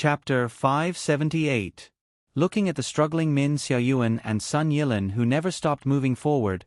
Chapter 578. Looking at the struggling Min Xiaoyuan and Sun Yilin who never stopped moving forward,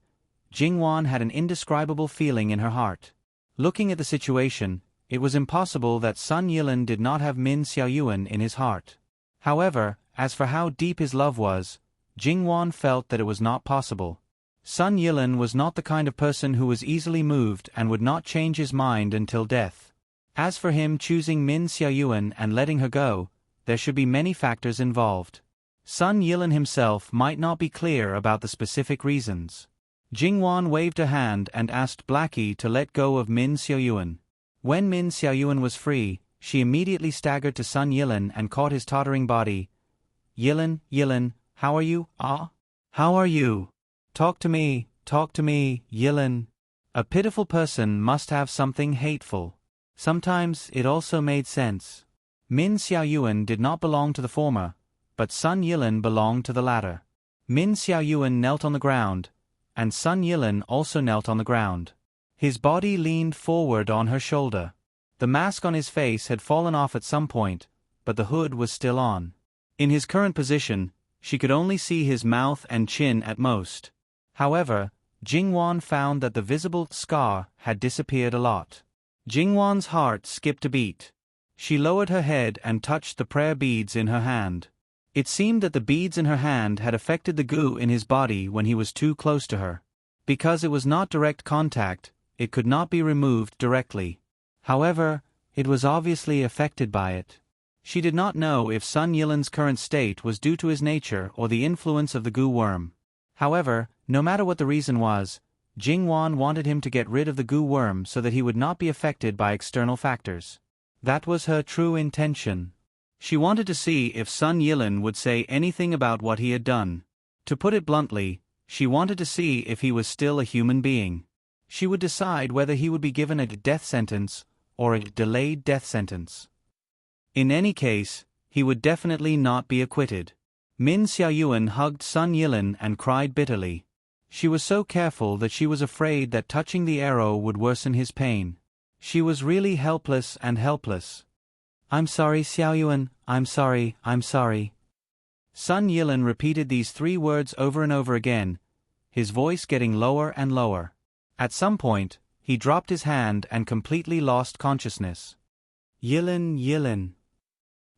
Jingwan had an indescribable feeling in her heart. Looking at the situation, it was impossible that Sun Yilin did not have Min Xiaoyuan in his heart. However, as for how deep his love was, Jingwan felt that it was not possible. Sun Yilin was not the kind of person who was easily moved and would not change his mind until death. As for him choosing Min Xiaoyuan and letting her go, there should be many factors involved. Sun Yilin himself might not be clear about the specific reasons. Jingwan waved a hand and asked Blackie to let go of Min Xiaoyuan. When Min Xiaoyuan was free, she immediately staggered to Sun Yilin and caught his tottering body. "Yilin, Yilin, how are you? Ah? How are you? Talk to me, Yilin." A pitiful person must have something hateful. Sometimes it also made sense. Min Xiaoyuan did not belong to the former, but Sun Yilin belonged to the latter. Min Xiaoyuan knelt on the ground, and Sun Yilin also knelt on the ground. His body leaned forward on her shoulder. The mask on his face had fallen off at some point, but the hood was still on. In his current position, she could only see his mouth and chin at most. However, Jingwan found that the visible scar had disappeared a lot. Jingwan's heart skipped a beat. She lowered her head and touched the prayer beads in her hand. It seemed that the beads in her hand had affected the goo in his body when he was too close to her. Because it was not direct contact, it could not be removed directly. However, it was obviously affected by it. She did not know if Sun Yilin's current state was due to his nature or the influence of the goo worm. However, no matter what the reason was, Jingwan wanted him to get rid of the goo worm so that he would not be affected by external factors. That was her true intention. She wanted to see if Sun Yilin would say anything about what he had done. To put it bluntly, she wanted to see if he was still a human being. She would decide whether he would be given a death sentence or a delayed death sentence. In any case, he would definitely not be acquitted. Min Xiaoyuan hugged Sun Yilin and cried bitterly. She was so careful that she was afraid that touching the arrow would worsen his pain. She was really helpless and helpless. "I'm sorry, Xiaoyuan, I'm sorry, I'm sorry." Sun Yilin repeated these 3 words over and over again, his voice getting lower and lower. At some point, he dropped his hand and completely lost consciousness. "Yilin, Yilin."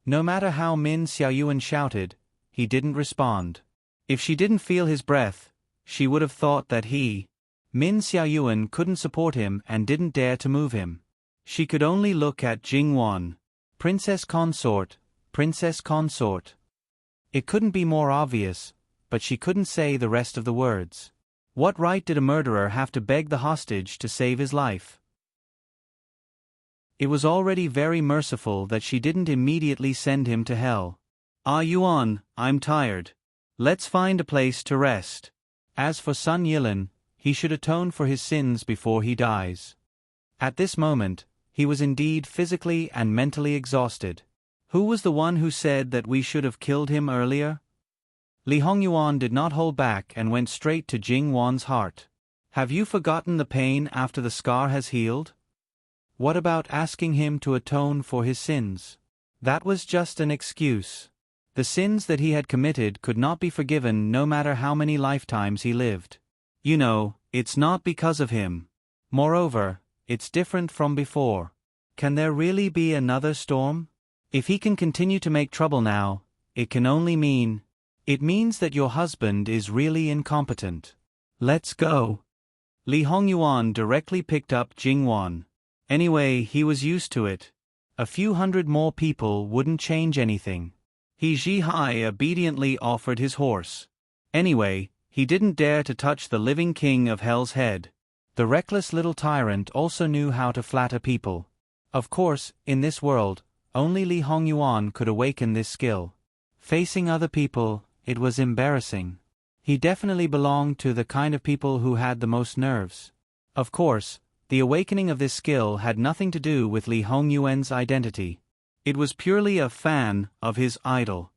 No matter how Min Xiaoyuan shouted, he didn't respond. If she didn't feel his breath, she would have thought that Min Xiaoyuan couldn't support him and didn't dare to move him. She could only look at Jingwan. "Princess consort, princess consort." It couldn't be more obvious, but she couldn't say the rest of the words. What right did a murderer have to beg the hostage to save his life? It was already very merciful that she didn't immediately send him to hell. "Ah Yuan, I'm tired. Let's find a place to rest." As for Sun Yilin, he should atone for his sins before he dies. At this moment, he was indeed physically and mentally exhausted. Who was the one who said that we should have killed him earlier? Li Hongyuan did not hold back and went straight to Jingwan's heart. "Have you forgotten the pain after the scar has healed? What about asking him to atone for his sins?" That was just an excuse. The sins that he had committed could not be forgiven no matter how many lifetimes he lived. You know, it's not because of him. Moreover, it's different from before. Can there really be another storm? If he can continue to make trouble now, it can only mean... It means that your husband is really incompetent. Let's go. Li Hongyuan directly picked up Jingwan. Anyway, he was used to it. A few hundred more people wouldn't change anything. He Zhihai obediently offered his horse. Anyway, he didn't dare to touch the living king of Hell's head. The reckless little tyrant also knew how to flatter people. Of course, in this world, only Li Hongyuan could awaken this skill. Facing other people, it was embarrassing. He definitely belonged to the kind of people who had the most nerves. Of course, the awakening of this skill had nothing to do with Li Hongyuan's identity. It was purely a fan of his idol.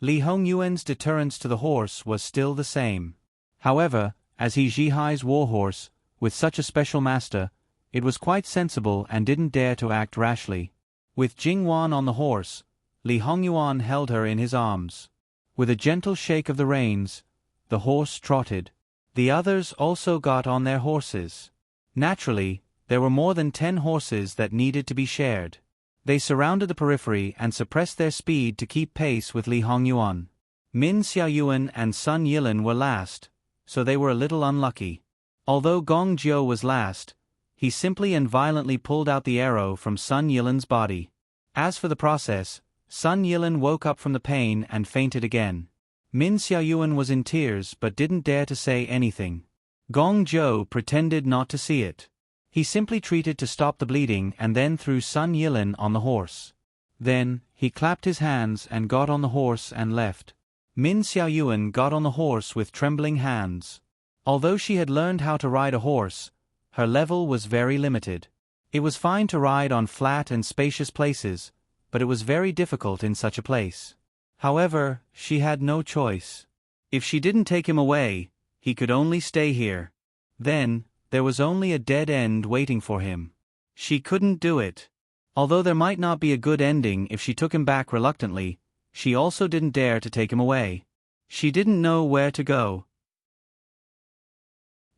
Li Hongyuan's deterrence to the horse was still the same. However, as he Zhihai's warhorse, with such a special master, it was quite sensible and didn't dare to act rashly. With Jingwan on the horse, Li Hongyuan held her in his arms. With a gentle shake of the reins, the horse trotted. The others also got on their horses. Naturally, there were more than 10 horses that needed to be shared. They surrounded the periphery and suppressed their speed to keep pace with Li Hongyuan. Min Xiaoyuan and Sun Yilin were last, so they were a little unlucky. Although Gong Jiu was last, he simply and violently pulled out the arrow from Sun Yilin's body. As for the process, Sun Yilin woke up from the pain and fainted again. Min Xiaoyuan was in tears but didn't dare to say anything. Gong Jiu pretended not to see it. He simply treated to stop the bleeding and then threw Sun Yilin on the horse. Then, he clapped his hands and got on the horse and left. Min Xiaoyuan got on the horse with trembling hands. Although she had learned how to ride a horse, her level was very limited. It was fine to ride on flat and spacious places, but it was very difficult in such a place. However, she had no choice. If she didn't take him away, he could only stay here. Then, there was only a dead end waiting for him. She couldn't do it. Although there might not be a good ending if she took him back reluctantly, she also didn't dare to take him away. She didn't know where to go.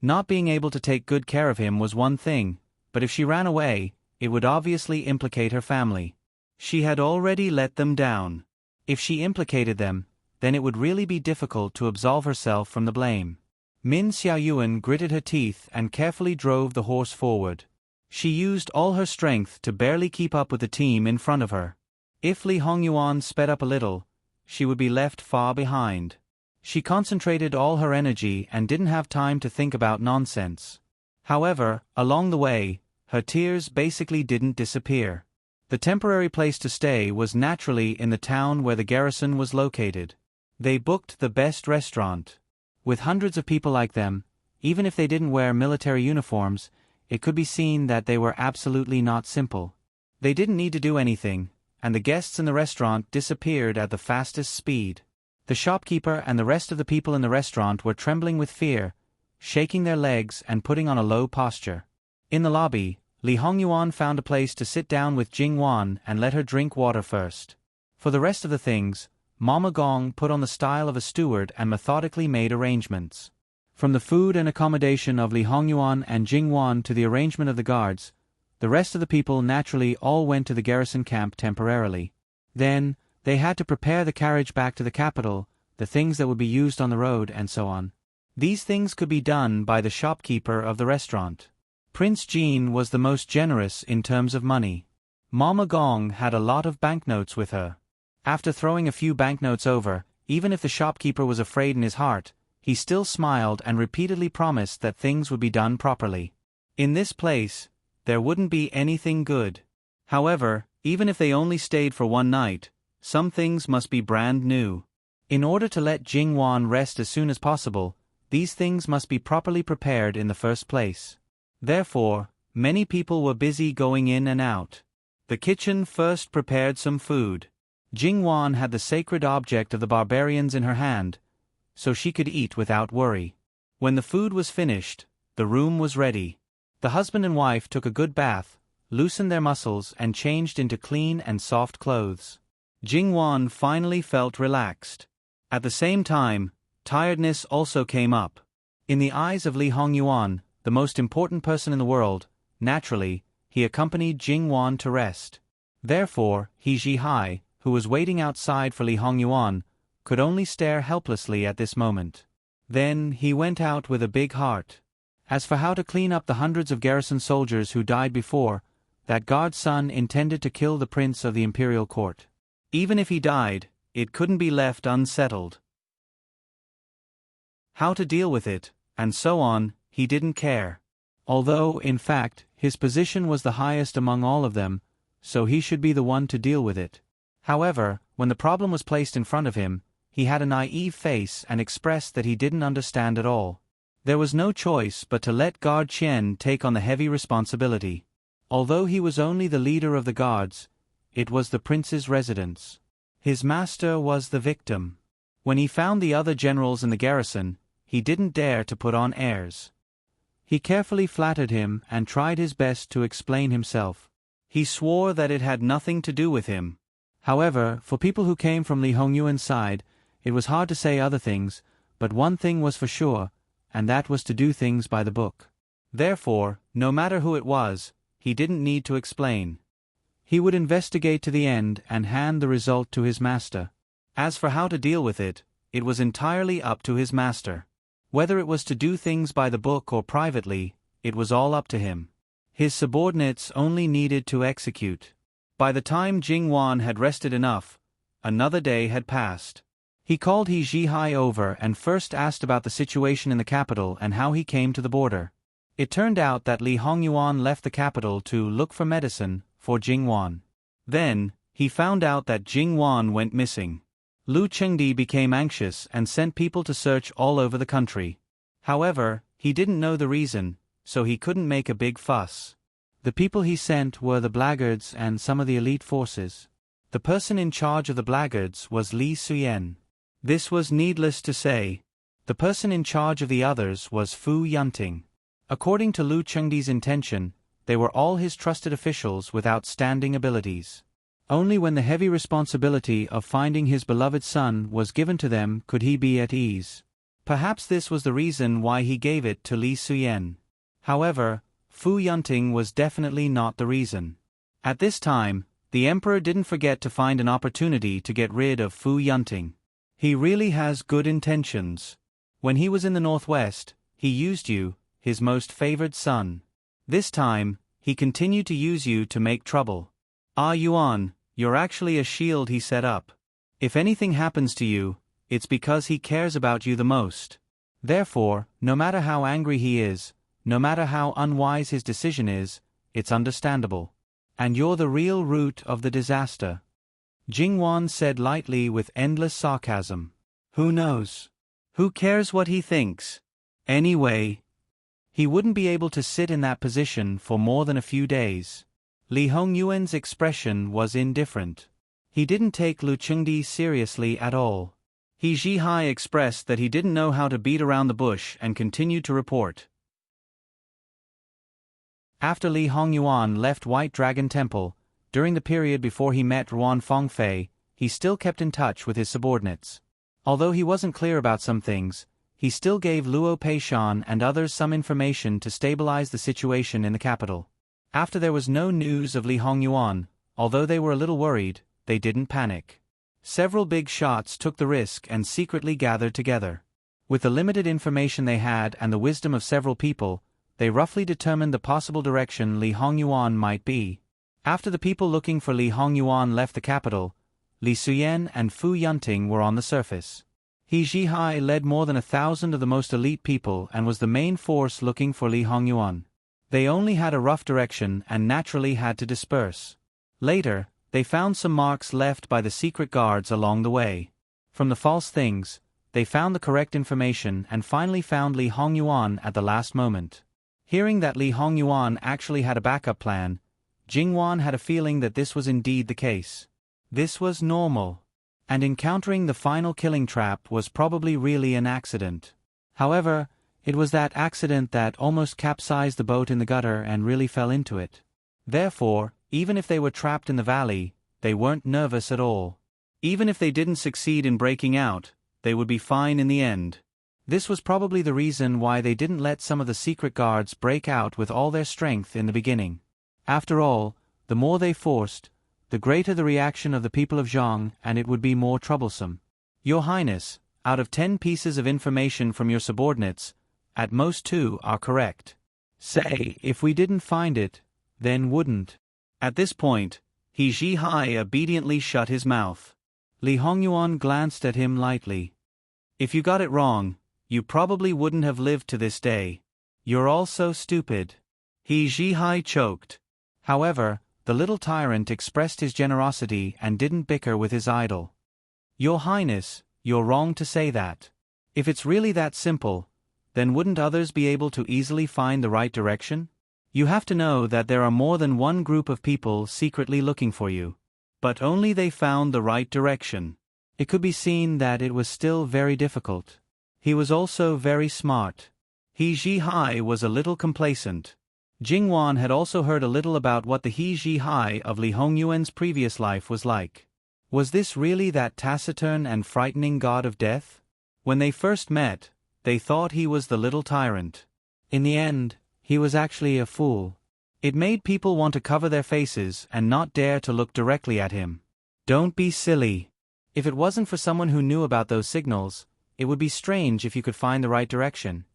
Not being able to take good care of him was one thing, but if she ran away, it would obviously implicate her family. She had already let them down. If she implicated them, then it would really be difficult to absolve herself from the blame. Min Xiaoyuan gritted her teeth and carefully drove the horse forward. She used all her strength to barely keep up with the team in front of her. If Li Hongyuan sped up a little, she would be left far behind. She concentrated all her energy and didn't have time to think about nonsense. However, along the way, her tears basically didn't disappear. The temporary place to stay was naturally in the town where the garrison was located. They booked the best restaurant. With hundreds of people like them, even if they didn't wear military uniforms, it could be seen that they were absolutely not simple. They didn't need to do anything, and the guests in the restaurant disappeared at the fastest speed. The shopkeeper and the rest of the people in the restaurant were trembling with fear, shaking their legs and putting on a low posture. In the lobby, Li Hongyuan found a place to sit down with Jing Wan and let her drink water first. For the rest of the things, Mama Gong put on the style of a steward and methodically made arrangements. From the food and accommodation of Li Hongyuan and Jing Wan to the arrangement of the guards, the rest of the people naturally all went to the garrison camp temporarily. Then, they had to prepare the carriage back to the capital, the things that would be used on the road and so on. These things could be done by the shopkeeper of the restaurant. Prince Jean was the most generous in terms of money. Mama Gong had a lot of banknotes with her. After throwing a few banknotes over, even if the shopkeeper was afraid in his heart, he still smiled and repeatedly promised that things would be done properly. In this place, there wouldn't be anything good. However, even if they only stayed for one night, some things must be brand new. In order to let Jing Wan rest as soon as possible, these things must be properly prepared in the first place. Therefore, many people were busy going in and out. The kitchen first prepared some food. Jing Wan had the sacred object of the barbarians in her hand, so she could eat without worry. When the food was finished, the room was ready. The husband and wife took a good bath, loosened their muscles and changed into clean and soft clothes. Jing Wan finally felt relaxed. At the same time, tiredness also came up. In the eyes of Li Hongyuan, the most important person in the world, naturally, he accompanied Jing Wan to rest. Therefore, He Zhihai, who was waiting outside for Li Hongyuan, could only stare helplessly at this moment. Then he went out with a big heart. As for how to clean up the hundreds of garrison soldiers who died before, that guard's son intended to kill the prince of the imperial court. Even if he died, it couldn't be left unsettled. How to deal with it, and so on, he didn't care. Although, in fact, his position was the highest among all of them, so he should be the one to deal with it. However, when the problem was placed in front of him, he had a naive face and expressed that he didn't understand at all. There was no choice but to let Guard Qian take on the heavy responsibility. Although he was only the leader of the guards, it was the prince's residence. His master was the victim. When he found the other generals in the garrison, he didn't dare to put on airs. He carefully flattered him and tried his best to explain himself. He swore that it had nothing to do with him. However, for people who came from Li Hongyuan's side, it was hard to say other things, but one thing was for sure, and that was to do things by the book. Therefore, no matter who it was, he didn't need to explain. He would investigate to the end and hand the result to his master. As for how to deal with it, it was entirely up to his master. Whether it was to do things by the book or privately, it was all up to him. His subordinates only needed to execute. By the time Jing Wan had rested enough, another day had passed. He called He Zhihai over and first asked about the situation in the capital and how he came to the border. It turned out that Li Hongyuan left the capital to look for medicine for Jing Wan. Then, he found out that Jing Wan went missing. Lu Chengdi became anxious and sent people to search all over the country. However, he didn't know the reason, so he couldn't make a big fuss. The people he sent were the blackguards and some of the elite forces. The person in charge of the blackguards was Li Suyen. This was needless to say. The person in charge of the others was Fu Yunting. According to Lu Chengdi's intention, they were all his trusted officials with outstanding abilities. Only when the heavy responsibility of finding his beloved son was given to them could he be at ease. Perhaps this was the reason why he gave it to Li Suyen. However, Fu Yunting was definitely not the reason. At this time, the emperor didn't forget to find an opportunity to get rid of Fu Yunting. He really has good intentions. When he was in the northwest, he used you, his most favored son. This time, he continued to use you to make trouble. Ah Yuan, you're actually a shield he set up. If anything happens to you, it's because he cares about you the most. Therefore, no matter how angry he is, no matter how unwise his decision is, it's understandable. And you're the real root of the disaster. Jing Wan said lightly with endless sarcasm. Who knows? Who cares what he thinks? Anyway, he wouldn't be able to sit in that position for more than a few days. Li Hongyuan's expression was indifferent. He didn't take Lu Chengdi seriously at all. He Zhihai expressed that he didn't know how to beat around the bush and continued to report. After Li Hongyuan left White Dragon Temple, during the period before he met Ruan Fengfei, he still kept in touch with his subordinates. Although he wasn't clear about some things, he still gave Luo Peishan and others some information to stabilize the situation in the capital. After there was no news of Li Hongyuan, although they were a little worried, they didn't panic. Several big shots took the risk and secretly gathered together. With the limited information they had and the wisdom of several people, they roughly determined the possible direction Li Hongyuan might be. After the people looking for Li Hongyuan left the capital, Li Suyen and Fu Yunting were on the surface. He Zhihai led more than 1,000 of the most elite people and was the main force looking for Li Hongyuan. They only had a rough direction and naturally had to disperse. Later, they found some marks left by the secret guards along the way. From the false things, they found the correct information and finally found Li Hongyuan at the last moment. Hearing that Li Hongyuan actually had a backup plan, Jing Wan had a feeling that this was indeed the case. This was normal. And encountering the final killing trap was probably really an accident. However, it was that accident that almost capsized the boat in the gutter and really fell into it. Therefore, even if they were trapped in the valley, they weren't nervous at all. Even if they didn't succeed in breaking out, they would be fine in the end. This was probably the reason why they didn't let some of the secret guards break out with all their strength in the beginning. After all, the more they forced, the greater the reaction of the people of Zhang, and it would be more troublesome. Your Highness, out of 10 pieces of information from your subordinates, at most 2 are correct. Say, if we didn't find it, then wouldn't. At this point, He Zhihai obediently shut his mouth. Li Hongyuan glanced at him lightly. If you got it wrong, you probably wouldn't have lived to this day. You're all so stupid. He Zhihai choked. However, the little tyrant expressed his generosity and didn't bicker with his idol. Your Highness, you're wrong to say that. If it's really that simple, then wouldn't others be able to easily find the right direction? You have to know that there are more than one group of people secretly looking for you. But only they found the right direction. It could be seen that it was still very difficult. He was also very smart. He Zhihai was a little complacent. Jing Wan had also heard a little about what the He Zhihai of Li Hongyuan's previous life was like. Was this really that taciturn and frightening god of death? When they first met, they thought he was the little tyrant. In the end, he was actually a fool. It made people want to cover their faces and not dare to look directly at him. Don't be silly. If it wasn't for someone who knew about those signals, it would be strange if you could find the right direction.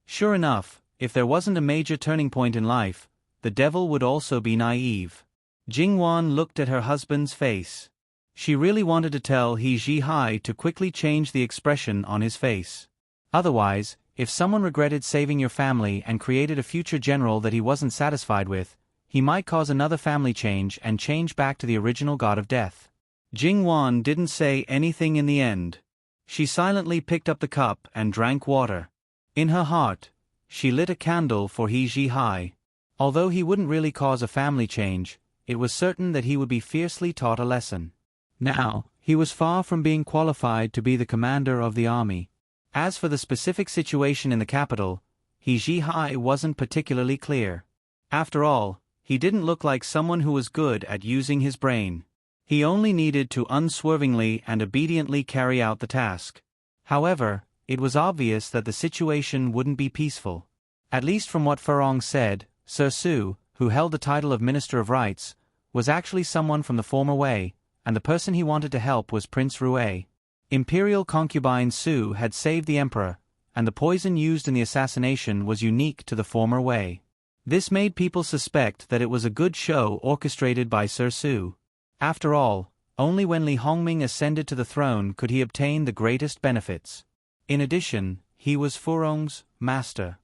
Sure enough, if there wasn't a major turning point in life, the devil would also be naive. Jingwan looked at her husband's face. She really wanted to tell He Zhihai to quickly change the expression on his face. Otherwise, if someone regretted saving your family and created a future general that he wasn't satisfied with, he might cause another family change and change back to the original god of death. Jingwan didn't say anything in the end. She silently picked up the cup and drank water. In her heart, she lit a candle for He Zhihai. Although he wouldn't really cause a family change, it was certain that he would be fiercely taught a lesson. Now, he was far from being qualified to be the commander of the army. As for the specific situation in the capital, He Zhihai wasn't particularly clear. After all, he didn't look like someone who was good at using his brain. He only needed to unswervingly and obediently carry out the task. However, it was obvious that the situation wouldn't be peaceful. At least from what Furong said, Sir Su, who held the title of Minister of Rights, was actually someone from the former Wei, and the person he wanted to help was Prince Rue. Imperial concubine Su had saved the emperor, and the poison used in the assassination was unique to the former Wei. This made people suspect that it was a good show orchestrated by Sir Su. After all, only when Li Hongming ascended to the throne could he obtain the greatest benefits. In addition, he was Furong's master.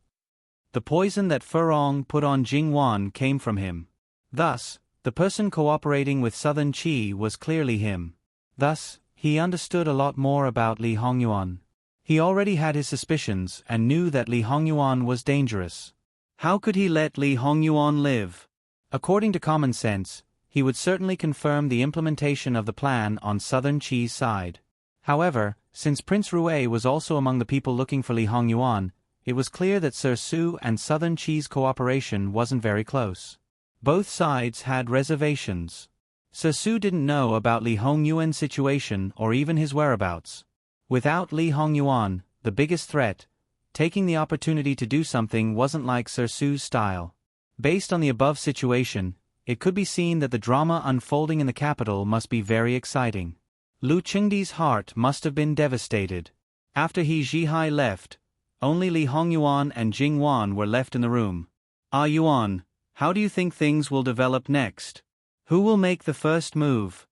The poison that Furong put on Jingwan came from him. Thus, the person cooperating with Southern Qi was clearly him. Thus, he understood a lot more about Li Hongyuan. He already had his suspicions and knew that Li Hongyuan was dangerous. How could he let Li Hongyuan live? According to common sense, he would certainly confirm the implementation of the plan on Southern Qi's side. However, since Prince Rue was also among the people looking for Li Hongyuan, it was clear that Sir Su and Southern Qi's cooperation wasn't very close. Both sides had reservations. Sir Su didn't know about Li Hongyuan's situation or even his whereabouts. Without Li Hongyuan, the biggest threat, taking the opportunity to do something wasn't like Sir Su's style. Based on the above situation, it could be seen that the drama unfolding in the capital must be very exciting. Lu Chengdi's heart must have been devastated. After He Zhihai left, only Li Hongyuan and Jingwan were left in the room. Ah Yuan, how do you think things will develop next? Who will make the first move?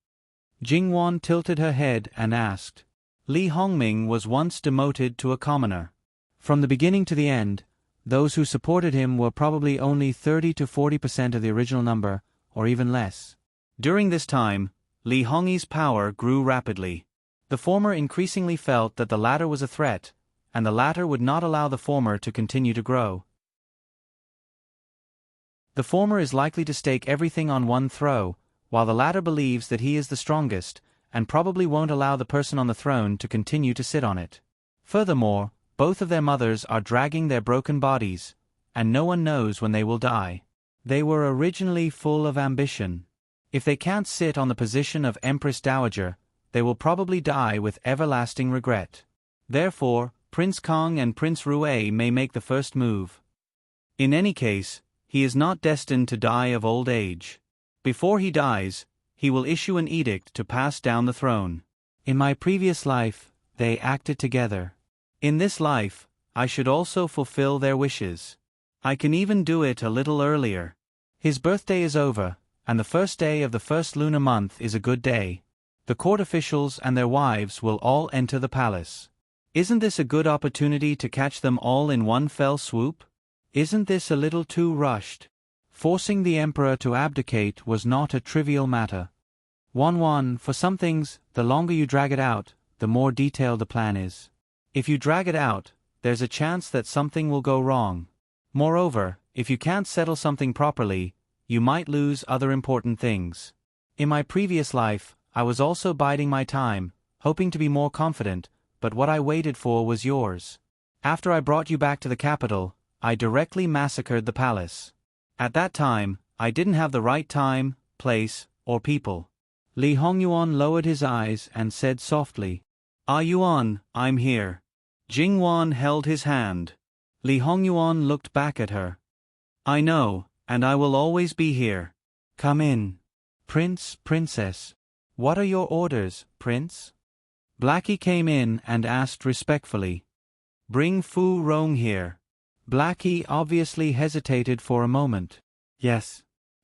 Jingwan tilted her head and asked. Li Hongming was once demoted to a commoner. From the beginning to the end, those who supported him were probably only 30 to 40% of the original number, or even less. During this time, Li Hongyi's power grew rapidly. The former increasingly felt that the latter was a threat, and the latter would not allow the former to continue to grow. The former is likely to stake everything on one throw, while the latter believes that he is the strongest, and probably won't allow the person on the throne to continue to sit on it. Furthermore, both of their mothers are dragging their broken bodies, and no one knows when they will die. They were originally full of ambition. If they can't sit on the position of Empress Dowager, they will probably die with everlasting regret. Therefore, Prince Kong and Prince Rue may make the first move. In any case, he is not destined to die of old age. Before he dies, he will issue an edict to pass down the throne. In my previous life, they acted together. In this life, I should also fulfill their wishes. I can even do it a little earlier. His birthday is over, and the first day of the first lunar month is a good day. The court officials and their wives will all enter the palace. Isn't this a good opportunity to catch them all in one fell swoop? Isn't this a little too rushed? Forcing the emperor to abdicate was not a trivial matter. For some things, the longer you drag it out, the more detailed the plan is. If you drag it out, there's a chance that something will go wrong. Moreover, if you can't settle something properly, you might lose other important things. In my previous life, I was also biding my time, hoping to be more confident, but what I waited for was yours. After I brought you back to the capital, I directly massacred the palace. At that time, I didn't have the right time, place, or people? Li Hongyuan lowered his eyes and said softly, "Ah Yuan, I'm here." Jingwan held his hand. Li Hongyuan looked back at her. "I know, and I will always be here. Come in." "Prince, Princess. What are your orders, Prince?" Blackie came in and asked respectfully. "Bring Fu Rong here." Blackie obviously hesitated for a moment. "Yes."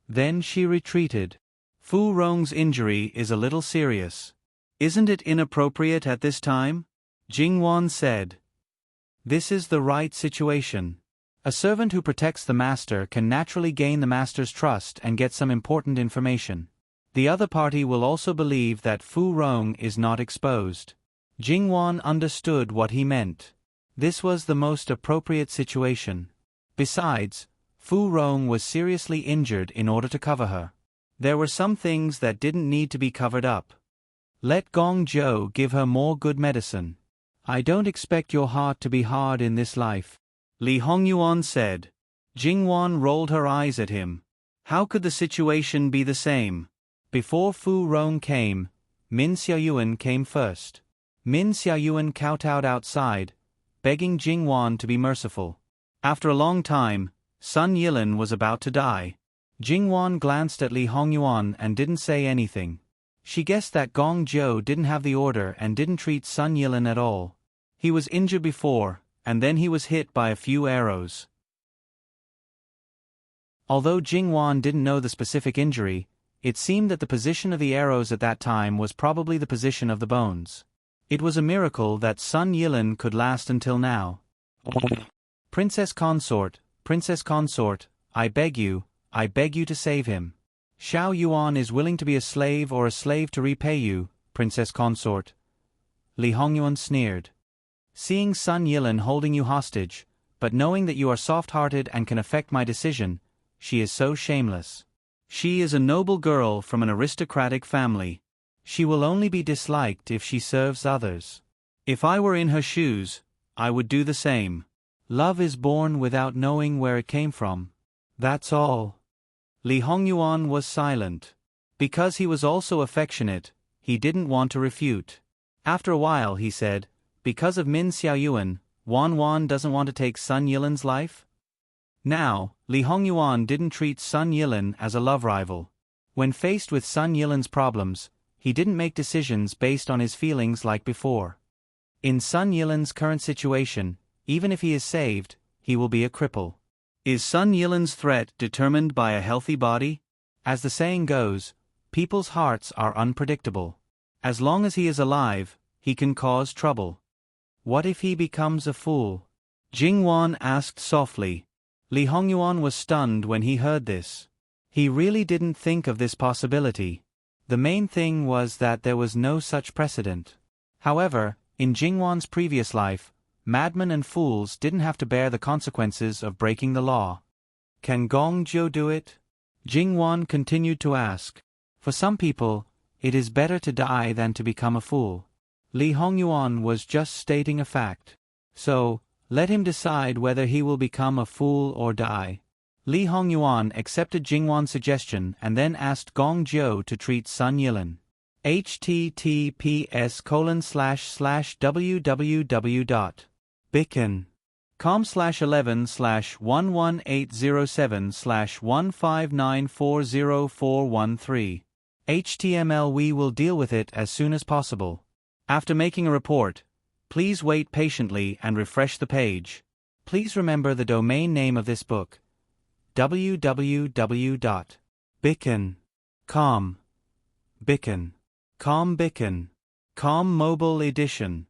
Then she retreated. "Fu Rong's injury is a little serious. Isn't it inappropriate at this time?" Jingwan said. "This is the right situation. A servant who protects the master can naturally gain the master's trust and get some important information. The other party will also believe that Fu Rong is not exposed." Jingwan understood what he meant. This was the most appropriate situation. Besides, Fu Rong was seriously injured in order to cover her. There were some things that didn't need to be covered up. Let Gong Zhou give her more good medicine. "I don't expect your heart to be hard in this life," Li Hongyuan said. Jingwan rolled her eyes at him. How could the situation be the same? Before Fu Rong came, Min Xiaoyuan came first. Min Xiaoyuan kowtowed outside, begging Jingwan to be merciful. After a long time, Sun Yilin was about to die. Jingwan glanced at Li Hongyuan and didn't say anything. She guessed that Gong Zhou didn't have the order and didn't treat Sun Yilin at all. He was injured before, and then he was hit by a few arrows. Although Jingwan didn't know the specific injury, it seemed that the position of the arrows at that time was probably the position of the bones. It was a miracle that Sun Yilin could last until now. Princess Consort, I beg you to save him. Xiao Yuan is willing to be a slave or a slave to repay you, Princess Consort. Li Hongyuan sneered. Seeing Sun Yilin holding you hostage, but knowing that you are soft-hearted and can affect my decision, she is so shameless. She is a noble girl from an aristocratic family. She will only be disliked if she serves others. If I were in her shoes, I would do the same. Love is born without knowing where it came from. That's all. Li Hongyuan was silent. Because he was also affectionate, he didn't want to refute. After a while he said, "Because of Min Xiaoyuan, Wan doesn't want to take Sun Yilin's life?" Now, Li Hongyuan didn't treat Sun Yilin as a love rival. When faced with Sun Yilin's problems, he didn't make decisions based on his feelings like before. In Sun Yilin's current situation, even if he is saved, he will be a cripple. Is Sun Yilin's threat determined by a healthy body? As the saying goes, people's hearts are unpredictable. As long as he is alive, he can cause trouble. What if he becomes a fool? Jingwan asked softly. Li Hongyuan was stunned when he heard this. He really didn't think of this possibility. The main thing was that there was no such precedent. However, in Jingwan's previous life, madmen and fools didn't have to bear the consequences of breaking the law. Can Gong Zhou do it? Jingwan continued to ask. For some people, it is better to die than to become a fool. Li Hongyuan was just stating a fact. So, let him decide whether he will become a fool or die. Li Hongyuan accepted Jingwan's suggestion and then asked Gong Zhou to treat Sun Yilin. https://www.bicken.com/11/11807/159404113. HTML. We will deal with it as soon as possible. After making a report, please wait patiently and refresh the page. Please remember the domain name of this book: www.bicken.com. Bicken.com Mobile Edition.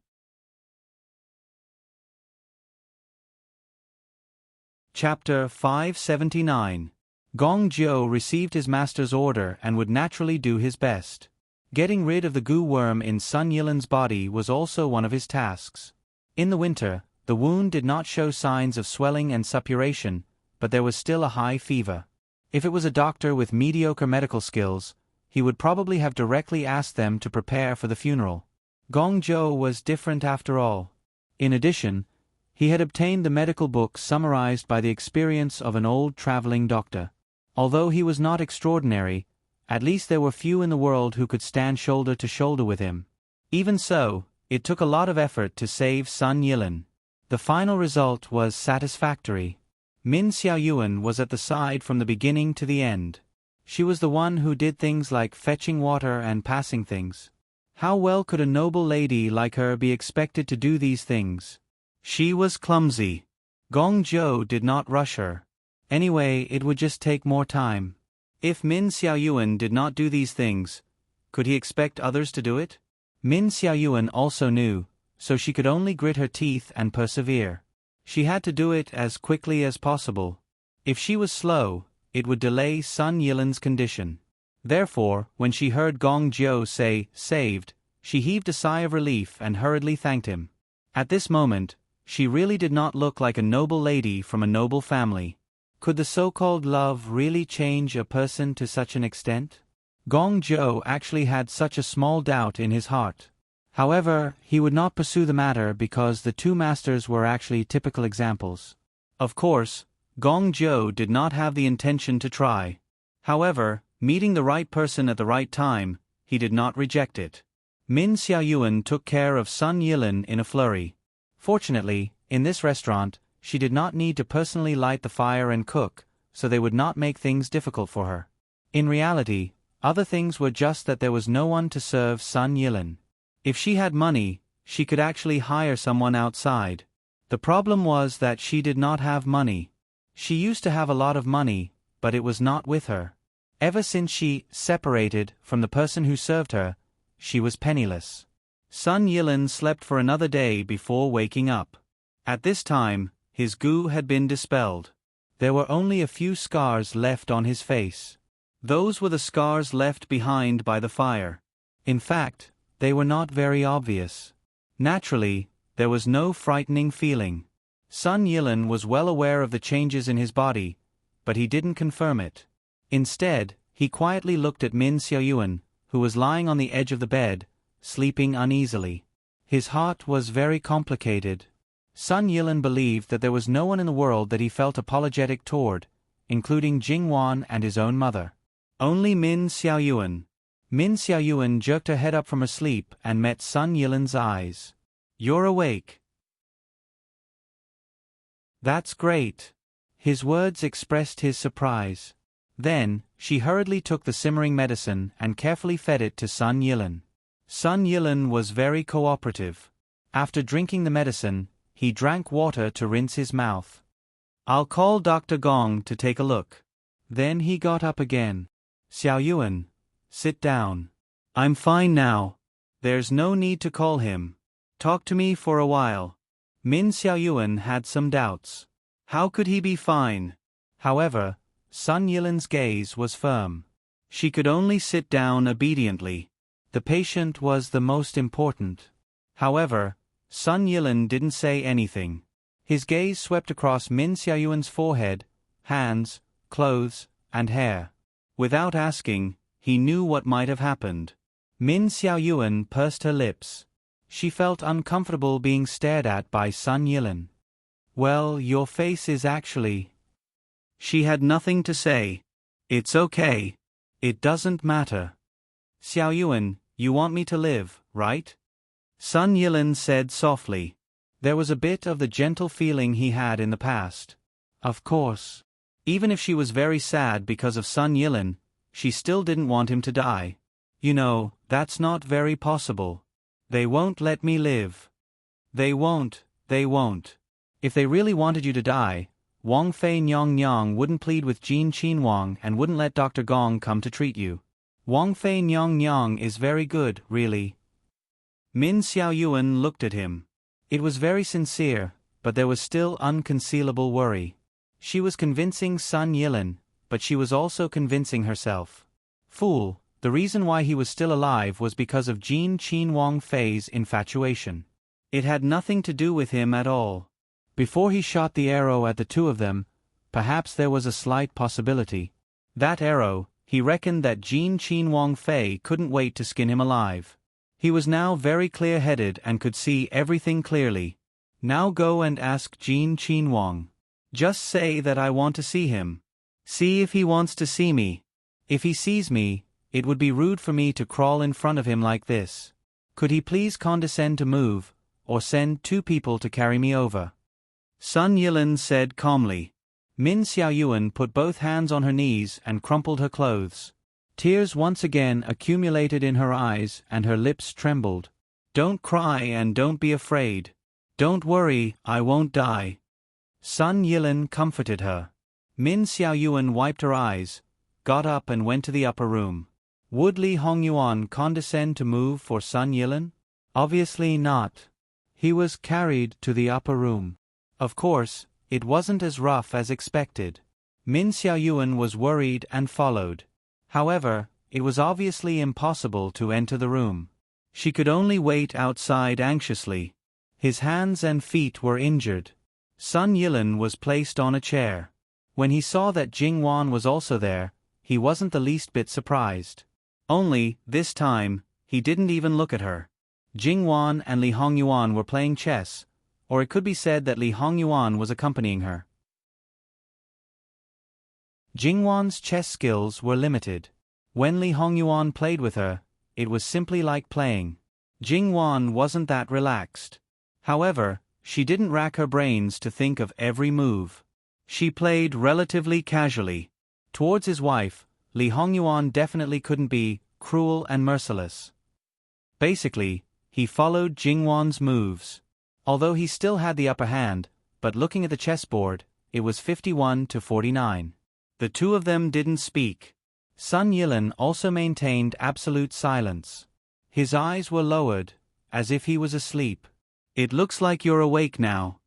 Chapter 579. Gong Zhou received his master's order and would naturally do his best. Getting rid of the goo worm in Sun Yilin's body was also one of his tasks. In the winter, the wound did not show signs of swelling and suppuration, but there was still a high fever. If it was a doctor with mediocre medical skills, he would probably have directly asked them to prepare for the funeral. Gong Zhou was different after all. In addition, he had obtained the medical book summarized by the experience of an old traveling doctor. Although he was not extraordinary, At least there were few in the world who could stand shoulder to shoulder with him. Even so, it took a lot of effort to save Sun Yilin. The final result was satisfactory. Min Xiaoyuan was at the side from the beginning to the end. She was the one who did things like fetching water and passing things. How well could a noble lady like her be expected to do these things? She was clumsy. Gong Zhou did not rush her. Anyway, it would just take more time. If Min Xiaoyuan did not do these things, could he expect others to do it? Min Xiaoyuan also knew, so she could only grit her teeth and persevere. She had to do it as quickly as possible. If she was slow, it would delay Sun Yilin's condition. Therefore, when she heard Gong Zhou say, "saved," she heaved a sigh of relief and hurriedly thanked him. At this moment, she really did not look like a noble lady from a noble family. Could the so-called love really change a person to such an extent? Gong Zhou actually had such a small doubt in his heart. However, he would not pursue the matter because the two masters were actually typical examples. Of course, Gong Zhou did not have the intention to try. However, meeting the right person at the right time, he did not reject it. Min Xiaoyuan took care of Sun Yilin in a flurry. Fortunately, in this restaurant, she did not need to personally light the fire and cook, so they would not make things difficult for her. In reality, other things were just that there was no one to serve Sun Yilin. If she had money, she could actually hire someone outside. The problem was that she did not have money. She used to have a lot of money, but it was not with her. Ever since she separated from the person who served her, she was penniless. Sun Yilin slept for another day before waking up. At this time, his goo had been dispelled. There were only a few scars left on his face. Those were the scars left behind by the fire. In fact, they were not very obvious. Naturally, there was no frightening feeling. Sun Yilin was well aware of the changes in his body, but he didn't confirm it. Instead, he quietly looked at Min Xiaoyuan, who was lying on the edge of the bed, sleeping uneasily. His heart was very complicated. Sun Yilin believed that there was no one in the world that he felt apologetic toward, including Jingwan and his own mother. Only Min Xiaoyuan. Min Xiaoyuan jerked her head up from her sleep and met Sun Yilin's eyes. "You're awake." "That's great." His words expressed his surprise. Then, she hurriedly took the simmering medicine and carefully fed it to Sun Yilin. Sun Yilin was very cooperative. After drinking the medicine, he drank water to rinse his mouth. "I'll call Dr. Gong to take a look." Then he got up again. "Xiaoyuan, sit down." "I'm fine now." "There's no need to call him. Talk to me for a while." Min Xiaoyuan had some doubts. How could he be fine? However, Sun Yilin's gaze was firm. She could only sit down obediently. The patient was the most important. However, Sun Yilin didn't say anything. His gaze swept across Min Xiaoyuan's forehead, hands, clothes, and hair. Without asking, he knew what might have happened. Min Xiaoyuan pursed her lips. She felt uncomfortable being stared at by Sun Yilin. "Well, your face is actually—" She had nothing to say. "It's okay. It doesn't matter." "Xiaoyuan, you want me to live, right?" Sun Yilin said softly. There was a bit of the gentle feeling he had in the past. Of course. Even if she was very sad because of Sun Yilin, she still didn't want him to die. "You know, that's not very possible. They won't let me live." They won't. If they really wanted you to die, Wang Fei Nyong wouldn't plead with Jin Qinhuang and wouldn't let Dr. Gong come to treat you. Wang Fei Nyong is very good, really. Min Xiaoyuan looked at him. It was very sincere, but there was still unconcealable worry. She was convincing Sun Yilin, but she was also convincing herself. Fool, the reason why he was still alive was because of Jin Qinhuang Fei's infatuation. It had nothing to do with him at all. Before he shot the arrow at the two of them, perhaps there was a slight possibility. That arrow, he reckoned that Jin Qinhuang Fei couldn't wait to skin him alive. He was now very clear-headed and could see everything clearly. "Now go and ask Jin Qinhuang. Just say that I want to see him. See if he wants to see me. If he sees me, It would be rude for me to crawl in front of him like this. Could he please condescend to move, or send 2 people to carry me over? Sun Yilin said calmly. Min Xiaoyuan put both hands on her knees and crumpled her clothes. Tears once again accumulated in her eyes and her lips trembled. Don't cry and don't be afraid. Don't worry, I won't die. Sun Yilin comforted her. Min Xiaoyuan wiped her eyes, got up and went to the upper room. Would Li Hongyuan condescend to move for Sun Yilin? Obviously not. He was carried to the upper room. Of course, it wasn't as rough as expected. Min Xiaoyuan was worried and followed. However, it was obviously impossible to enter the room. She could only wait outside anxiously. His hands and feet were injured. Sun Yilin was placed on a chair. When he saw that Jingwan was also there, he wasn't the least bit surprised. Only, this time, he didn't even look at her. Jingwan and Li Hongyuan were playing chess, or it could be said that Li Hongyuan was accompanying her. Jingwan's chess skills were limited. When Li Hongyuan played with her, it was simply like playing. Jingwan wasn't that relaxed. However, she didn't rack her brains to think of every move. She played relatively casually. Towards his wife, Li Hongyuan definitely couldn't be cruel and merciless. Basically, he followed Jingwan's moves. Although he still had the upper hand, but looking at the chessboard, it was 51-49. The 2 of them didn't speak. Sun Yilin also maintained absolute silence. His eyes were lowered, as if he was asleep. It looks like you're awake now.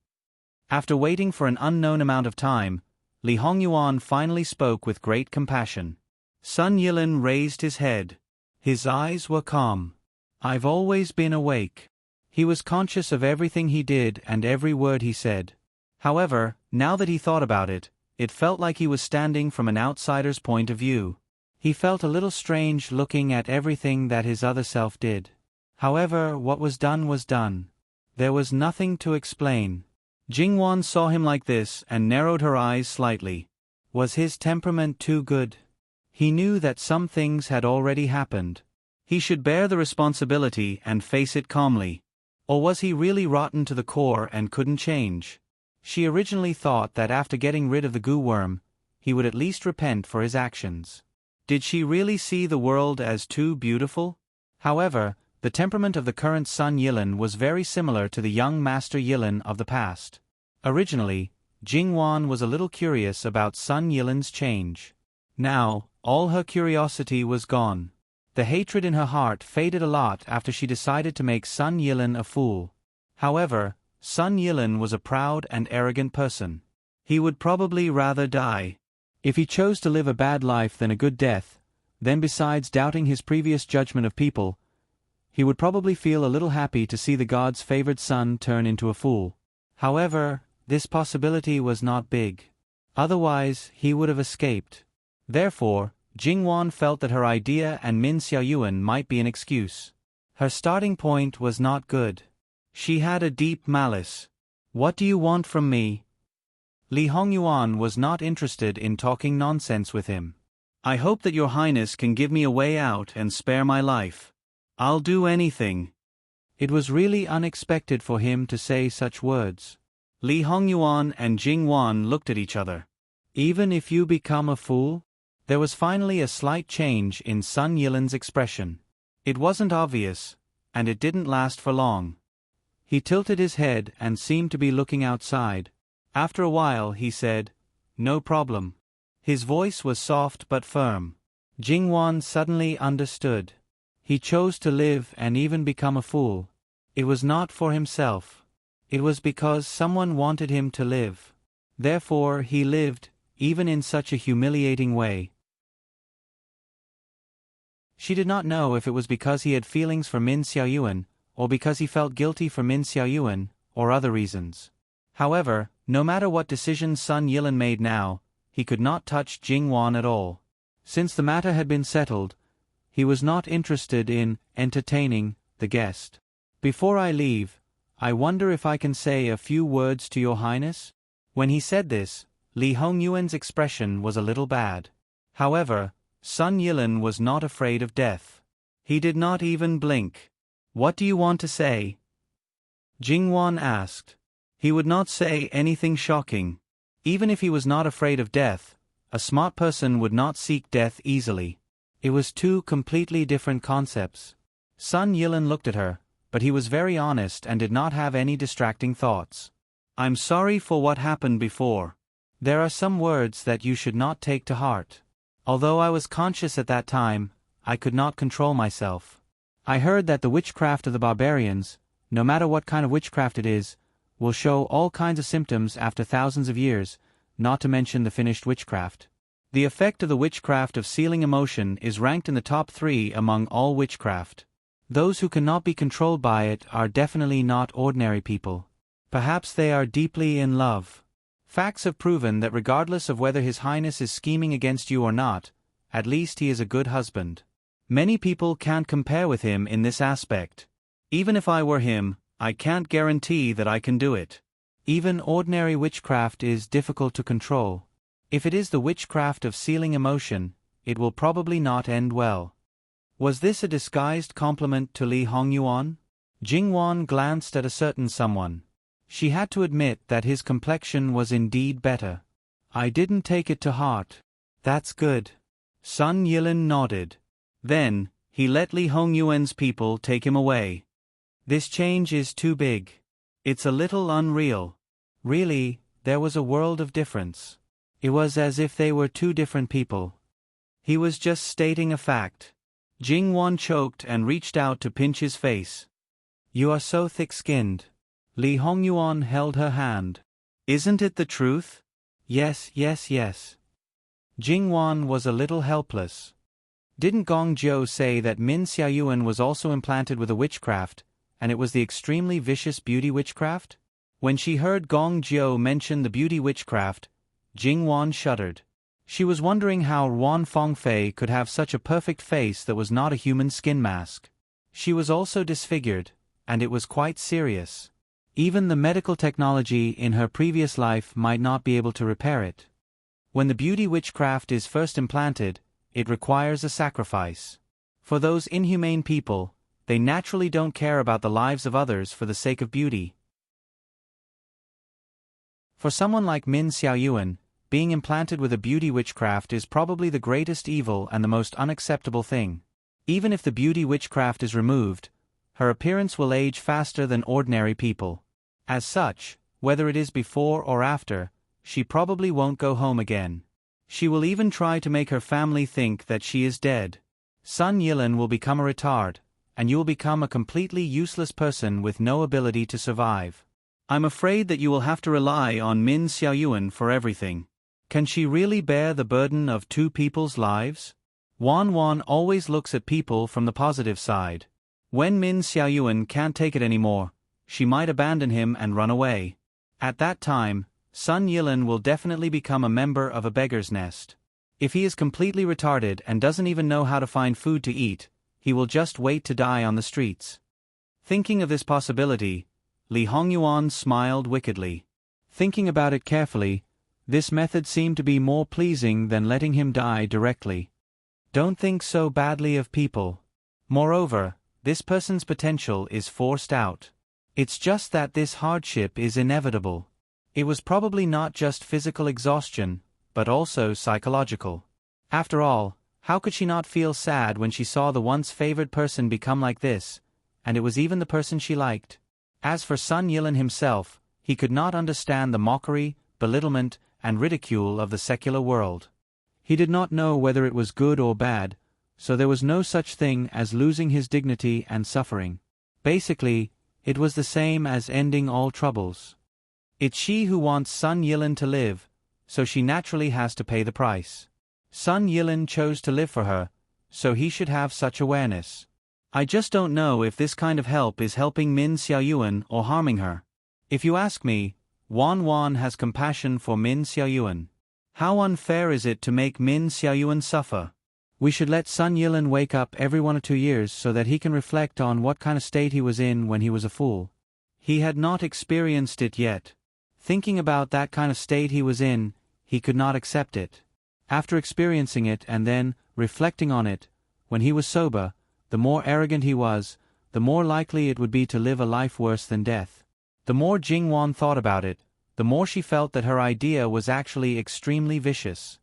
After waiting for an unknown amount of time, Li Hongyuan finally spoke with great compassion. Sun Yilin raised his head. His eyes were calm. I've always been awake. He was conscious of everything he did and every word he said. However, now that he thought about it, it felt like he was standing from an outsider's point of view. He felt a little strange looking at everything that his other self did. However, what was done was done. There was nothing to explain. Jingwan saw him like this and narrowed her eyes slightly. Was his temperament too good? He knew that some things had already happened. He should bear the responsibility and face it calmly. Or was he really rotten to the core and couldn't change? She originally thought that after getting rid of the goo worm, he would at least repent for his actions. Did she really see the world as too beautiful? However, the temperament of the current Sun Yilin was very similar to the young Master Yilin of the past. Originally, Jingwan was a little curious about Sun Yilin's change. Now, all her curiosity was gone. The hatred in her heart faded a lot after she decided to make Sun Yilin a fool. However, Sun Yilin was a proud and arrogant person. He would probably rather die. If he chose to live a bad life than a good death, then besides doubting his previous judgment of people, he would probably feel a little happy to see the god's favored son turn into a fool. However, this possibility was not big. Otherwise, he would have escaped. Therefore, Jingwan felt that her idea and Min Xiaoyuan might be an excuse. Her starting point was not good. She had a deep malice. What do you want from me? Li Hongyuan was not interested in talking nonsense with him. I hope that your highness can give me a way out and spare my life. I'll do anything. It was really unexpected for him to say such words. Li Hongyuan and Jingwan looked at each other. Even if you become a fool? There was finally a slight change in Sun Yilin's expression. It wasn't obvious, and it didn't last for long. He tilted his head and seemed to be looking outside. After a while he said, "No problem." His voice was soft but firm. Jingwan suddenly understood. He chose to live and even become a fool. It was not for himself. It was because someone wanted him to live. Therefore he lived, even in such a humiliating way. She did not know if it was because he had feelings for Min Xiaoyuan, or because he felt guilty for Min Xiaoyuan, or other reasons. However, no matter what decision Sun Yilin made now, he could not touch Jingwan at all. Since the matter had been settled, he was not interested in entertaining the guest. Before I leave, I wonder if I can say a few words to your highness? When he said this, Li Hongyuan's expression was a little bad. However, Sun Yilin was not afraid of death. He did not even blink. "What do you want to say?" Jingwan asked. He would not say anything shocking. Even if he was not afraid of death, a smart person would not seek death easily. It was two completely different concepts. Sun Yilin looked at her, but he was very honest and did not have any distracting thoughts. "I'm sorry for what happened before. There are some words that you should not take to heart. Although I was conscious at that time, I could not control myself. I heard that the witchcraft of the barbarians, no matter what kind of witchcraft it is, will show all kinds of symptoms after thousands of years, not to mention the finished witchcraft. The effect of the witchcraft of sealing emotion is ranked in the top 3 among all witchcraft. Those who cannot be controlled by it are definitely not ordinary people. Perhaps they are deeply in love. Facts have proven that regardless of whether His Highness is scheming against you or not, at least he is a good husband. Many people can't compare with him in this aspect. Even if I were him, I can't guarantee that I can do it. Even ordinary witchcraft is difficult to control. If it is the witchcraft of sealing emotion, it will probably not end well." Was this a disguised compliment to Li Hongyuan? Jingwan glanced at a certain someone. She had to admit that his complexion was indeed better. "I didn't take it to heart." "That's good." Sun Yilin nodded. Then, he let Li Hongyuan's people take him away. "This change is too big. It's a little unreal." Really, there was a world of difference. It was as if they were two different people. He was just stating a fact. Jingwan choked and reached out to pinch his face. "You are so thick-skinned." Li Hongyuan held her hand. "Isn't it the truth?" "Yes, yes, yes." Jingwan was a little helpless. Didn't Gong Jiu say that Min Xiaoyuan was also implanted with a witchcraft, and it was the extremely vicious beauty witchcraft? When she heard Gong Jiu mention the beauty witchcraft, Jingwan shuddered. She was wondering how Ruan Fengfei could have such a perfect face that was not a human skin mask. She was also disfigured, and it was quite serious. Even the medical technology in her previous life might not be able to repair it. When the beauty witchcraft is first implanted, it requires a sacrifice. For those inhumane people, they naturally don't care about the lives of others for the sake of beauty. For someone like Min Xiaoyuan, being implanted with a beauty witchcraft is probably the greatest evil and the most unacceptable thing. Even if the beauty witchcraft is removed, her appearance will age faster than ordinary people. As such, whether it is before or after, she probably won't go home again. She will even try to make her family think that she is dead. Sun Yilin will become a retard, and you will become a completely useless person with no ability to survive. I'm afraid that you will have to rely on Min Xiaoyuan for everything. Can she really bear the burden of two people's lives? Wan always looks at people from the positive side. When Min Xiaoyuan can't take it anymore, she might abandon him and run away. At that time, Sun Yilin will definitely become a member of a beggar's nest. If he is completely retarded and doesn't even know how to find food to eat, he will just wait to die on the streets. Thinking of this possibility, Li Hongyuan smiled wickedly. Thinking about it carefully, this method seemed to be more pleasing than letting him die directly. Don't think so badly of people. Moreover, this person's potential is forced out. It's just that this hardship is inevitable. It was probably not just physical exhaustion, but also psychological. After all, how could she not feel sad when she saw the once favored person become like this, and it was even the person she liked? As for Sun Yilin himself, he could not understand the mockery, belittlement, and ridicule of the secular world. He did not know whether it was good or bad, so there was no such thing as losing his dignity and suffering. Basically, it was the same as ending all troubles. It's she who wants Sun Yilin to live, so she naturally has to pay the price. Sun Yilin chose to live for her, so he should have such awareness. I just don't know if this kind of help is helping Min Xiaoyuan or harming her. If you ask me, Wan has compassion for Min Xiaoyuan. How unfair is it to make Min Xiaoyuan suffer? We should let Sun Yilin wake up every 1 or 2 years so that he can reflect on what kind of state he was in when he was a fool. He had not experienced it yet. Thinking about that kind of state he was in, he could not accept it. After experiencing it and then, reflecting on it, when he was sober, the more arrogant he was, the more likely it would be to live a life worse than death. The more Jingwan thought about it, the more she felt that her idea was actually extremely vicious.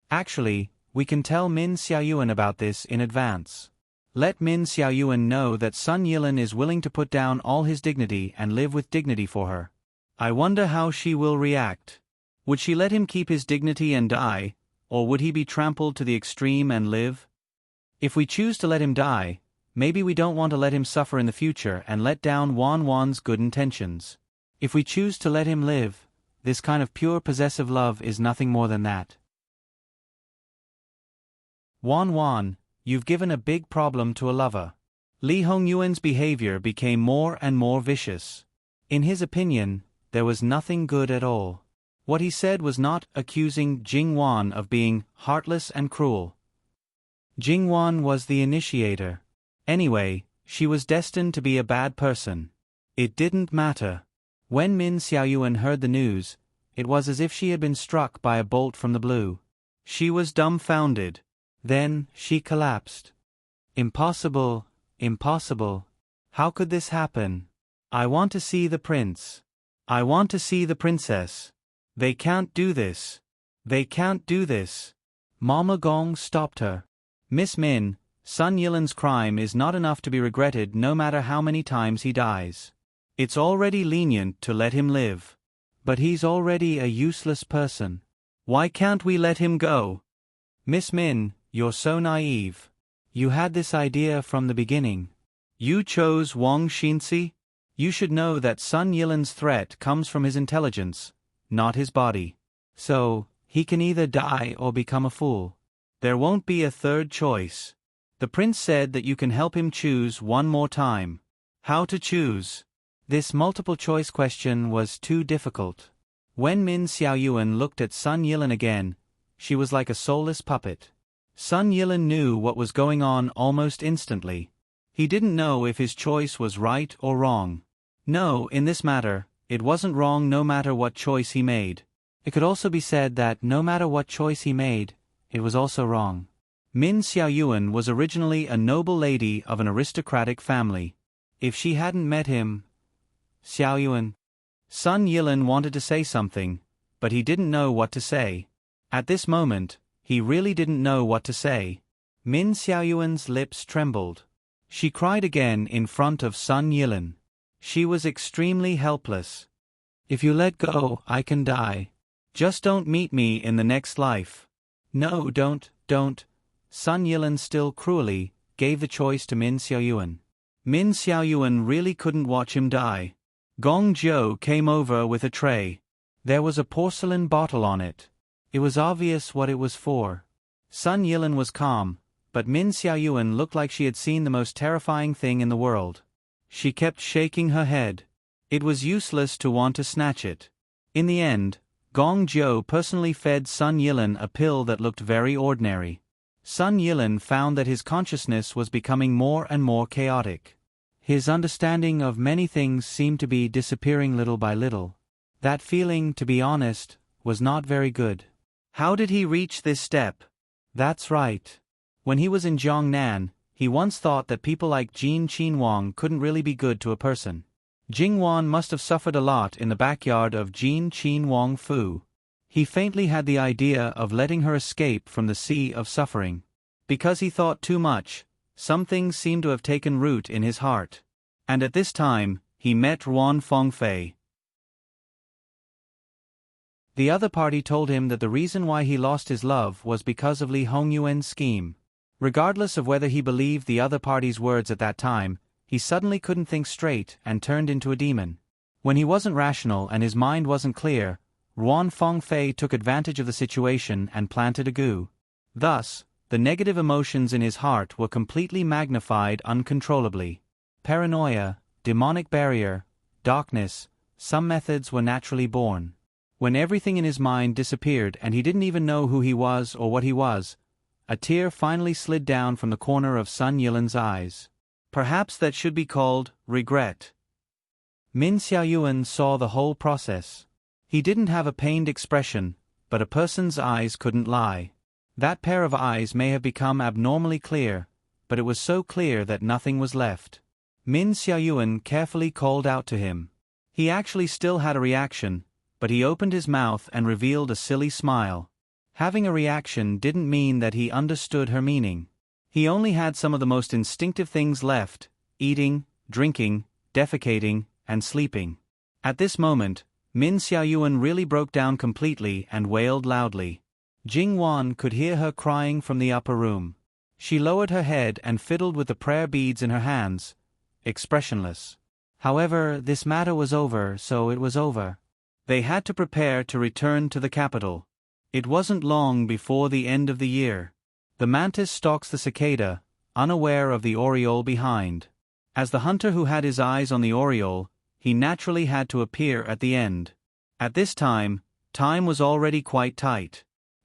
Actually, we can tell Min Xiaoyuan about this in advance. Let Min Xiaoyuan know that Sun Yilin is willing to put down all his dignity and live with dignity for her. I wonder how she will react. Would she let him keep his dignity and die, or would he be trampled to the extreme and live? If we choose to let him die, maybe we don't want to let him suffer in the future and let down Wan's good intentions. If we choose to let him live, this kind of pure possessive love is nothing more than that. Wan, you've given a big problem to a lover. Li Hongyuan's behavior became more and more vicious. In his opinion, there was nothing good at all. What he said was not accusing Jingwan of being heartless and cruel. Jingwan was the initiator. Anyway, she was destined to be a bad person. It didn't matter. When Min Xiaoyuan heard the news, it was as if she had been struck by a bolt from the blue. She was dumbfounded. Then, she collapsed. Impossible, impossible. How could this happen? I want to see the prince. I want to see the princess. They can't do this. They can't do this. Mama Gong stopped her. Miss Min, Sun Yilin's crime is not enough to be regretted no matter how many times he dies. It's already lenient to let him live. But he's already a useless person. Why can't we let him go? Miss Min, you're so naive. You had this idea from the beginning. You chose Wang Xinzi? You should know that Sun Yilin's threat comes from his intelligence, not his body. So, he can either die or become a fool. There won't be a third choice. The prince said that you can help him choose one more time. How to choose? This multiple-choice question was too difficult. When Min Xiaoyuan looked at Sun Yilin again, she was like a soulless puppet. Sun Yilin knew what was going on almost instantly. He didn't know if his choice was right or wrong. No, in this matter, it wasn't wrong no matter what choice he made. It could also be said that no matter what choice he made, it was also wrong. Min Xiaoyuan was originally a noble lady of an aristocratic family. If she hadn't met him... Xiaoyuan. Sun Yilin wanted to say something, but he didn't know what to say. At this moment, he really didn't know what to say. Min Xiaoyuan's lips trembled. She cried again in front of Sun Yilin. She was extremely helpless. If you let go, I can die. Just don't meet me in the next life. No, don't. Sun Yilin still cruelly gave the choice to Min Xiaoyuan. Min Xiaoyuan really couldn't watch him die. Gong Zhou came over with a tray. There was a porcelain bottle on it. It was obvious what it was for. Sun Yilin was calm, but Min Xiaoyuan looked like she had seen the most terrifying thing in the world. She kept shaking her head. It was useless to want to snatch it. In the end, Gong Zhou personally fed Sun Yilin a pill that looked very ordinary. Sun Yilin found that his consciousness was becoming more and more chaotic. His understanding of many things seemed to be disappearing little by little. That feeling, to be honest, was not very good. How did he reach this step? That's right. When he was in Jiangnan, he once thought that people like Jin Qinhuang couldn't really be good to a person. Jingwan must have suffered a lot in the backyard of Jin Qinhuang Fu. He faintly had the idea of letting her escape from the sea of suffering. Because he thought too much, some things seemed to have taken root in his heart. And at this time, he met Ruan Fengfei. The other party told him that the reason why he lost his love was because of Li Hongyuan's scheme. Regardless of whether he believed the other party's words at that time, he suddenly couldn't think straight and turned into a demon. When he wasn't rational and his mind wasn't clear, Ruan Fengfei took advantage of the situation and planted a goo. Thus, the negative emotions in his heart were completely magnified uncontrollably. Paranoia, demonic barrier, darkness, some methods were naturally born. When everything in his mind disappeared and he didn't even know who he was or what he was, a tear finally slid down from the corner of Sun Yilin's eyes. Perhaps that should be called regret. Min Xiaoyuan saw the whole process. He didn't have a pained expression, but a person's eyes couldn't lie. That pair of eyes may have become abnormally clear, but it was so clear that nothing was left. Min Xiaoyuan carefully called out to him. He actually still had a reaction, but he opened his mouth and revealed a silly smile. Having a reaction didn't mean that he understood her meaning. He only had some of the most instinctive things left: eating, drinking, defecating, and sleeping. At this moment, Min Xiaoyuan really broke down completely and wailed loudly. Jing Wan could hear her crying from the upper room. She lowered her head and fiddled with the prayer beads in her hands, expressionless. However, this matter was over, so it was over. They had to prepare to return to the capital. It wasn't long before the end of the year. The mantis stalks the cicada, unaware of the oriole behind. As the hunter who had his eyes on the oriole, he naturally had to appear at the end. At this time was already quite tight.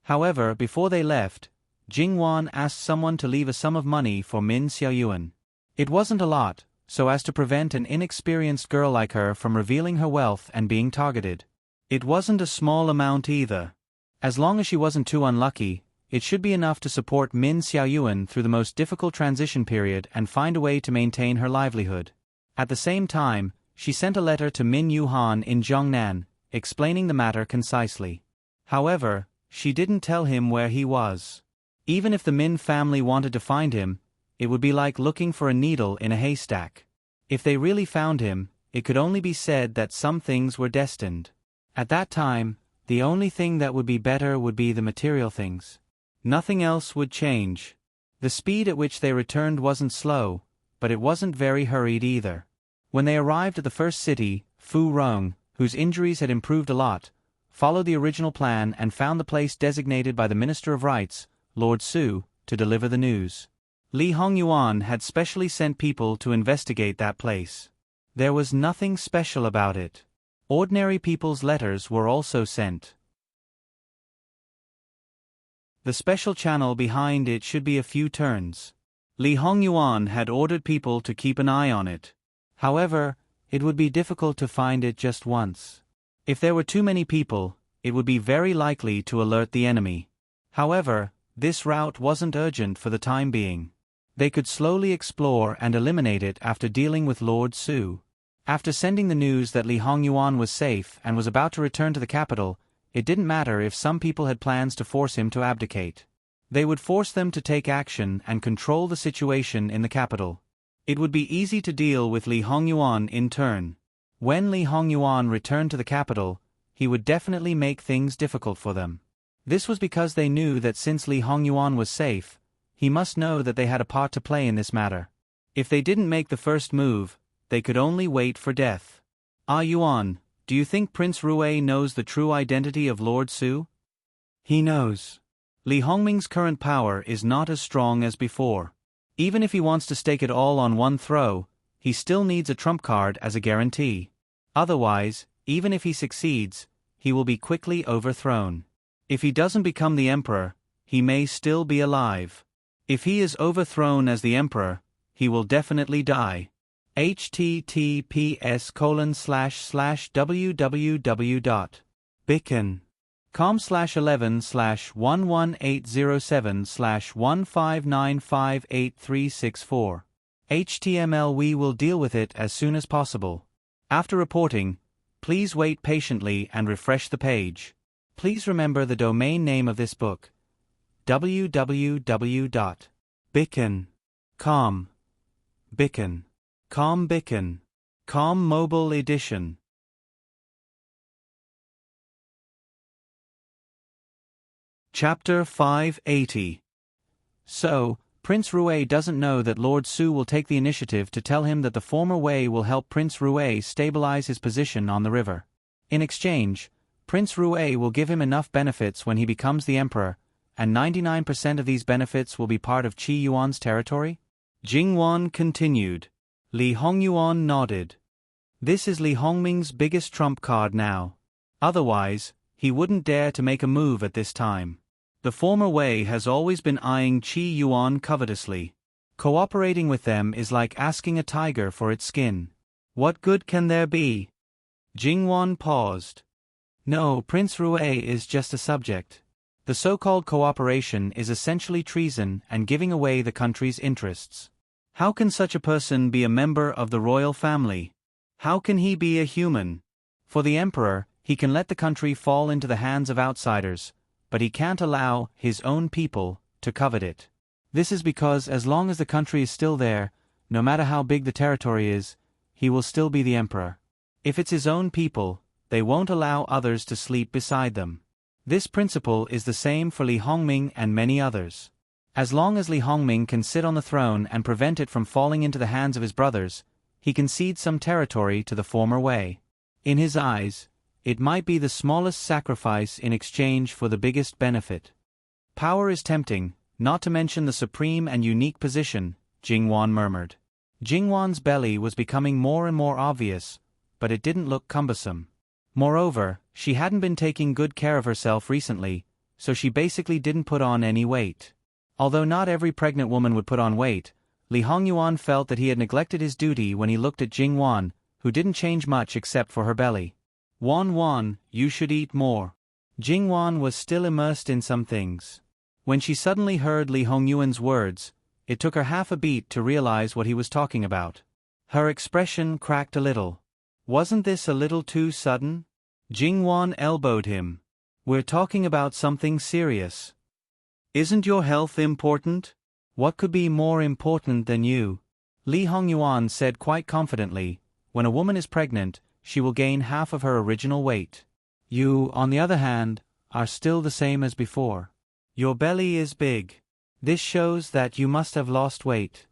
However, before they left, Jing Wan asked someone to leave a sum of money for Min Xiaoyuan. It wasn't a lot, so as to prevent an inexperienced girl like her from revealing her wealth and being targeted. It wasn't a small amount either. As long as she wasn't too unlucky, it should be enough to support Min Xiaoyuan through the most difficult transition period and find a way to maintain her livelihood. At the same time, she sent a letter to Min Yuhan in Zhongnan, explaining the matter concisely. However, she didn't tell him where he was. Even if the Min family wanted to find him, it would be like looking for a needle in a haystack. If they really found him, it could only be said that some things were destined. At that time, the only thing that would be better would be the material things. Nothing else would change. The speed at which they returned wasn't slow, but it wasn't very hurried either. When they arrived at the first city, Fu Rong, whose injuries had improved a lot, followed the original plan and found the place designated by the Minister of Rights, Lord Su, to deliver the news. Li Hongyuan had specially sent people to investigate that place. There was nothing special about it. Ordinary people's letters were also sent. The special channel behind it should be a few turns. Li Hongyuan had ordered people to keep an eye on it. However, it would be difficult to find it just once. If there were too many people, it would be very likely to alert the enemy. However, this route wasn't urgent for the time being. They could slowly explore and eliminate it after dealing with Lord Su. After sending the news that Li Hongyuan was safe and was about to return to the capital, it didn't matter if some people had plans to force him to abdicate. They would force them to take action and control the situation in the capital. It would be easy to deal with Li Hongyuan in turn. When Li Hongyuan returned to the capital, he would definitely make things difficult for them. This was because they knew that since Li Hongyuan was safe, he must know that they had a part to play in this matter. If they didn't make the first move, they could only wait for death. Ah Yuan, do you think Prince Rue knows the true identity of Lord Su? He knows. Li Hongming's current power is not as strong as before. Even if he wants to stake it all on one throw, he still needs a trump card as a guarantee. Otherwise, even if he succeeds, he will be quickly overthrown. If he doesn't become the emperor, he may still be alive. If he is overthrown as the emperor, he will definitely die. https://www.bicken.com/11/11807/1595834. HTML. We will deal with it as soon as possible. After reporting, please wait patiently and refresh the page. Please remember the domain name of this book: www.bicken.com. Bicken.com Mobile Edition. Chapter 580. So, Prince Rue doesn't know that Lord Su will take the initiative to tell him that the former Wei will help Prince Rue stabilize his position on the river. In exchange, Prince Rue will give him enough benefits when he becomes the emperor, and 99% of these benefits will be part of Qi Yuan's territory? Jing Wan continued. Li Hongyuan nodded. This is Li Hongming's biggest trump card now. Otherwise, he wouldn't dare to make a move at this time. The former Wei has always been eyeing Qi Yuan covetously. Cooperating with them is like asking a tiger for its skin. What good can there be? Jing Wan paused. No, Prince Rue is just a subject. The so-called cooperation is essentially treason and giving away the country's interests. How can such a person be a member of the royal family? How can he be a human? For the emperor, he can let the country fall into the hands of outsiders, but he can't allow his own people to covet it. This is because as long as the country is still there, no matter how big the territory is, he will still be the emperor. If it's his own people, they won't allow others to sleep beside them. This principle is the same for Li Hongming and many others. As long as Li Hongming can sit on the throne and prevent it from falling into the hands of his brothers, he can cede some territory to the former Wei. In his eyes, it might be the smallest sacrifice in exchange for the biggest benefit. Power is tempting, not to mention the supreme and unique position, Jingwan murmured. Jingwan's belly was becoming more and more obvious, but it didn't look cumbersome. Moreover, she hadn't been taking good care of herself recently, so she basically didn't put on any weight. Although not every pregnant woman would put on weight, Li Hongyuan felt that he had neglected his duty when he looked at Jingwan, who didn't change much except for her belly. Wan, you should eat more. Jingwan was still immersed in some things. When she suddenly heard Li Hongyuan's words, it took her half a beat to realize what he was talking about. Her expression cracked a little. Wasn't this a little too sudden? Jingwan elbowed him. We're talking about something serious. Isn't your health important? What could be more important than you? Li Hongyuan said quite confidently, when a woman is pregnant, she will gain half of her original weight. You, on the other hand, are still the same as before. Your belly is big. This shows that you must have lost weight.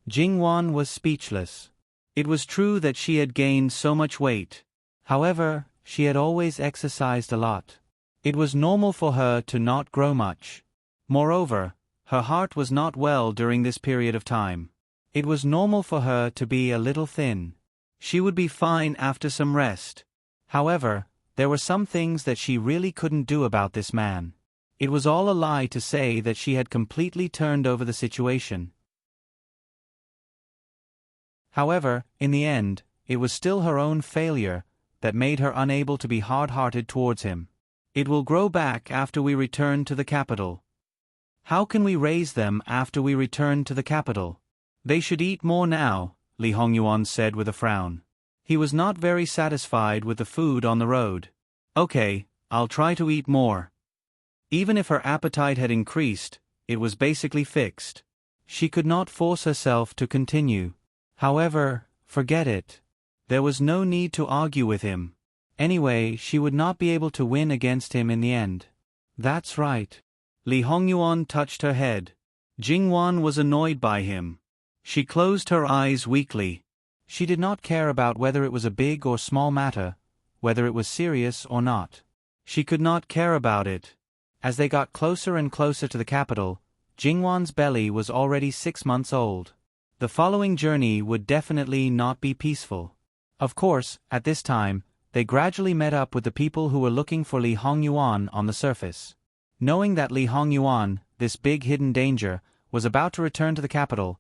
Jingwan was speechless. It was true that she had gained so much weight. However, she had always exercised a lot. It was normal for her to not grow much. Moreover, her heart was not well during this period of time. It was normal for her to be a little thin. She would be fine after some rest. However, there were some things that she really couldn't do about this man. It was all a lie to say that she had completely turned over the situation. However, in the end, it was still her own failure that made her unable to be hard-hearted towards him. It will grow back after we return to the capital. How can we raise them after we return to the capital? They should eat more now, Li Hongyuan said with a frown. He was not very satisfied with the food on the road. Okay, I'll try to eat more. Even if her appetite had increased, it was basically fixed. She could not force herself to continue. However, forget it. There was no need to argue with him. Anyway, she would not be able to win against him in the end. That's right. Li Hongyuan touched her head. Jingwan was annoyed by him. She closed her eyes weakly. She did not care about whether it was a big or small matter, whether it was serious or not. She could not care about it. As they got closer and closer to the capital, Jingwan's belly was already 6 months old. The following journey would definitely not be peaceful. Of course, at this time, they gradually met up with the people who were looking for Li Hongyuan on the surface. Knowing that Li Hongyuan, this big hidden danger, was about to return to the capital,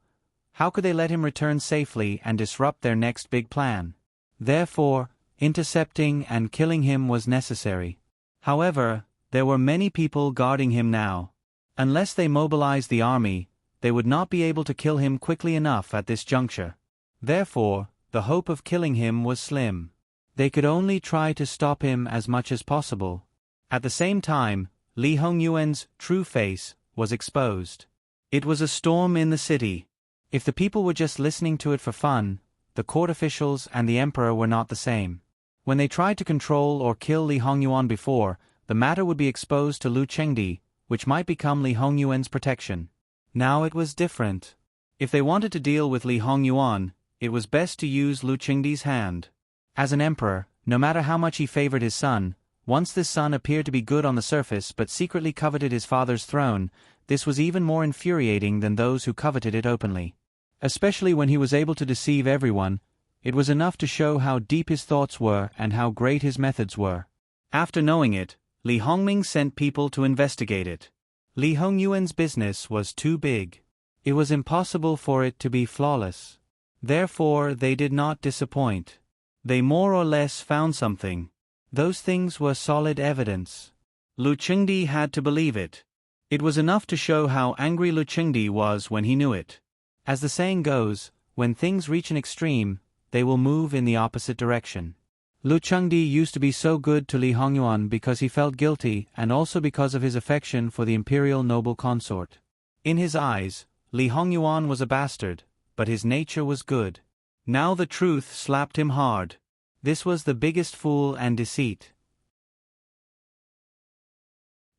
how could they let him return safely and disrupt their next big plan? Therefore, intercepting and killing him was necessary. However, there were many people guarding him now. Unless they mobilized the army, they would not be able to kill him quickly enough at this juncture. Therefore, the hope of killing him was slim. They could only try to stop him as much as possible. At the same time, Li Hongyuan's true face was exposed. It was a storm in the city. If the people were just listening to it for fun, the court officials and the emperor were not the same. When they tried to control or kill Li Hongyuan before, the matter would be exposed to Lu Chengdi, which might become Li Hongyuan's protection. Now it was different. If they wanted to deal with Li Hongyuan, it was best to use Lu Chengdi's hand. As an emperor, no matter how much he favored his son, once this son appeared to be good on the surface but secretly coveted his father's throne, this was even more infuriating than those who coveted it openly. Especially when he was able to deceive everyone, it was enough to show how deep his thoughts were and how great his methods were. After knowing it, Li Hongming sent people to investigate it. Li Hongyuan's business was too big. It was impossible for it to be flawless. Therefore, they did not disappoint. They more or less found something. Those things were solid evidence. Lu Qingdi had to believe it. It was enough to show how angry Lu Qingdi was when he knew it. As the saying goes, when things reach an extreme, they will move in the opposite direction. Lu Qingdi used to be so good to Li Hongyuan because he felt guilty and also because of his affection for the imperial noble consort. In his eyes, Li Hongyuan was a bastard, but his nature was good. Now the truth slapped him hard. This was the biggest fool and deceit.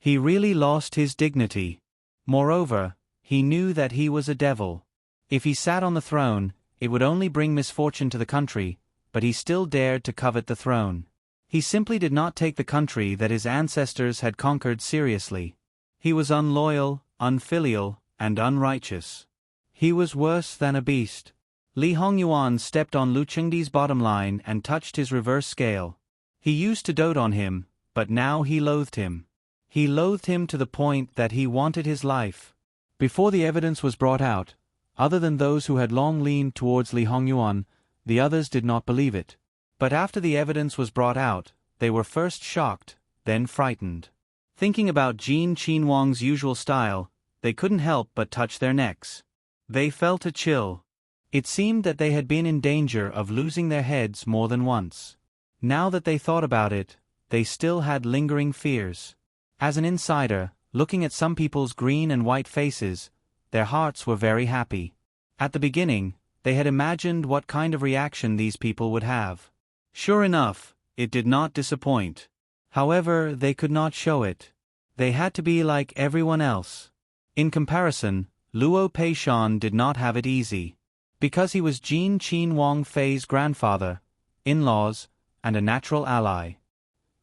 He really lost his dignity. Moreover, he knew that he was a devil. If he sat on the throne, it would only bring misfortune to the country, but he still dared to covet the throne. He simply did not take the country that his ancestors had conquered seriously. He was unloyal, unfilial, and unrighteous. He was worse than a beast. Li Hongyuan stepped on Lu Qingdi's bottom line and touched his reverse scale. He used to dote on him, but now he loathed him. He loathed him to the point that he wanted his life. Before the evidence was brought out, other than those who had long leaned towards Li Hongyuan, the others did not believe it. But after the evidence was brought out, they were first shocked, then frightened. Thinking about Jin Qinhuang's usual style, they couldn't help but touch their necks. They felt a chill. It seemed that they had been in danger of losing their heads more than once. Now that they thought about it, they still had lingering fears. As an insider, looking at some people's green and white faces, their hearts were very happy. At the beginning, they had imagined what kind of reaction these people would have. Sure enough, it did not disappoint. However, they could not show it. They had to be like everyone else. In comparison, Luo Peishan did not have it easy. Because he was Jin Qinhuang Fei's grandfather, in-laws, and a natural ally.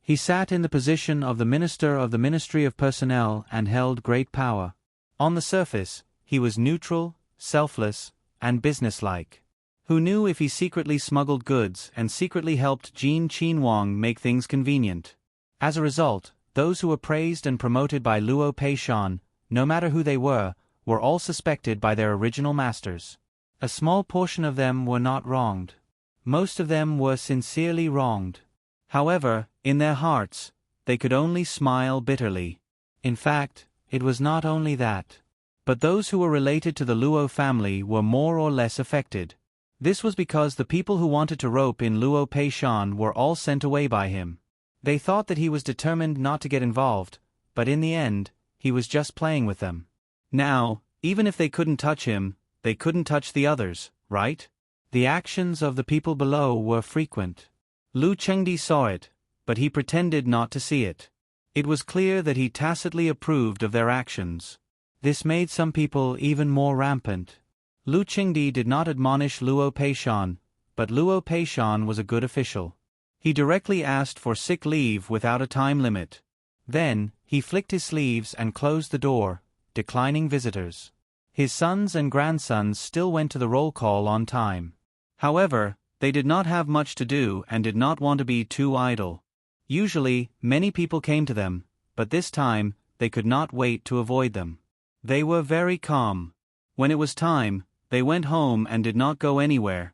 He sat in the position of the Minister of the Ministry of Personnel and held great power. On the surface, he was neutral, selfless, and businesslike. Who knew if he secretly smuggled goods and secretly helped Jin Qinhuang make things convenient? As a result, those who were praised and promoted by Luo Peishan, no matter who they were all suspected by their original masters. A small portion of them were not wronged. Most of them were sincerely wronged. However, in their hearts, they could only smile bitterly. In fact, it was not only that. But those who were related to the Luo family were more or less affected. This was because the people who wanted to rope in Luo Peishan were all sent away by him. They thought that he was determined not to get involved, but in the end, he was just playing with them. Now, even if they couldn't touch him, they couldn't touch the others, right? The actions of the people below were frequent. Lu Qingdi saw it, but he pretended not to see it. It was clear that he tacitly approved of their actions. This made some people even more rampant. Lu Qingdi did not admonish Luo Peishan, but Luo Peishan was a good official. He directly asked for sick leave without a time limit. Then, he flicked his sleeves and closed the door, declining visitors. His sons and grandsons still went to the roll call on time. However, they did not have much to do and did not want to be too idle. Usually, many people came to them, but this time, they could not wait to avoid them. They were very calm. When it was time, they went home and did not go anywhere.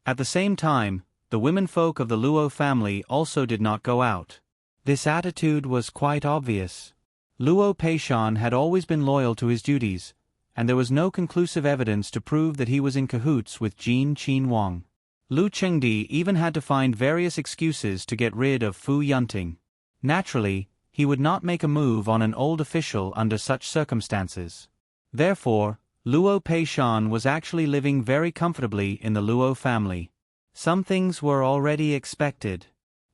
At the same time, the womenfolk of the Luo family also did not go out. This attitude was quite obvious. Luo Peishan had always been loyal to his duties, and there was no conclusive evidence to prove that he was in cahoots with Jin Qinhuang. Lu Qingdi even had to find various excuses to get rid of Fu Yunting. Naturally, he would not make a move on an old official under such circumstances. Therefore, Luo Peishan was actually living very comfortably in the Luo family. Some things were already expected.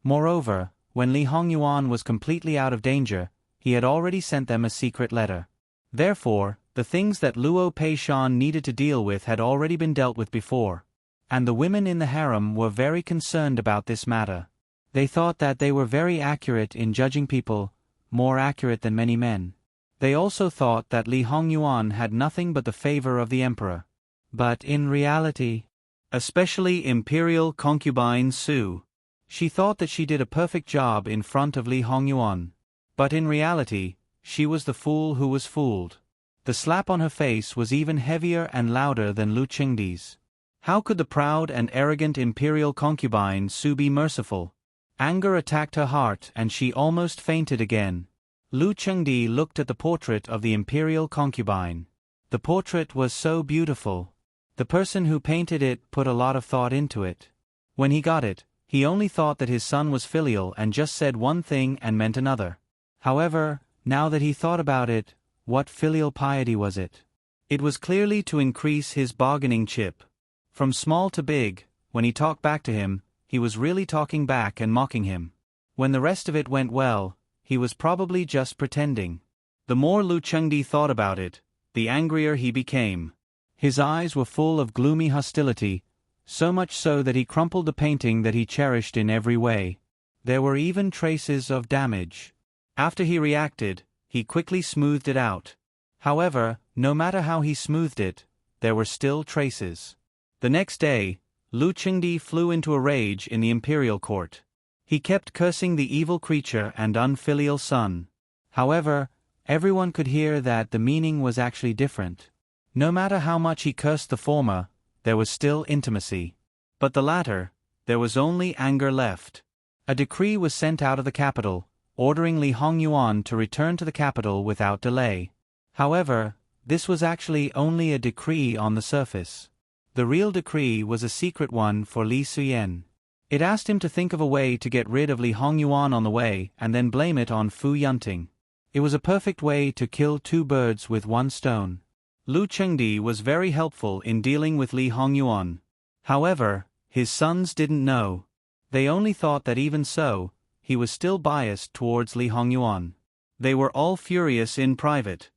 Moreover, when Li Hongyuan was completely out of danger, he had already sent them a secret letter. Therefore, the things that Luo Peishan needed to deal with had already been dealt with before. And the women in the harem were very concerned about this matter. They thought that they were very accurate in judging people, more accurate than many men. They also thought that Li Hongyuan had nothing but the favor of the emperor. But in reality, especially imperial concubine Su, she thought that she did a perfect job in front of Li Hongyuan. But in reality, she was the fool who was fooled. The slap on her face was even heavier and louder than Lu Qingdi's. How could the proud and arrogant imperial concubine Su be merciful? Anger attacked her heart and she almost fainted again. Lu Chengdi looked at the portrait of the imperial concubine. The portrait was so beautiful. The person who painted it put a lot of thought into it. When he got it, he only thought that his son was filial and just said one thing and meant another. However, now that he thought about it, what filial piety was it? It was clearly to increase his bargaining chip. From small to big, when he talked back to him, he was really talking back and mocking him. When the rest of it went well, he was probably just pretending. The more Lu Chengdi thought about it, the angrier he became. His eyes were full of gloomy hostility, so much so that he crumpled the painting that he cherished in every way. There were even traces of damage. After he reacted, he quickly smoothed it out. However, no matter how he smoothed it, there were still traces. The next day, Lu Chengdi flew into a rage in the imperial court. He kept cursing the evil creature and unfilial son. However, everyone could hear that the meaning was actually different. No matter how much he cursed the former, there was still intimacy. But the latter, there was only anger left. A decree was sent out of the capital, ordering Li Hongyuan to return to the capital without delay. However, this was actually only a decree on the surface. The real decree was a secret one for Li Suyen. It asked him to think of a way to get rid of Li Hongyuan on the way and then blame it on Fu Yunting. It was a perfect way to kill two birds with one stone. Lu Chengdi was very helpful in dealing with Li Hongyuan. However, his sons didn't know. They only thought that even so, he was still biased towards Li Hongyuan. They were all furious in private.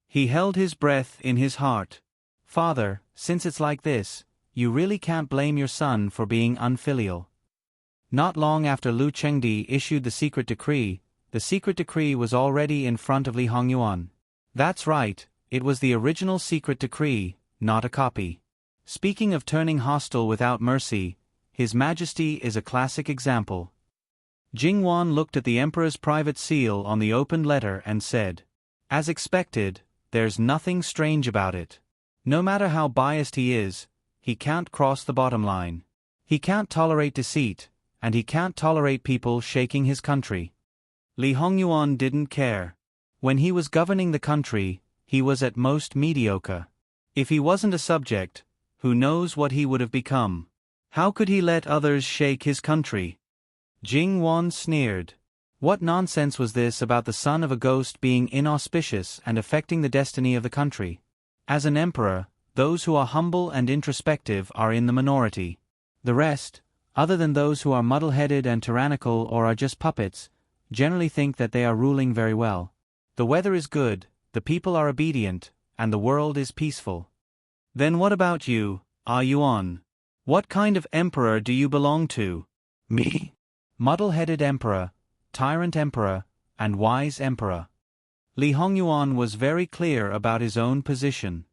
He held his breath in his heart. Father, since it's like this, you really can't blame your son for being unfilial. Not long after Lu Chengdi issued the secret decree was already in front of Li Hongyuan. That's right, it was the original secret decree, not a copy. Speaking of turning hostile without mercy, His Majesty is a classic example. Jingwan looked at the Emperor's private seal on the opened letter and said, "As expected, there's nothing strange about it. No matter how biased he is, he can't cross the bottom line. He can't tolerate deceit, and he can't tolerate people shaking his country." Li Hongyuan didn't care. When he was governing the country, he was at most mediocre. If he wasn't a subject, who knows what he would have become? How could he let others shake his country? Jingwan sneered. What nonsense was this about the son of a ghost being inauspicious and affecting the destiny of the country? As an emperor, those who are humble and introspective are in the minority. The rest, other than those who are muddle-headed and tyrannical or are just puppets, generally think that they are ruling very well. The weather is good, the people are obedient, and the world is peaceful. Then what about you, Ah Yuan? What kind of emperor do you belong to? Me? Muddle-headed emperor, tyrant emperor, and wise emperor. Li Hongyuan was very clear about his own position.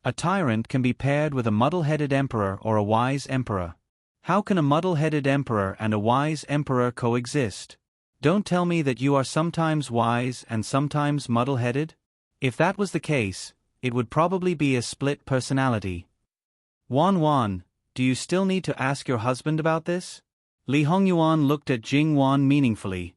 A tyrant can be paired with a muddle-headed emperor or a wise emperor. How can a muddle-headed emperor and a wise emperor coexist? Don't tell me that you are sometimes wise and sometimes muddle-headed? If that was the case, it would probably be a split personality. Wan, do you still need to ask your husband about this? Li Hongyuan looked at Jingwan meaningfully.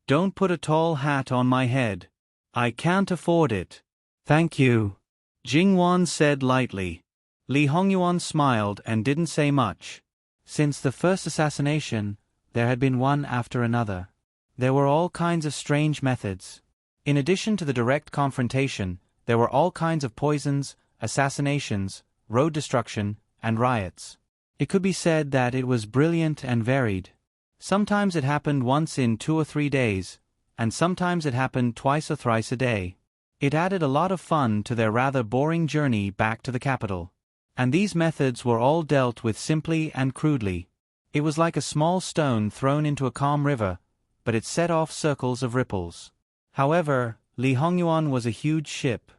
Don't put a tall hat on my head. I can't afford it. Thank you. Jingwan said lightly. Li Hongyuan smiled and didn't say much. Since the first assassination, there had been one after another. There were all kinds of strange methods. In addition to the direct confrontation, there were all kinds of poisons, assassinations, road destruction, and riots. It could be said that it was brilliant and varied. Sometimes it happened once in 2 or 3 days, and sometimes it happened twice or thrice a day. It added a lot of fun to their rather boring journey back to the capital. And these methods were all dealt with simply and crudely. It was like a small stone thrown into a calm river, but it set off circles of ripples. However, Li Hongyuan was a huge ship.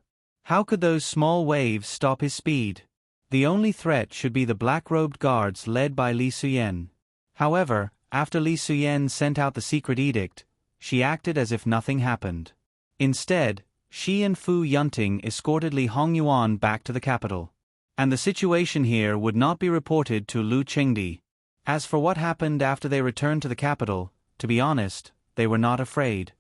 How could those small waves stop his speed? The only threat should be the black-robed guards led by Li Suyen. However, after Li Suyen sent out the secret edict, she acted as if nothing happened. Instead, she and Fu Yunting escorted Li Hongyuan back to the capital. And the situation here would not be reported to Lu Chengdi. As for what happened after they returned to the capital, to be honest, they were not afraid.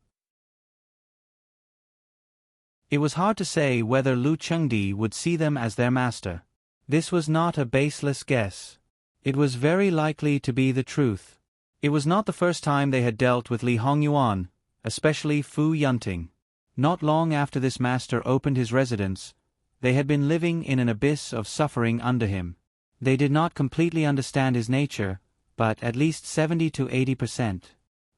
It was hard to say whether Lu Chengdi would see them as their master. This was not a baseless guess. It was very likely to be the truth. It was not the first time they had dealt with Li Hongyuan, especially Fu Yunting. Not long after this master opened his residence, they had been living in an abyss of suffering under him. They did not completely understand his nature, but at least 70 to 80%.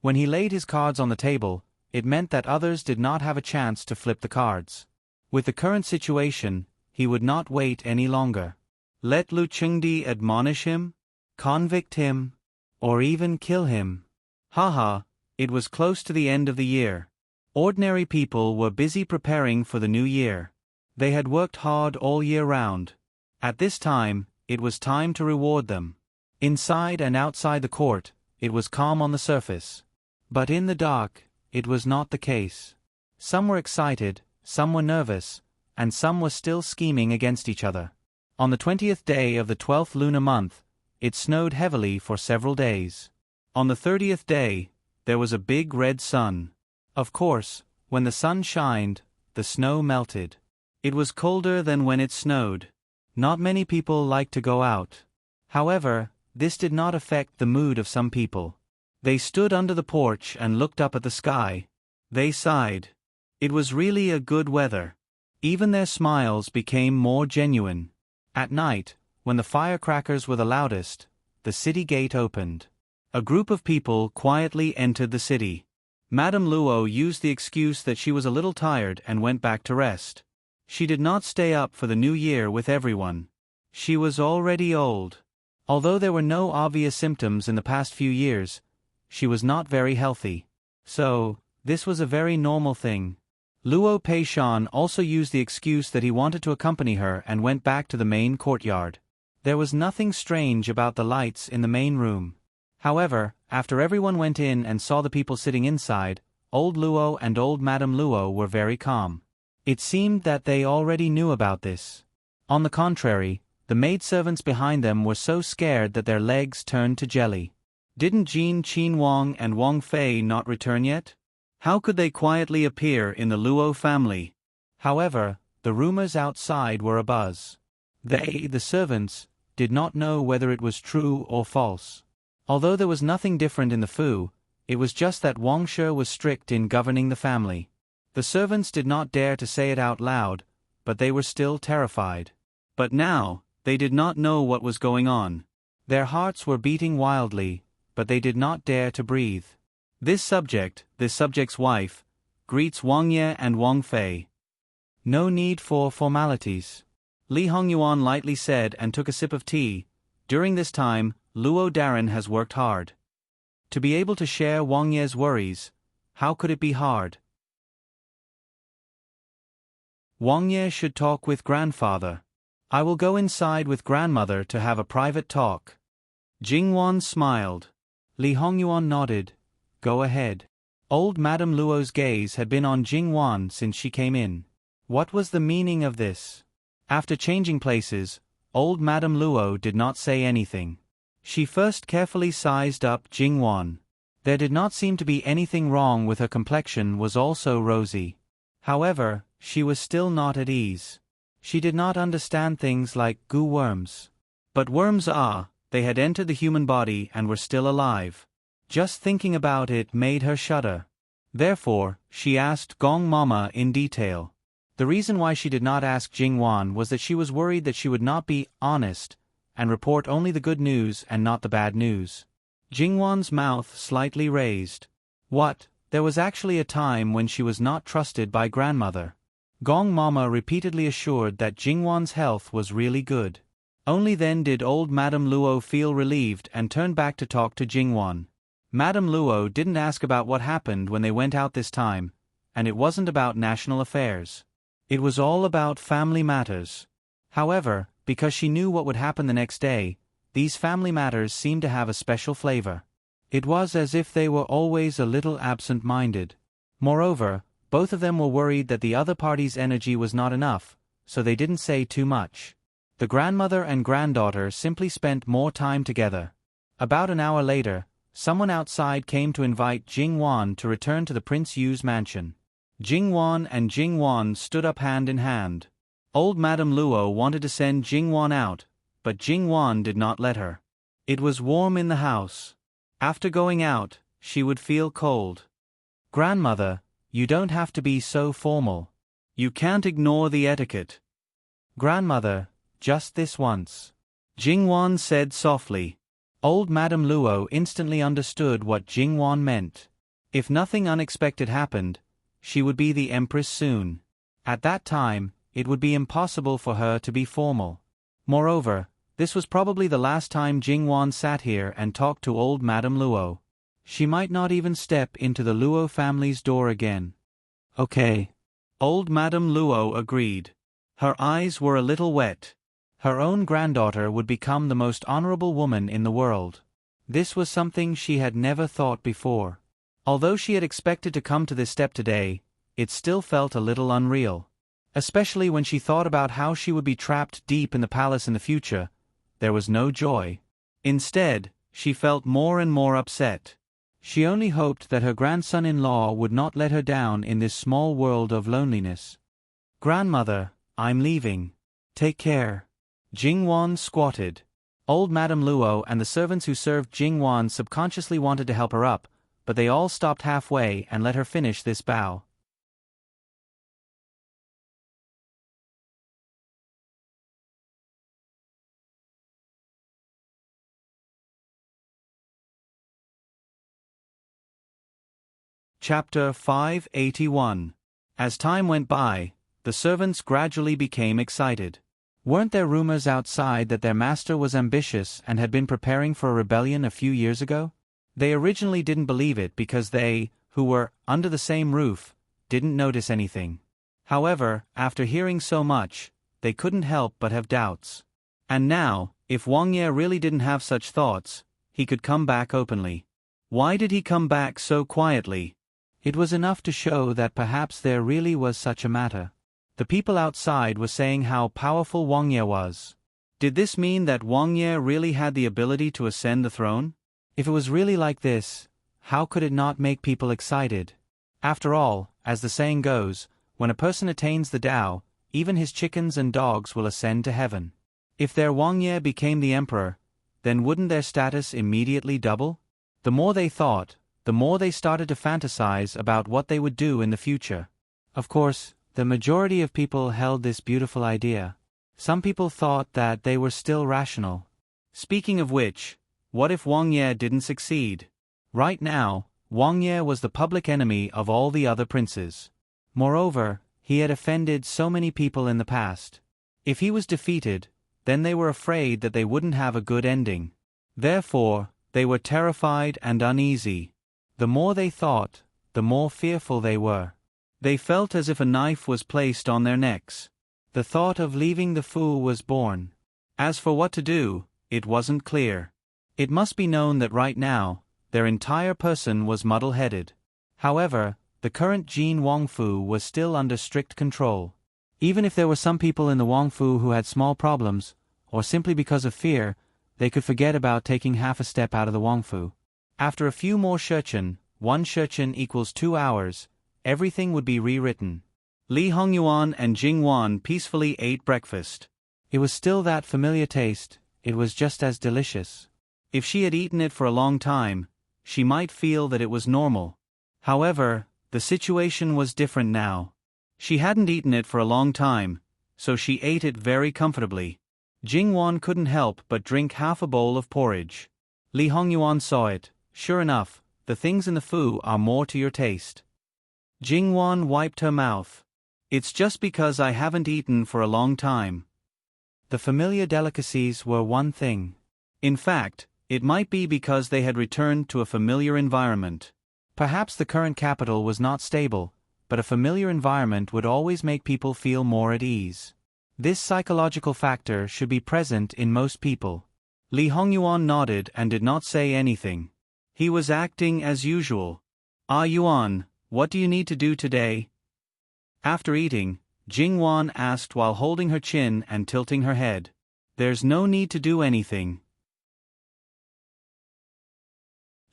When he laid his cards on the table, it meant that others did not have a chance to flip the cards. With the current situation, he would not wait any longer. Let Lu Chengdi admonish him, convict him, or even kill him. Haha, it was close to the end of the year. Ordinary people were busy preparing for the new year. They had worked hard all year round. At this time, it was time to reward them. Inside and outside the court, it was calm on the surface. But in the dark, it was not the case. Some were excited, some were nervous, and some were still scheming against each other. On the 20th day of the 12th lunar month, it snowed heavily for several days. On the 30th day, there was a big red sun. Of course, when the sun shined, the snow melted. It was colder than when it snowed. Not many people liked to go out. However, this did not affect the mood of some people. They stood under the porch and looked up at the sky. They sighed. It was really a good weather. Even their smiles became more genuine. At night, when the firecrackers were the loudest, the city gate opened. A group of people quietly entered the city. Madame Luo used the excuse that she was a little tired and went back to rest. She did not stay up for the new year with everyone. She was already old. Although there were no obvious symptoms in the past few years, she was not very healthy. So, this was a very normal thing. Luo Peishan also used the excuse that he wanted to accompany her and went back to the main courtyard. There was nothing strange about the lights in the main room. However, after everyone went in and saw the people sitting inside, old Luo and old Madame Luo were very calm. It seemed that they already knew about this. On the contrary, the maidservants behind them were so scared that their legs turned to jelly. Didn't Jin Qin Wang and Wang Fei not return yet? How could they quietly appear in the Luo family? However, the rumors outside were abuzz. They, the servants, did not know whether it was true or false. Although there was nothing different in the Fu, it was just that Wang Shi was strict in governing the family. The servants did not dare to say it out loud, but they were still terrified. But now, they did not know what was going on. Their hearts were beating wildly, but they did not dare to breathe. This subject's wife, greets Wang Ye and Wang Fei. No need for formalities. Li Hongyuan lightly said and took a sip of tea. During this time, Luo Darren has worked hard. To be able to share Wang Ye's worries, how could it be hard? Wang Ye should talk with grandfather. I will go inside with grandmother to have a private talk. Jingwan smiled. Li Hongyuan nodded. Go ahead. Old Madame Luo's gaze had been on Jingwan since she came in. What was the meaning of this? After changing places, old Madame Luo did not say anything. She first carefully sized up Jingwan. There did not seem to be anything wrong with her complexion was also rosy. However, she was still not at ease. She did not understand things like goo worms. But worms they had entered the human body and were still alive. Just thinking about it made her shudder. Therefore, she asked Gong Mama in detail. The reason why she did not ask Jingwan was that she was worried that she would not be honest and report only the good news and not the bad news. Jingwan's mouth slightly raised. What? There was actually a time when she was not trusted by grandmother. Gong Mama repeatedly assured that Jingwan's health was really good. Only then did old Madame Luo feel relieved and turn back to talk to Jingwan. Madame Luo didn't ask about what happened when they went out this time, and it wasn't about national affairs. It was all about family matters. However, because she knew what would happen the next day, these family matters seemed to have a special flavor. It was as if they were always a little absent-minded. Moreover, both of them were worried that the other party's energy was not enough, so they didn't say too much. The grandmother and granddaughter simply spent more time together. About an hour later, someone outside came to invite Jing Wan to return to the Prince Yu's mansion. Jing Wan and Jing Wan stood up hand in hand. Old Madame Luo wanted to send Jing Wan out, but Jing Wan did not let her. It was warm in the house. After going out, she would feel cold. "Grandmother, you don't have to be so formal. You can't ignore the etiquette." "Grandmother, just this once," Jing Wan said softly. Old Madame Luo instantly understood what Jing Wan meant. If nothing unexpected happened, she would be the empress soon. At that time, it would be impossible for her to be formal. Moreover, this was probably the last time Jing Wan sat here and talked to old Madame Luo. She might not even step into the Luo family's door again. "Okay." Old Madame Luo agreed. Her eyes were a little wet. Her own granddaughter would become the most honorable woman in the world. This was something she had never thought before. Although she had expected to come to this step today, it still felt a little unreal. Especially when she thought about how she would be trapped deep in the palace in the future, there was no joy. Instead, she felt more and more upset. She only hoped that her grandson-in-law would not let her down in this small world of loneliness. "Grandmother, I'm leaving. Take care." Jing Wan squatted. Old Madame Luo and the servants who served Jing Wan subconsciously wanted to help her up, but they all stopped halfway and let her finish this bow. Chapter 581. As time went by, the servants gradually became excited. Weren't there rumors outside that their master was ambitious and had been preparing for a rebellion a few years ago? They originally didn't believe it because they, who were under the same roof, didn't notice anything. However, after hearing so much, they couldn't help but have doubts. And now, if Wang Ye really didn't have such thoughts, he could come back openly. Why did he come back so quietly? It was enough to show that perhaps there really was such a matter. The people outside were saying how powerful Wang Ye was. Did this mean that Wang Ye really had the ability to ascend the throne? If it was really like this, how could it not make people excited? After all, as the saying goes, when a person attains the Tao, even his chickens and dogs will ascend to heaven. If their Wang Ye became the emperor, then wouldn't their status immediately double? The more they thought, the more they started to fantasize about what they would do in the future. Of course, the majority of people held this beautiful idea. Some people thought that they were still rational. Speaking of which, what if Wang Ye didn't succeed? Right now, Wang Ye was the public enemy of all the other princes. Moreover, he had offended so many people in the past. If he was defeated, then they were afraid that they wouldn't have a good ending. Therefore, they were terrified and uneasy. The more they thought, the more fearful they were. They felt as if a knife was placed on their necks. The thought of leaving the Fu was born. As for what to do, it wasn't clear. It must be known that right now, their entire person was muddle-headed. However, the current Jin Wangfu was still under strict control. Even if there were some people in the Wangfu who had small problems, or simply because of fear, they could forget about taking half a step out of the Wangfu. After a few more Shurchen, 1 Shurchen equals 2 hours, everything would be rewritten. Li Hongyuan and Jing Wan peacefully ate breakfast. It was still that familiar taste, it was just as delicious. If she had eaten it for a long time, she might feel that it was normal. However, the situation was different now. She hadn't eaten it for a long time, so she ate it very comfortably. Jing Wan couldn't help but drink half a bowl of porridge. Li Hongyuan saw it. Sure enough, the things in the Fu are more to your taste. Jing Wan wiped her mouth. It's just because I haven't eaten for a long time. The familiar delicacies were one thing. In fact, it might be because they had returned to a familiar environment. Perhaps the current capital was not stable, but a familiar environment would always make people feel more at ease. This psychological factor should be present in most people. Li Hongyuan nodded and did not say anything. He was acting as usual. "Ah Yuan, what do you need to do today?" After eating, Jing Wan asked while holding her chin and tilting her head. "There's no need to do anything."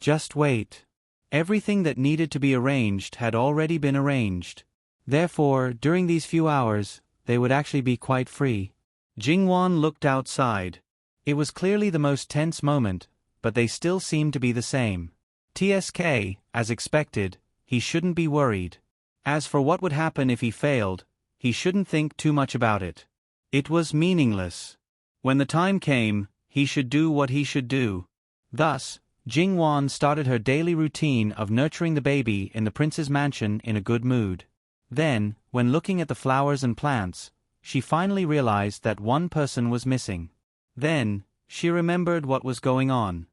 Just wait. Everything that needed to be arranged had already been arranged. Therefore, during these few hours, they would actually be quite free. Jingwan looked outside. It was clearly the most tense moment, but they still seemed to be the same. TSK, as expected, he shouldn't be worried. As for what would happen if he failed, he shouldn't think too much about it. It was meaningless. When the time came, he should do what he should do. Thus, Jingwan started her daily routine of nurturing the baby in the prince's mansion in a good mood. Then, when looking at the flowers and plants, she finally realized that one person was missing. Then, she remembered what was going on.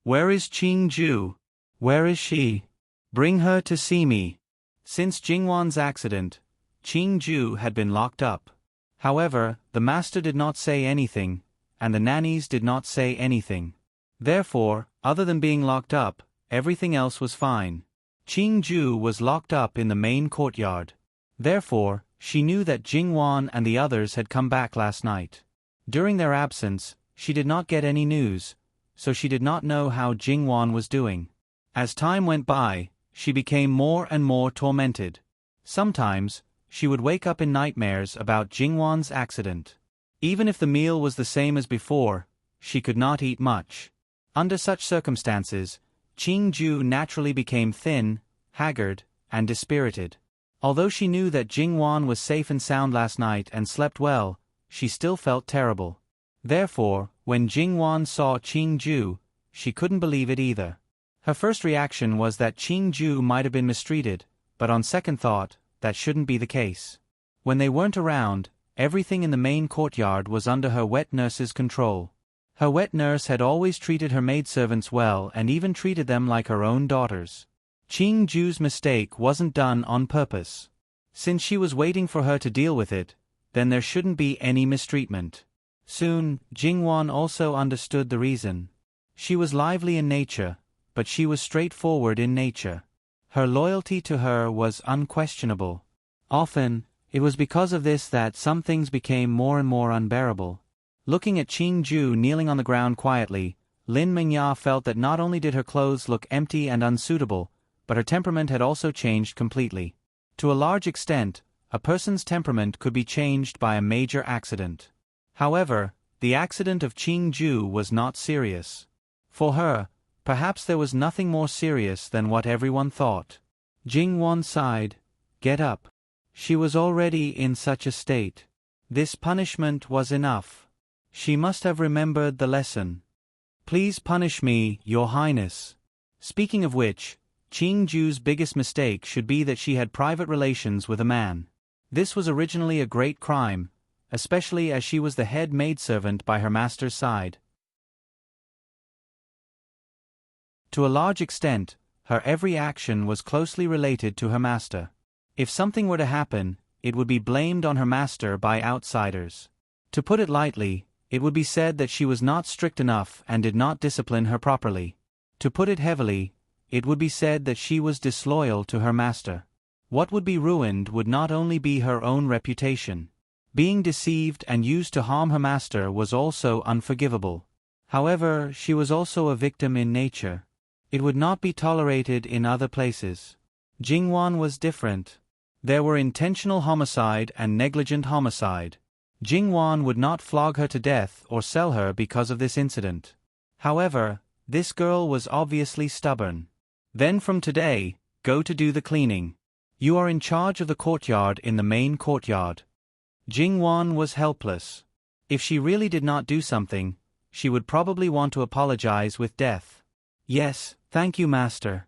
Where is Qingju? Where is she? Bring her to see me. Since Jingwan's accident, Qingju had been locked up. However, the master did not say anything, and the nannies did not say anything. Therefore, other than being locked up, everything else was fine. Qingju was locked up in the main courtyard. Therefore, she knew that Jingwan and the others had come back last night. During their absence, she did not get any news, so she did not know how Jingwan was doing. As time went by, she became more and more tormented. Sometimes, she would wake up in nightmares about Jingwan's accident. Even if the meal was the same as before, she could not eat much. Under such circumstances, Qingju naturally became thin, haggard, and dispirited. Although she knew that Jingwan was safe and sound last night and slept well, she still felt terrible. Therefore, when Jingwan saw Qingju, she couldn't believe it either. Her first reaction was that Qingju might have been mistreated, but on second thought, that shouldn't be the case. When they weren't around, everything in the main courtyard was under her wet nurse's control. Her wet nurse had always treated her maidservants well and even treated them like her own daughters. Qingju's mistake wasn't done on purpose. Since she was waiting for her to deal with it, then there shouldn't be any mistreatment. Soon, Jingwan also understood the reason. She was lively in nature, but she was straightforward in nature. Her loyalty to her was unquestionable. Often, it was because of this that some things became more and more unbearable. Looking at Qingju kneeling on the ground quietly, Lin Mingya felt that not only did her clothes look empty and unsuitable, but her temperament had also changed completely. To a large extent, a person's temperament could be changed by a major accident. However, the accident of Qingju was not serious. For her, perhaps there was nothing more serious than what everyone thought. Jingwan sighed. Get up. She was already in such a state. This punishment was enough. She must have remembered the lesson. Please punish me, Your Highness. Speaking of which, Qingju's biggest mistake should be that she had private relations with a man. This was originally a great crime, especially as she was the head maidservant by her master's side. To a large extent, her every action was closely related to her master. If something were to happen, it would be blamed on her master by outsiders. To put it lightly, it would be said that she was not strict enough and did not discipline her properly. To put it heavily, it would be said that she was disloyal to her master. What would be ruined would not only be her own reputation. Being deceived and used to harm her master was also unforgivable. However, she was also a victim in nature. It would not be tolerated in other places. Jingwan was different. There were intentional homicide and negligent homicide. Jingwan would not flog her to death or sell her because of this incident. However, this girl was obviously stubborn. Then from today, go to do the cleaning. You are in charge of the courtyard in the main courtyard. Jingwan was helpless. If she really did not do something, she would probably want to apologize with death. Yes, thank you, master.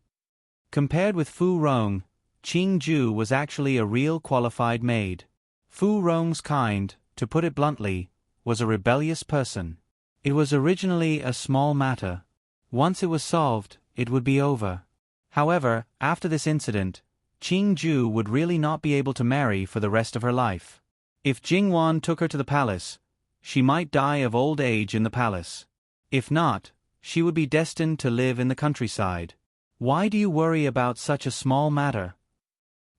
Compared with Fu Rong, Qingju was actually a real qualified maid. Fu Rong's kind, to put it bluntly, was a rebellious person. It was originally a small matter. Once it was solved, it would be over. However, after this incident, Qingju would really not be able to marry for the rest of her life. If Jingwan took her to the palace, she might die of old age in the palace. If not, she would be destined to live in the countryside. Why do you worry about such a small matter?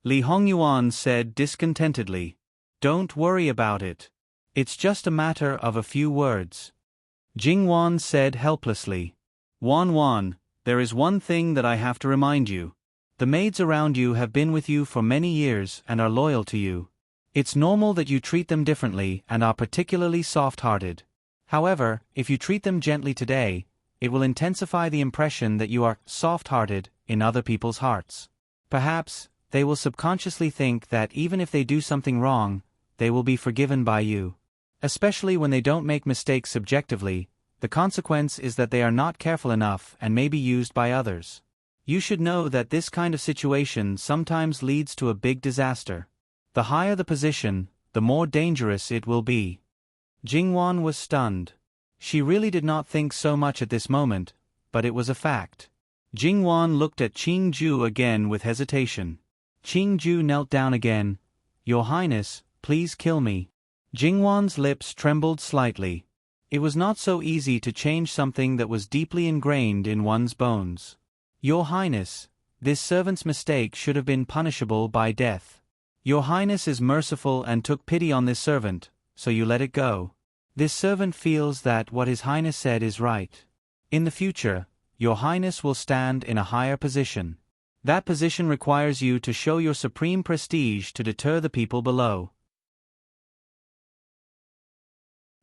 Li Hongyuan said discontentedly. Don't worry about it. It's just a matter of a few words. Jingwan said helplessly. Wan, there is one thing that I have to remind you. The maids around you have been with you for many years and are loyal to you. It's normal that you treat them differently and are particularly soft-hearted. However, if you treat them gently today, it will intensify the impression that you are soft-hearted in other people's hearts. Perhaps, they will subconsciously think that even if they do something wrong, they will be forgiven by you. Especially when they don't make mistakes subjectively, the consequence is that they are not careful enough and may be used by others. You should know that this kind of situation sometimes leads to a big disaster. The higher the position, the more dangerous it will be. Jingwan was stunned. She really did not think so much at this moment, but it was a fact. Jingwan looked at Qingju again with hesitation. Qingju knelt down again. "Your Highness, please kill me." Jingwan's lips trembled slightly. It was not so easy to change something that was deeply ingrained in one's bones. "Your Highness, this servant's mistake should have been punishable by death. Your Highness is merciful and took pity on this servant, so you let it go. This servant feels that what His Highness said is right. In the future, Your Highness will stand in a higher position. That position requires you to show your supreme prestige to deter the people below.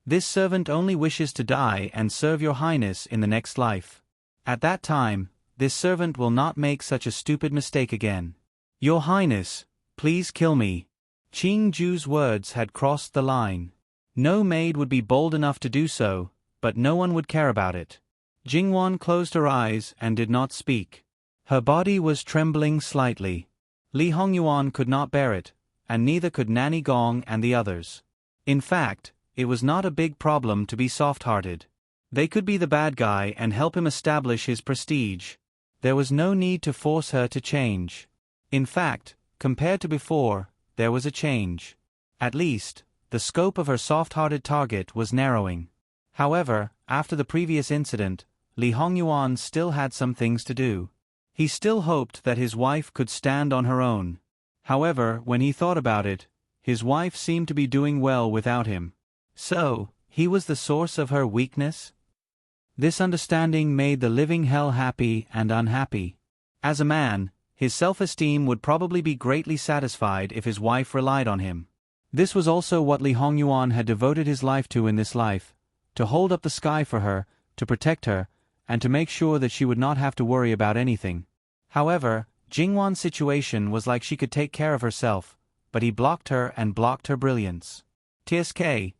This servant only wishes to die and serve Your Highness in the next life. At that time, this servant will not make such a stupid mistake again. Your Highness, please kill me." Qingju's words had crossed the line. No maid would be bold enough to do so, but no one would care about it. Jingwan closed her eyes and did not speak. Her body was trembling slightly. Li Hongyuan could not bear it, and neither could Nanny Gong and the others. In fact, it was not a big problem to be soft-hearted. They could be the bad guy and help him establish his prestige. There was no need to force her to change. In fact, compared to before, there was a change. At least, the scope of her soft-hearted target was narrowing. However, after the previous incident, Li Hongyuan still had some things to do. He still hoped that his wife could stand on her own. However, when he thought about it, his wife seemed to be doing well without him. So, he was the source of her weakness? This understanding made the living hell happy and unhappy. As a man, his self-esteem would probably be greatly satisfied if his wife relied on him. This was also what Li Hongyuan had devoted his life to in this life, to hold up the sky for her, to protect her, and to make sure that she would not have to worry about anything. However, Jingwan's situation was like she could take care of herself, but he blocked her and blocked her brilliance. TSK.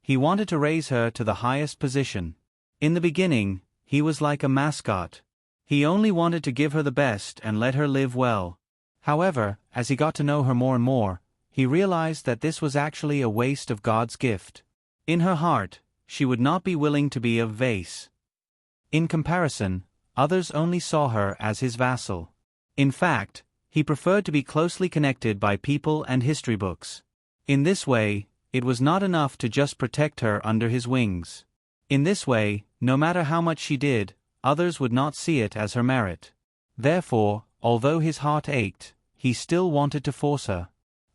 He wanted to raise her to the highest position. In the beginning, he was like a mascot. He only wanted to give her the best and let her live well. However, as he got to know her more and more, he realized that this was actually a waste of God's gift. In her heart, she would not be willing to be a vase. In comparison, others only saw her as his vassal. In fact, he preferred to be closely connected by people and history books. In this way, it was not enough to just protect her under his wings. In this way, no matter how much she did, others would not see it as her merit. Therefore, although his heart ached, he still wanted to force her.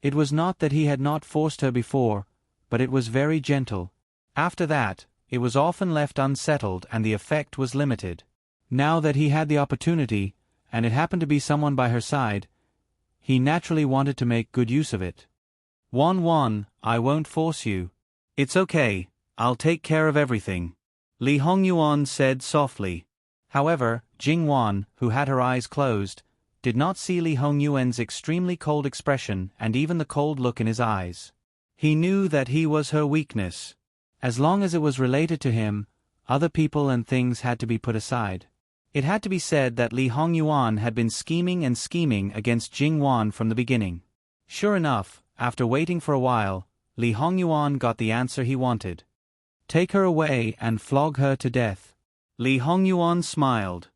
It was not that he had not forced her before, but it was very gentle. After that, it was often left unsettled and the effect was limited. Now that he had the opportunity, and it happened to be someone by her side, he naturally wanted to make good use of it. "Wan, I won't force you. It's okay, I'll take care of everything," Li Hongyuan said softly. However, Jingwan, who had her eyes closed, did not see Li Hongyuan's extremely cold expression and even the cold look in his eyes. He knew that he was her weakness. As long as it was related to him, other people and things had to be put aside. It had to be said that Li Hongyuan had been scheming against Jingwan from the beginning. Sure enough, after waiting for a while, Li Hongyuan got the answer he wanted. "Take her away and flog her to death." Li Hongyuan smiled.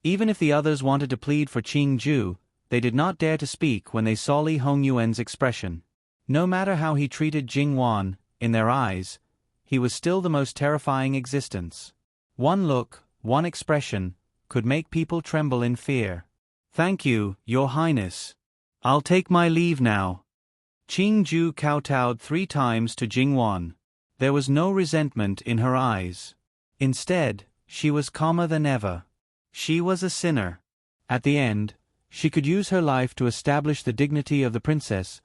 Even if the others wanted to plead for Qingju, they did not dare to speak when they saw Li Hongyuan's expression. No matter how he treated Jingwan, in their eyes, he was still the most terrifying existence. One look, one expression, could make people tremble in fear. "Thank you, Your Highness. I'll take my leave now." Qingju kowtowed 3 times to Jingwan. There was no resentment in her eyes. Instead, she was calmer than ever. She was a sinner. At the end, she could use her life to establish the dignity of the princess,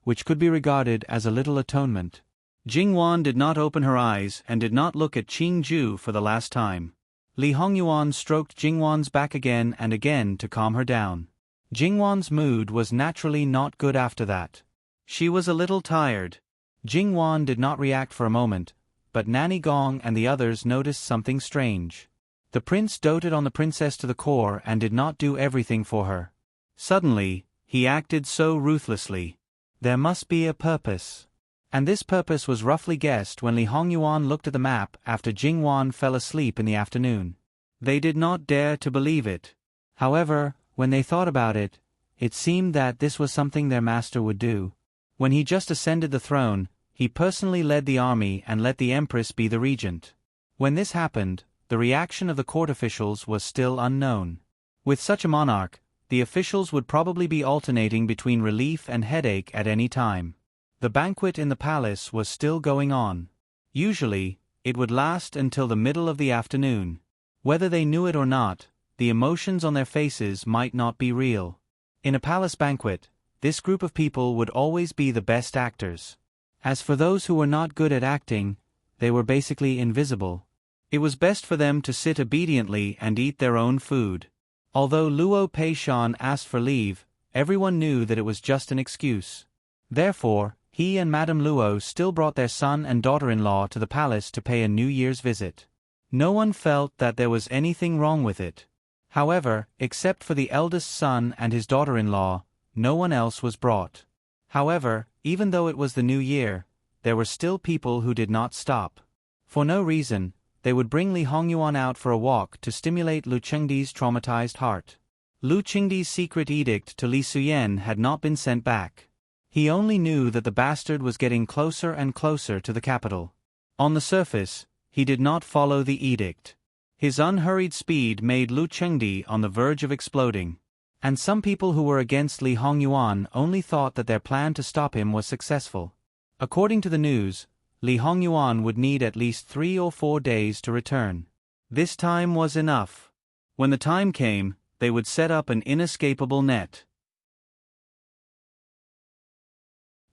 which could be regarded as a little atonement. Jingwan did not open her eyes and did not look at Qingju for the last time. Li Hongyuan stroked Jingwan's back again and again to calm her down. Jingwan's mood was naturally not good after that. She was a little tired. Jingwan did not react for a moment, but Nanny Gong and the others noticed something strange. The prince doted on the princess to the core and did not do everything for her. Suddenly, he acted so ruthlessly. There must be a purpose. And this purpose was roughly guessed when Li Hongyuan looked at the map after Jingwan fell asleep in the afternoon. They did not dare to believe it. However, when they thought about it, it seemed that this was something their master would do. When he just ascended the throne, he personally led the army and let the empress be the regent. When this happened, the reaction of the court officials was still unknown. With such a monarch, the officials would probably be alternating between relief and headache at any time. The banquet in the palace was still going on. Usually, it would last until the middle of the afternoon. Whether they knew it or not, the emotions on their faces might not be real. In a palace banquet, this group of people would always be the best actors. As for those who were not good at acting, they were basically invisible. It was best for them to sit obediently and eat their own food. Although Luo Peishan asked for leave, everyone knew that it was just an excuse. Therefore, he and Madame Luo still brought their son and daughter-in-law to the palace to pay a New Year's visit. No one felt that there was anything wrong with it. However, except for the eldest son and his daughter-in-law, no one else was brought. However, even though it was the New Year, there were still people who did not stop. For no reason, they would bring Li Hongyuan out for a walk to stimulate Lu Chengdi's traumatized heart. Lu Chengdi's secret edict to Li Suyen had not been sent back. He only knew that the bastard was getting closer and closer to the capital. On the surface, he did not follow the edict. His unhurried speed made Lu Chengdi on the verge of exploding. And some people who were against Li Hongyuan only thought that their plan to stop him was successful. According to the news, Li Hongyuan would need at least 3 or 4 days to return. This time was enough. When the time came, they would set up an inescapable net.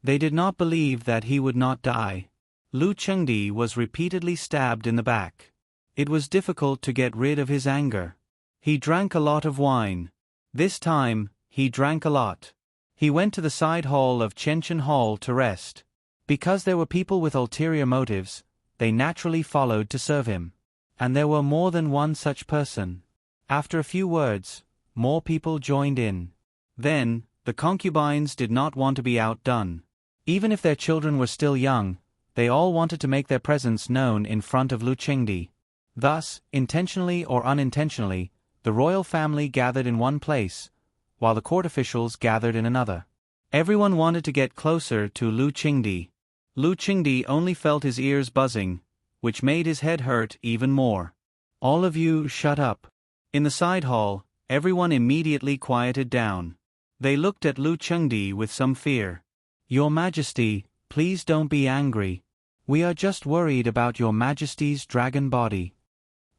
They did not believe that he would not die. Lu Chengdi was repeatedly stabbed in the back. It was difficult to get rid of his anger. He drank a lot of wine. This time, he drank a lot. He went to the side hall of Chenchen Hall to rest. Because there were people with ulterior motives, they naturally followed to serve him. And there were more than one such person. After a few words, more people joined in. Then, the concubines did not want to be outdone. Even if their children were still young, they all wanted to make their presence known in front of Lu Chengdi. Thus, intentionally or unintentionally, the royal family gathered in one place, while the court officials gathered in another. Everyone wanted to get closer to Lu Chengdi. Lu Chengdi only felt his ears buzzing, which made his head hurt even more. All of you shut up. In the side hall, everyone immediately quieted down. They looked at Lu Chengdi with some fear. Your Majesty, please don't be angry. We are just worried about your Majesty's dragon body.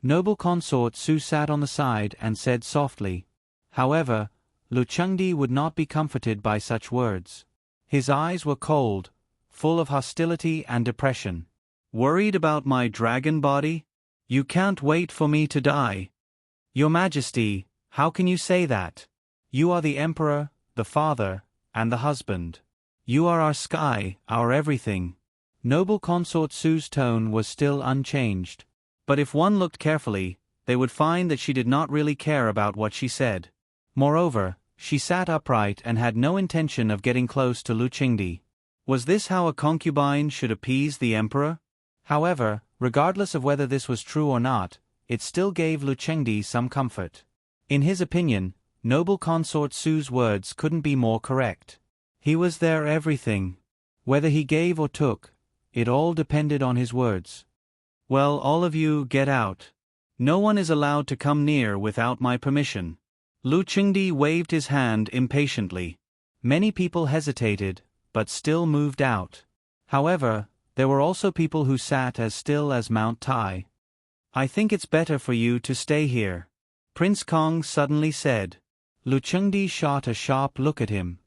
Noble consort Su sat on the side and said softly. However, Lu Chengdi would not be comforted by such words. His eyes were cold, full of hostility and depression. Worried about my dragon body? You can't wait for me to die. Your Majesty, how can you say that? You are the Emperor, the father, and the husband. You are our sky, our everything. Noble consort Su's tone was still unchanged. But if one looked carefully, they would find that she did not really care about what she said. Moreover, she sat upright and had no intention of getting close to Lu Chengdi. Was this how a concubine should appease the emperor? However, regardless of whether this was true or not, it still gave Lu Chengdi some comfort. In his opinion, noble consort Su's words couldn't be more correct. He was their everything. Whether he gave or took, it all depended on his words. Well, all of you get out. No one is allowed to come near without my permission. Lu Chengdi waved his hand impatiently. Many people hesitated, but still moved out. However, there were also people who sat as still as Mount Tai. I think it's better for you to stay here. Prince Kong suddenly said. Lu Chengdi shot a sharp look at him.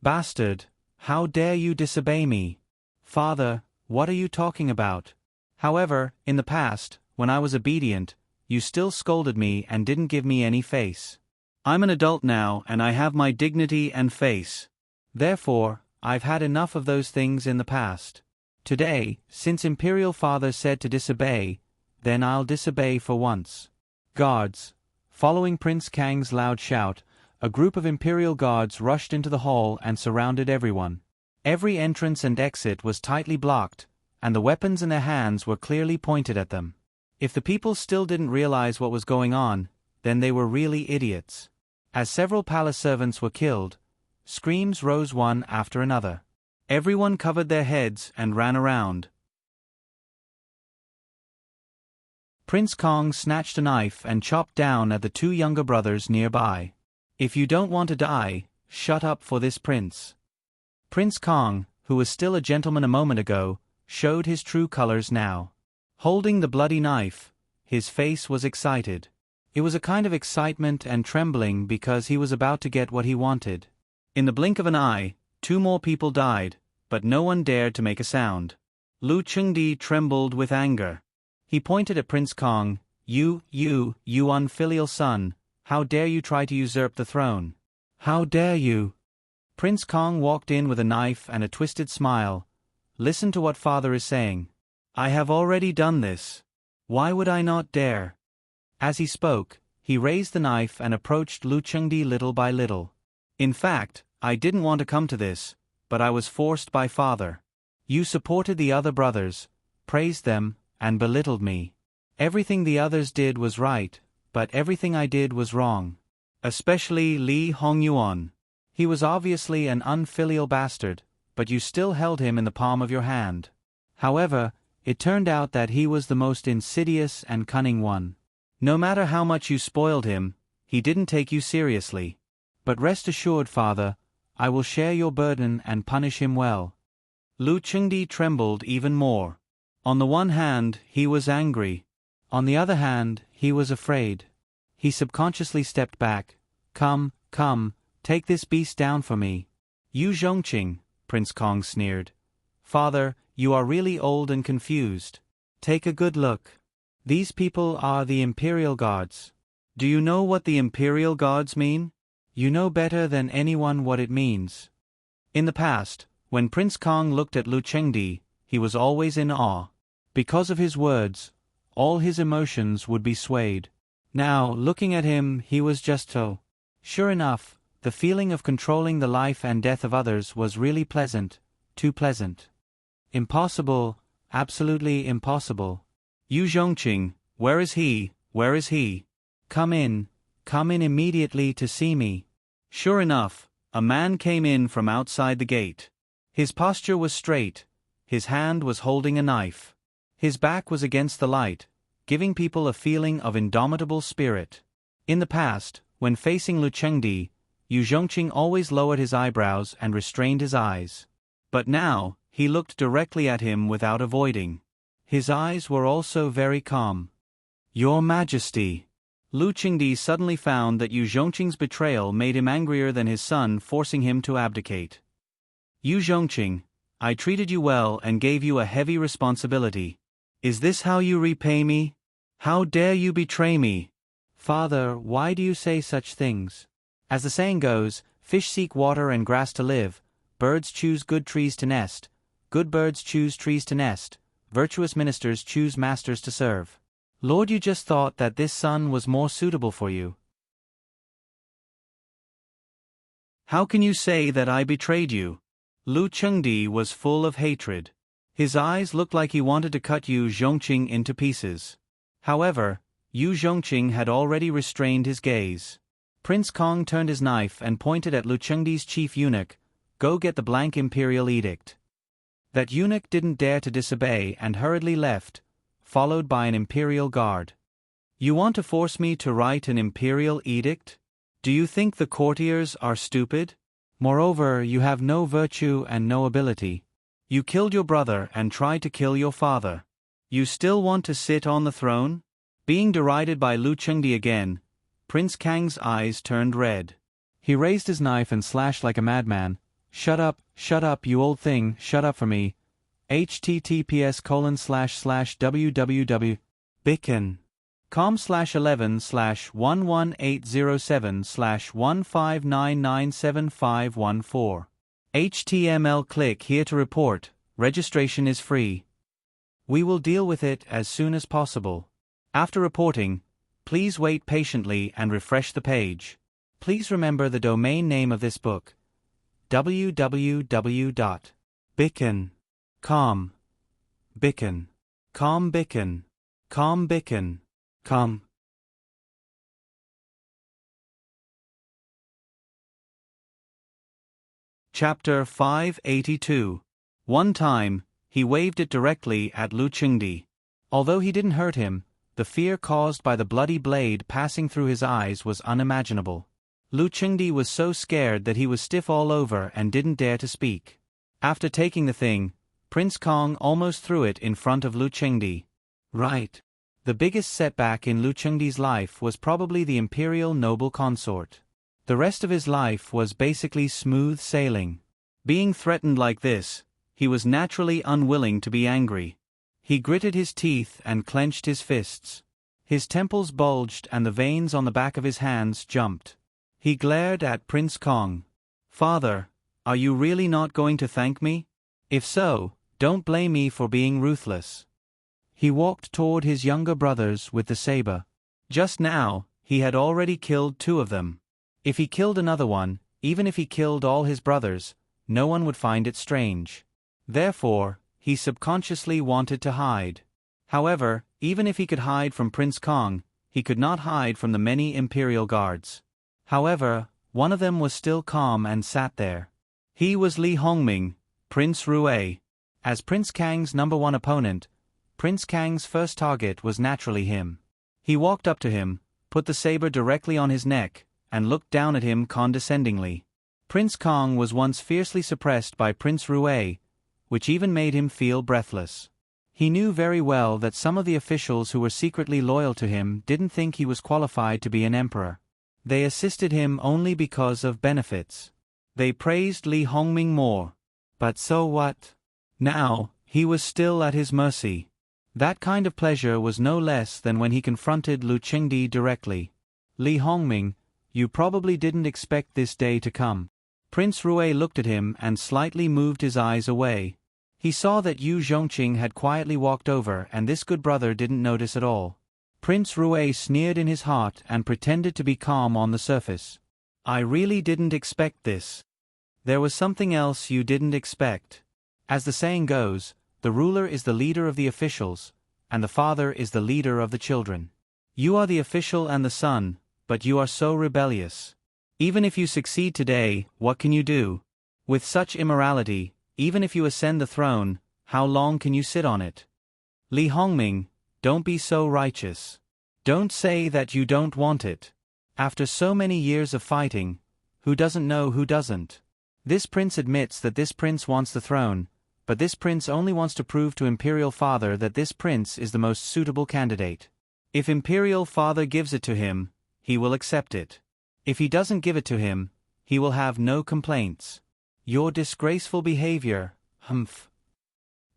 Bastard, how dare you disobey me? Father, what are you talking about? However, in the past, when I was obedient, you still scolded me and didn't give me any face. I'm an adult now and I have my dignity and face. Therefore, I've had enough of those things in the past. Today, since Imperial Father said to disobey, then I'll disobey for once. Guards. Following Prince Kang's loud shout, a group of Imperial guards rushed into the hall and surrounded everyone. Every entrance and exit was tightly blocked, and the weapons in their hands were clearly pointed at them. If the people still didn't realize what was going on, then they were really idiots. As several palace servants were killed, screams rose one after another. Everyone covered their heads and ran around. Prince Kong snatched a knife and chopped down at the two younger brothers nearby. If you don't want to die, shut up for this prince. Prince Kong, who was still a gentleman a moment ago, showed his true colors now. Holding the bloody knife, his face was excited. It was a kind of excitement and trembling because he was about to get what he wanted. In the blink of an eye, 2 more people died, but no one dared to make a sound. Lu Chengdi trembled with anger. He pointed at Prince Kong. You unfilial son, how dare you try to usurp the throne? How dare you? Prince Kong walked in with a knife and a twisted smile. Listen to what father is saying. I have already done this. Why would I not dare? As he spoke, he raised the knife and approached Lu Chengdi little by little. In fact, I didn't want to come to this, but I was forced by father. You supported the other brothers, praised them, and belittled me. Everything the others did was right, but everything I did was wrong. Especially Li Hongyuan. He was obviously an unfilial bastard, but you still held him in the palm of your hand. However, it turned out that he was the most insidious and cunning one. No matter how much you spoiled him, he didn't take you seriously. But rest assured, father, I will share your burden and punish him well. Lu Chengdi trembled even more. On the one hand, he was angry. On the other hand, he was afraid. He subconsciously stepped back. Come, take this beast down for me. You Zhongqing, Prince Kong sneered. Father, you are really old and confused. Take a good look. These people are the Imperial Guards. Do you know what the Imperial Guards mean? You know better than anyone what it means. In the past, when Prince Kong looked at Lu Chengdi, he was always in awe. Because of his words, all his emotions would be swayed. Now, looking at him, he was just so. Sure enough, the feeling of controlling the life and death of others was really pleasant, too pleasant. Impossible, absolutely impossible. Yu Zhongqing, where is he? Where is he? Come in immediately to see me. Sure enough, a man came in from outside the gate. His posture was straight, his hand was holding a knife. His back was against the light, giving people a feeling of indomitable spirit. In the past, when facing Lu Chengdi, Yu Zhongqing always lowered his eyebrows and restrained his eyes. But now, he looked directly at him without avoiding. His eyes were also very calm. Your Majesty. Lu Chengdi suddenly found that Yu Zhongqing's betrayal made him angrier than his son, forcing him to abdicate. Yu Zhongqing, I treated you well and gave you a heavy responsibility. Is this how you repay me? How dare you betray me? Father, why do you say such things? As the saying goes, fish seek water and grass to live, birds choose good trees to nest, good birds choose trees to nest, virtuous ministers choose masters to serve. Lord, you just thought that this son was more suitable for you. How can you say that I betrayed you? Lu Chengdi was full of hatred. His eyes looked like he wanted to cut Yu Zhongqing into pieces. However, Yu Zhongqing had already restrained his gaze. Prince Kong turned his knife and pointed at Lu Chengdi's chief eunuch. Go get the blank imperial edict. That eunuch didn't dare to disobey and hurriedly left, followed by an imperial guard. You want to force me to write an imperial edict? Do you think the courtiers are stupid? Moreover, you have no virtue and no ability. You killed your brother and tried to kill your father. You still want to sit on the throne? Being derided by Lu Chengdi again, Prince Kang's eyes turned red. He raised his knife and slashed like a madman. Shut up, you old thing, shut up for me. https://www.bicon.com/11/119975114. HTML click here to report, registration is free. We will deal with it as soon as possible. After reporting, please wait patiently and refresh the page. Please remember the domain name of this book: www.bicon.com. Bicon. Chapter 582. One time, he waved it directly at Lu Chengdi. Although he didn't hurt him, the fear caused by the bloody blade passing through his eyes was unimaginable. Lu Chengdi was so scared that he was stiff all over and didn't dare to speak. After taking the thing, Prince Kong almost threw it in front of Lu Chengdi. Right. The biggest setback in Lu Chengdi's life was probably the imperial noble consort. The rest of his life was basically smooth sailing. Being threatened like this, he was naturally unwilling to be angry. He gritted his teeth and clenched his fists. His temples bulged and the veins on the back of his hands jumped. He glared at Prince Kong. "Father, are you really not going to thank me? If so, don't blame me for being ruthless." He walked toward his younger brothers with the saber. Just now, he had already killed 2 of them. If he killed another one, even if he killed all his brothers, no one would find it strange. Therefore, he subconsciously wanted to hide. However, even if he could hide from Prince Kong, he could not hide from the many imperial guards. However, one of them was still calm and sat there. He was Li Hongming, Prince Rue. As Prince Kang's #1 opponent, Prince Kang's first target was naturally him. He walked up to him, put the saber directly on his neck, and looked down at him condescendingly. Prince Kong was once fiercely suppressed by Prince Rue, which even made him feel breathless. He knew very well that some of the officials who were secretly loyal to him didn't think he was qualified to be an emperor. They assisted him only because of benefits. They praised Li Hongming more. But so what? Now, he was still at his mercy. That kind of pleasure was no less than when he confronted Lu Chengdi directly. "Li Hongming, you probably didn't expect this day to come." Prince Rue looked at him and slightly moved his eyes away. He saw that Yu Zhongqing had quietly walked over and this good brother didn't notice at all. Prince Rue sneered in his heart and pretended to be calm on the surface. "I really didn't expect this." "There was something else you didn't expect. As the saying goes, the ruler is the leader of the officials, and the father is the leader of the children. You are the official and the son, but you are so rebellious. Even if you succeed today, what can you do? With such immorality, even if you ascend the throne, how long can you sit on it? Li Hongming, don't be so righteous. Don't say that you don't want it. After so many years of fighting, who doesn't know who doesn't? This prince admits that this prince wants the throne, but this prince only wants to prove to Imperial Father that this prince is the most suitable candidate. If Imperial Father gives it to him, he will accept it. If he doesn't give it to him, he will have no complaints. Your disgraceful behavior, humph.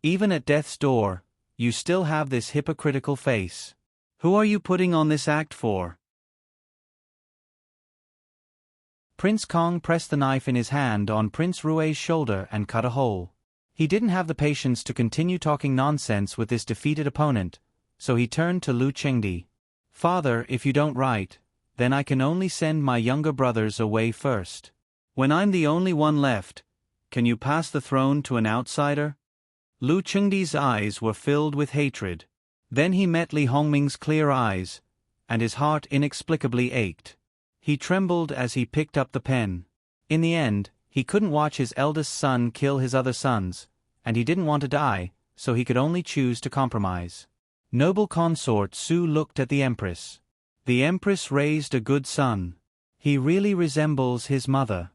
Even at death's door, you still have this hypocritical face. Who are you putting on this act for?" Prince Kong pressed the knife in his hand on Prince Rue's shoulder and cut a hole. He didn't have the patience to continue talking nonsense with this defeated opponent, so he turned to Lu Chengdi. "Father, if you don't write, then I can only send my younger brothers away first. When I'm the only one left, can you pass the throne to an outsider?" Lu Chengdi's eyes were filled with hatred. Then he met Li Hongming's clear eyes, and his heart inexplicably ached. He trembled as he picked up the pen. In the end, he couldn't watch his eldest son kill his other sons, and he didn't want to die, so he could only choose to compromise. Noble consort Su looked at the Empress. The Empress raised a good son. He really resembles his mother.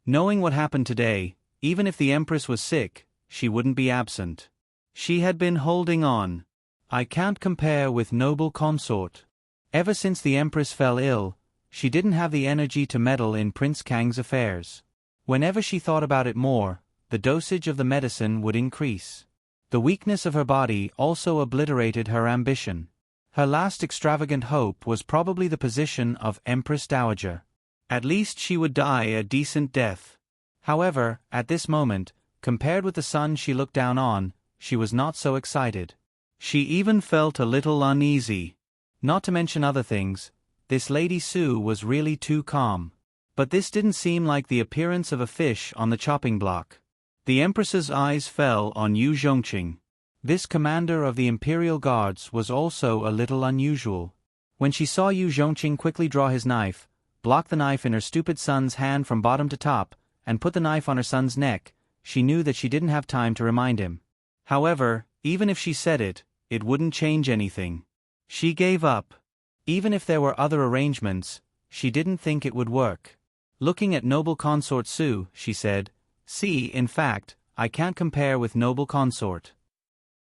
Knowing what happened today, even if the Empress was sick, she wouldn't be absent. She had been holding on. I can't compare with noble consort. Ever since the Empress fell ill, she didn't have the energy to meddle in Prince Kang's affairs. Whenever she thought about it more, the dosage of the medicine would increase. The weakness of her body also obliterated her ambition. Her last extravagant hope was probably the position of Empress Dowager. At least she would die a decent death. However, at this moment, compared with the son she looked down on, she was not so excited. She even felt a little uneasy. Not to mention other things, this Lady Su was really too calm. But this didn't seem like the appearance of a fish on the chopping block. The Empress's eyes fell on Yu Zhongqing. This commander of the Imperial Guards was also a little unusual. When she saw Yu Zhongqing quickly draw his knife, block the knife in her stupid son's hand from bottom to top, and put the knife on her son's neck, she knew that she didn't have time to remind him. However, even if she said it, it wouldn't change anything. She gave up. Even if there were other arrangements, she didn't think it would work. Looking at noble consort Su, she said, "See, in fact, I can't compare with noble consort."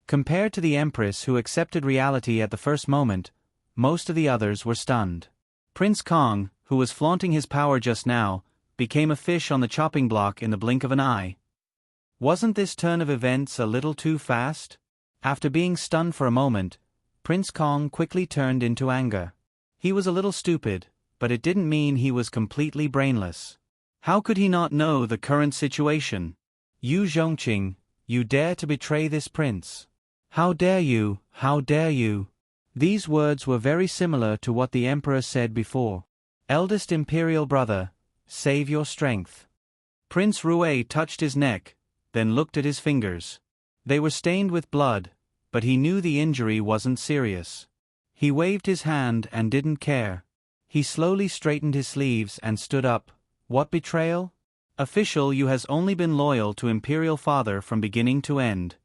Compared to the Empress who accepted reality at the first moment, most of the others were stunned. Prince Kong, who was flaunting his power just now, became a fish on the chopping block in the blink of an eye. Wasn't this turn of events a little too fast? After being stunned for a moment, Prince Kong quickly turned into anger. He was a little stupid, but it didn't mean he was completely brainless. How could he not know the current situation? Yu Zhongqing, you dare to betray this prince. How dare you, how dare you? These words were very similar to what the Emperor said before. Eldest Imperial brother, save your strength. Prince Rue touched his neck, then looked at his fingers. They were stained with blood, but he knew the injury wasn't serious. He waved his hand and didn't care. He slowly straightened his sleeves and stood up. What betrayal? Official, you has only been loyal to Imperial Father from beginning to end.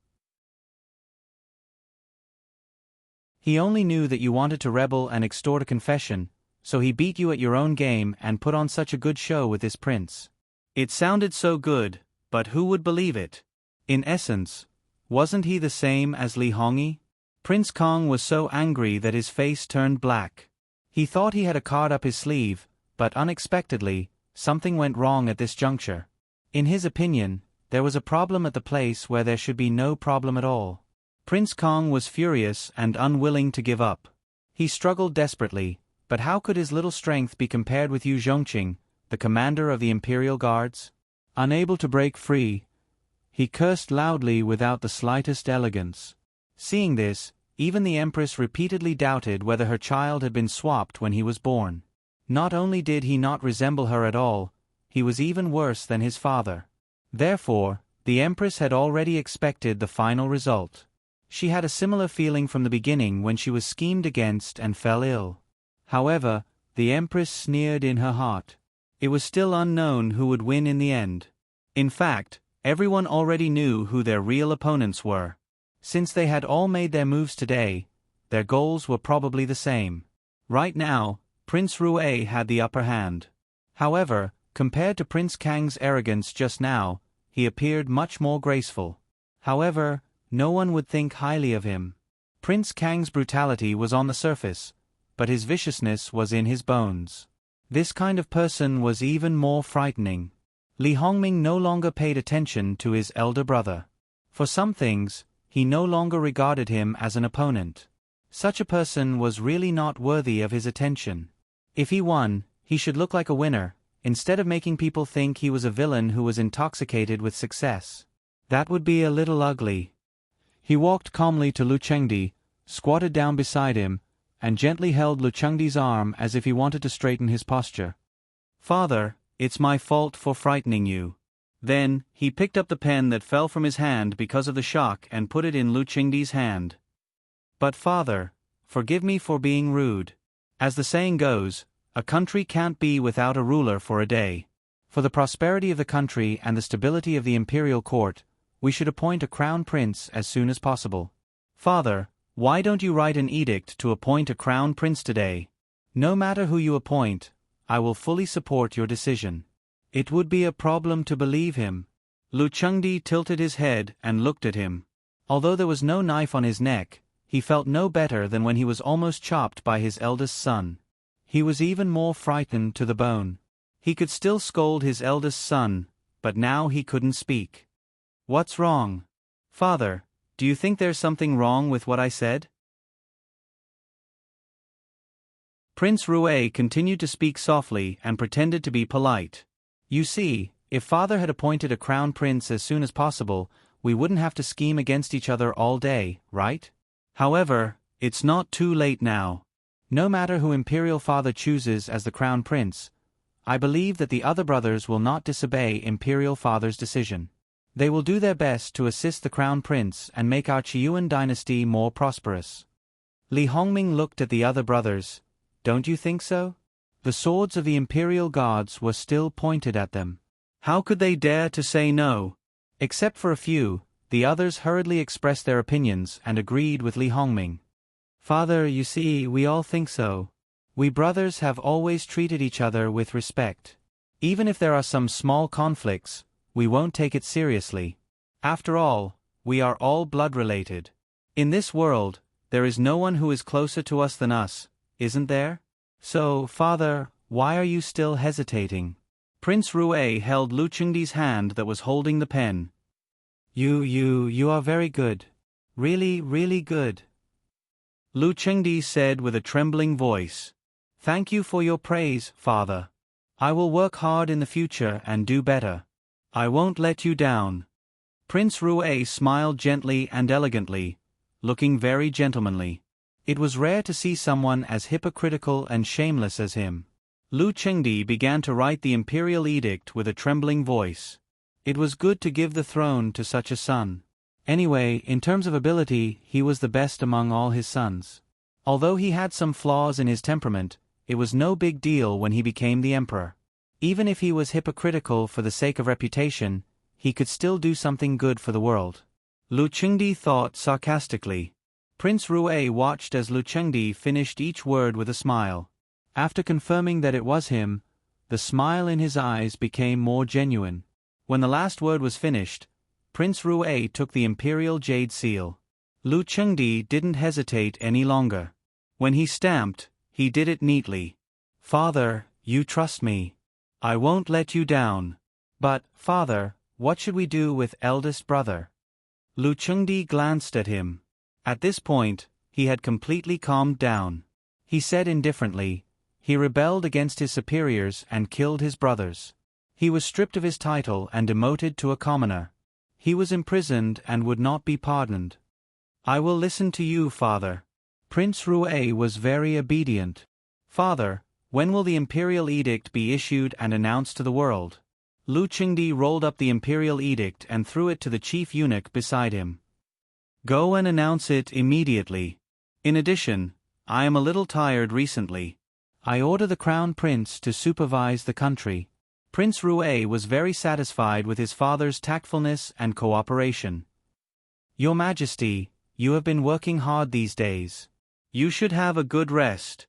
He only knew that you wanted to rebel and extort a confession, so he beat you at your own game and put on such a good show with this prince. It sounded so good, but who would believe it? In essence, wasn't he the same as Li Hongyi? Prince Kong was so angry that his face turned black. He thought he had a card up his sleeve, but unexpectedly, something went wrong at this juncture. In his opinion, there was a problem at the place where there should be no problem at all. Prince Kong was furious and unwilling to give up. He struggled desperately, but how could his little strength be compared with Yu Zhongqing, the commander of the Imperial Guards? Unable to break free, he cursed loudly without the slightest elegance. Seeing this, even the Empress repeatedly doubted whether her child had been swapped when he was born. Not only did he not resemble her at all, he was even worse than his father. Therefore, the Empress had already expected the final result. She had a similar feeling from the beginning when she was schemed against and fell ill. However, the Empress sneered in her heart. It was still unknown who would win in the end. In fact, everyone already knew who their real opponents were. Since they had all made their moves today, their goals were probably the same. Right now, Prince Rue had the upper hand. However, compared to Prince Kang's arrogance just now, he appeared much more graceful. However, no one would think highly of him. Prince Kang's brutality was on the surface, but his viciousness was in his bones. This kind of person was even more frightening. Li Hongming no longer paid attention to his elder brother. For some things, he no longer regarded him as an opponent. Such a person was really not worthy of his attention. If he won, he should look like a winner, instead of making people think he was a villain who was intoxicated with success. That would be a little ugly. He walked calmly to Lu Chengdi, squatted down beside him, and gently held Lu Chengdi's arm as if he wanted to straighten his posture. "Father, it's my fault for frightening you." Then, he picked up the pen that fell from his hand because of the shock and put it in Lu Chengdi's hand. "But father, forgive me for being rude. As the saying goes, a country can't be without a ruler for a day. For the prosperity of the country and the stability of the imperial court, we should appoint a crown prince as soon as possible. Father, why don't you write an edict to appoint a crown prince today? No matter who you appoint, I will fully support your decision." It would be a problem to believe him. Lu Chengdi tilted his head and looked at him. Although there was no knife on his neck, he felt no better than when he was almost chopped by his eldest son. He was even more frightened to the bone. He could still scold his eldest son, but now he couldn't speak. "What's wrong? Father, do you think there's something wrong with what I said?" Prince Rue continued to speak softly and pretended to be polite. "You see, if father had appointed a crown prince as soon as possible, we wouldn't have to scheme against each other all day, right? However, it's not too late now. No matter who imperial father chooses as the crown prince, I believe that the other brothers will not disobey imperial father's decision. They will do their best to assist the crown prince and make our Qiuan dynasty more prosperous." Li Hongming looked at the other brothers. "Don't you think so?" The swords of the imperial guards were still pointed at them. How could they dare to say no? Except for a few, the others hurriedly expressed their opinions and agreed with Li Hongming. "Father, you see, we all think so. We brothers have always treated each other with respect. Even if there are some small conflicts, we won't take it seriously. After all, we are all blood-related. In this world, there is no one who is closer to us than us, isn't there? So, father, why are you still hesitating?" Prince Rue held Lu Chengdi's hand that was holding the pen. You are very good. Really, really good." Lu Chengdi said with a trembling voice. "Thank you for your praise, father. I will work hard in the future and do better. I won't let you down." Prince Rue smiled gently and elegantly, looking very gentlemanly. It was rare to see someone as hypocritical and shameless as him. Lu Chengdi began to write the imperial edict with a trembling voice. It was good to give the throne to such a son. Anyway, in terms of ability, he was the best among all his sons. Although he had some flaws in his temperament, it was no big deal when he became the emperor. Even if he was hypocritical for the sake of reputation, he could still do something good for the world. Lu Chengdi thought sarcastically. Prince Rue watched as Lu Chengdi finished each word with a smile. After confirming that it was him, the smile in his eyes became more genuine. When the last word was finished, Prince Rue took the imperial jade seal. Lu Chengdi didn't hesitate any longer. When he stamped, he did it neatly. "Father, you trust me. I won't let you down. But, father, what should we do with eldest brother?" Lu Chengdi glanced at him. At this point, he had completely calmed down. He said indifferently, he rebelled against his superiors and killed his brothers. He was stripped of his title and demoted to a commoner. He was imprisoned and would not be pardoned. "I will listen to you, father." Prince Rue was very obedient. "Father, when will the imperial edict be issued and announced to the world?" Lu Chengdi rolled up the imperial edict and threw it to the chief eunuch beside him. "Go and announce it immediately. In addition, I am a little tired recently. I order the crown prince to supervise the country." Prince Rue was very satisfied with his father's tactfulness and cooperation. "Your Majesty, you have been working hard these days. You should have a good rest."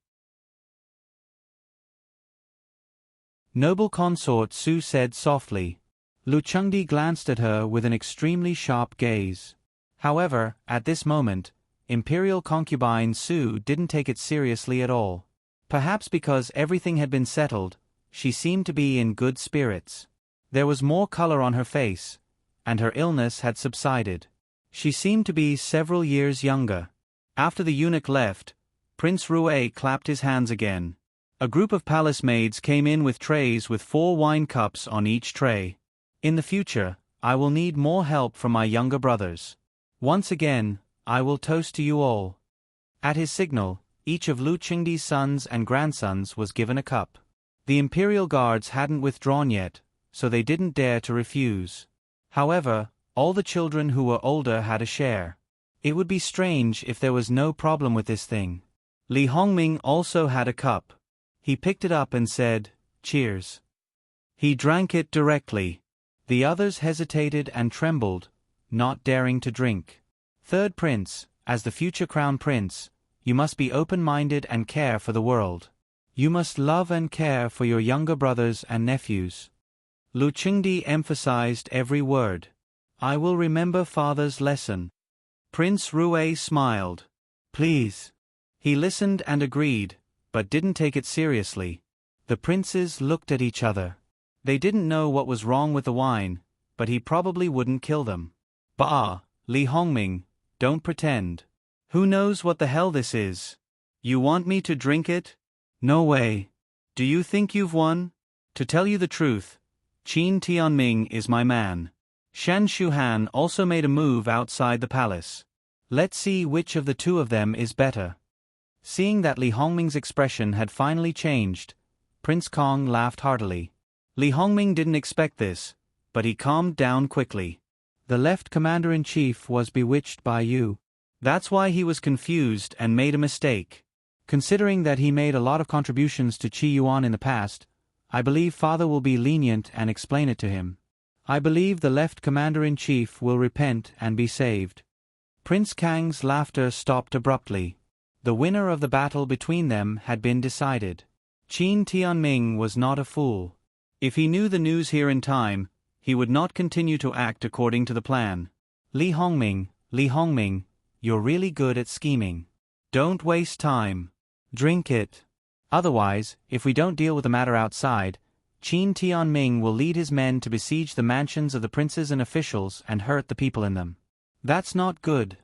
Noble consort Su said softly. Lu Chengdi glanced at her with an extremely sharp gaze. However, at this moment, imperial concubine Su didn't take it seriously at all. Perhaps because everything had been settled, she seemed to be in good spirits. There was more color on her face, and her illness had subsided. She seemed to be several years younger. After the eunuch left, Prince Rue clapped his hands again. A group of palace maids came in with trays with 4 wine cups on each tray. "In the future, I will need more help from my younger brothers. Once again, I will toast to you all." At his signal, each of Lu Chengdi's sons and grandsons was given a cup. The imperial guards hadn't withdrawn yet, so they didn't dare to refuse. However, all the children who were older had a share. It would be strange if there was no problem with this thing. Li Hongming also had a cup. He picked it up and said, "Cheers." He drank it directly. The others hesitated and trembled, not daring to drink. "Third prince, as the future crown prince, you must be open-minded and care for the world. You must love and care for your younger brothers and nephews." Lu Chengdi emphasized every word. "I will remember father's lesson." Prince Rue smiled. Please. He listened and agreed, but didn't take it seriously. The princes looked at each other. They didn't know what was wrong with the wine, but he probably wouldn't kill them. Bah, Li Hongming, don't pretend. Who knows what the hell this is? You want me to drink it? No way. Do you think you've won? To tell you the truth, Qin Tianming is my man. Shan Shuhan also made a move outside the palace. Let's see which of the two of them is better. Seeing that Li Hongming's expression had finally changed, Prince Kong laughed heartily. Li Hongming didn't expect this, but he calmed down quickly. The left commander-in-chief was bewitched by you. That's why he was confused and made a mistake. Considering that he made a lot of contributions to Qi Yuan in the past, I believe father will be lenient and explain it to him. I believe the left commander-in-chief will repent and be saved. Prince Kang's laughter stopped abruptly. The winner of the battle between them had been decided. Qin Tianming was not a fool. If he knew the news here in time, he would not continue to act according to the plan. Li Hongming, you're really good at scheming. Don't waste time. Drink it. Otherwise, if we don't deal with the matter outside, Qin Tianming will lead his men to besiege the mansions of the princes and officials and hurt the people in them. That's not good,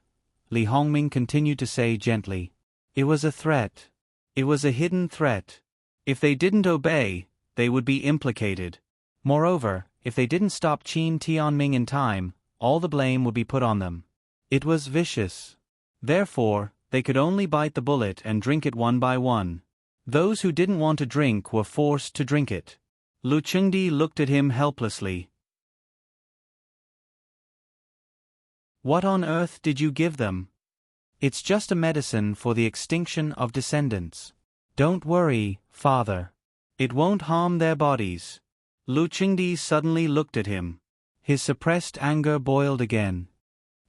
Li Hongming continued to say gently. It was a threat. It was a hidden threat. If they didn't obey, they would be implicated. Moreover, if they didn't stop Qin Tianming in time, all the blame would be put on them. It was vicious. Therefore, they could only bite the bullet and drink it one by one. Those who didn't want to drink were forced to drink it. Lu Chengdi looked at him helplessly. What on earth did you give them? It's just a medicine for the extinction of descendants. Don't worry, father. It won't harm their bodies. Lu Chengdi suddenly looked at him. His suppressed anger boiled again.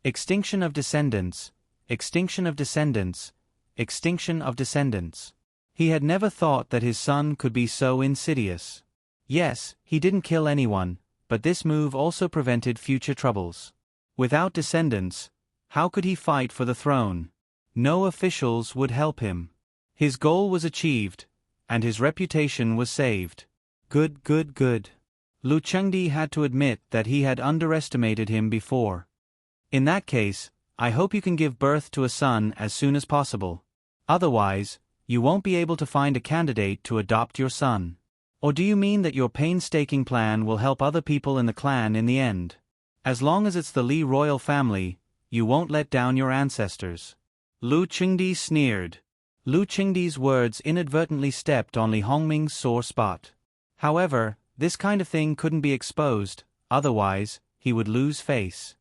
Extinction of descendants, extinction of descendants, extinction of descendants. He had never thought that his son could be so insidious. Yes, he didn't kill anyone, but this move also prevented future troubles. Without descendants, how could he fight for the throne? No officials would help him. His goal was achieved, and his reputation was saved. Good. Lu Chengdi had to admit that he had underestimated him before. In that case, I hope you can give birth to a son as soon as possible. Otherwise, you won't be able to find a candidate to adopt your son. Or do you mean that your painstaking plan will help other people in the clan in the end? As long as it's the Li royal family, you won't let down your ancestors. Lu Chengdi sneered. Lu Chengdi's words inadvertently stepped on Li Hongming's sore spot. However, this kind of thing couldn't be exposed, otherwise, he would lose face.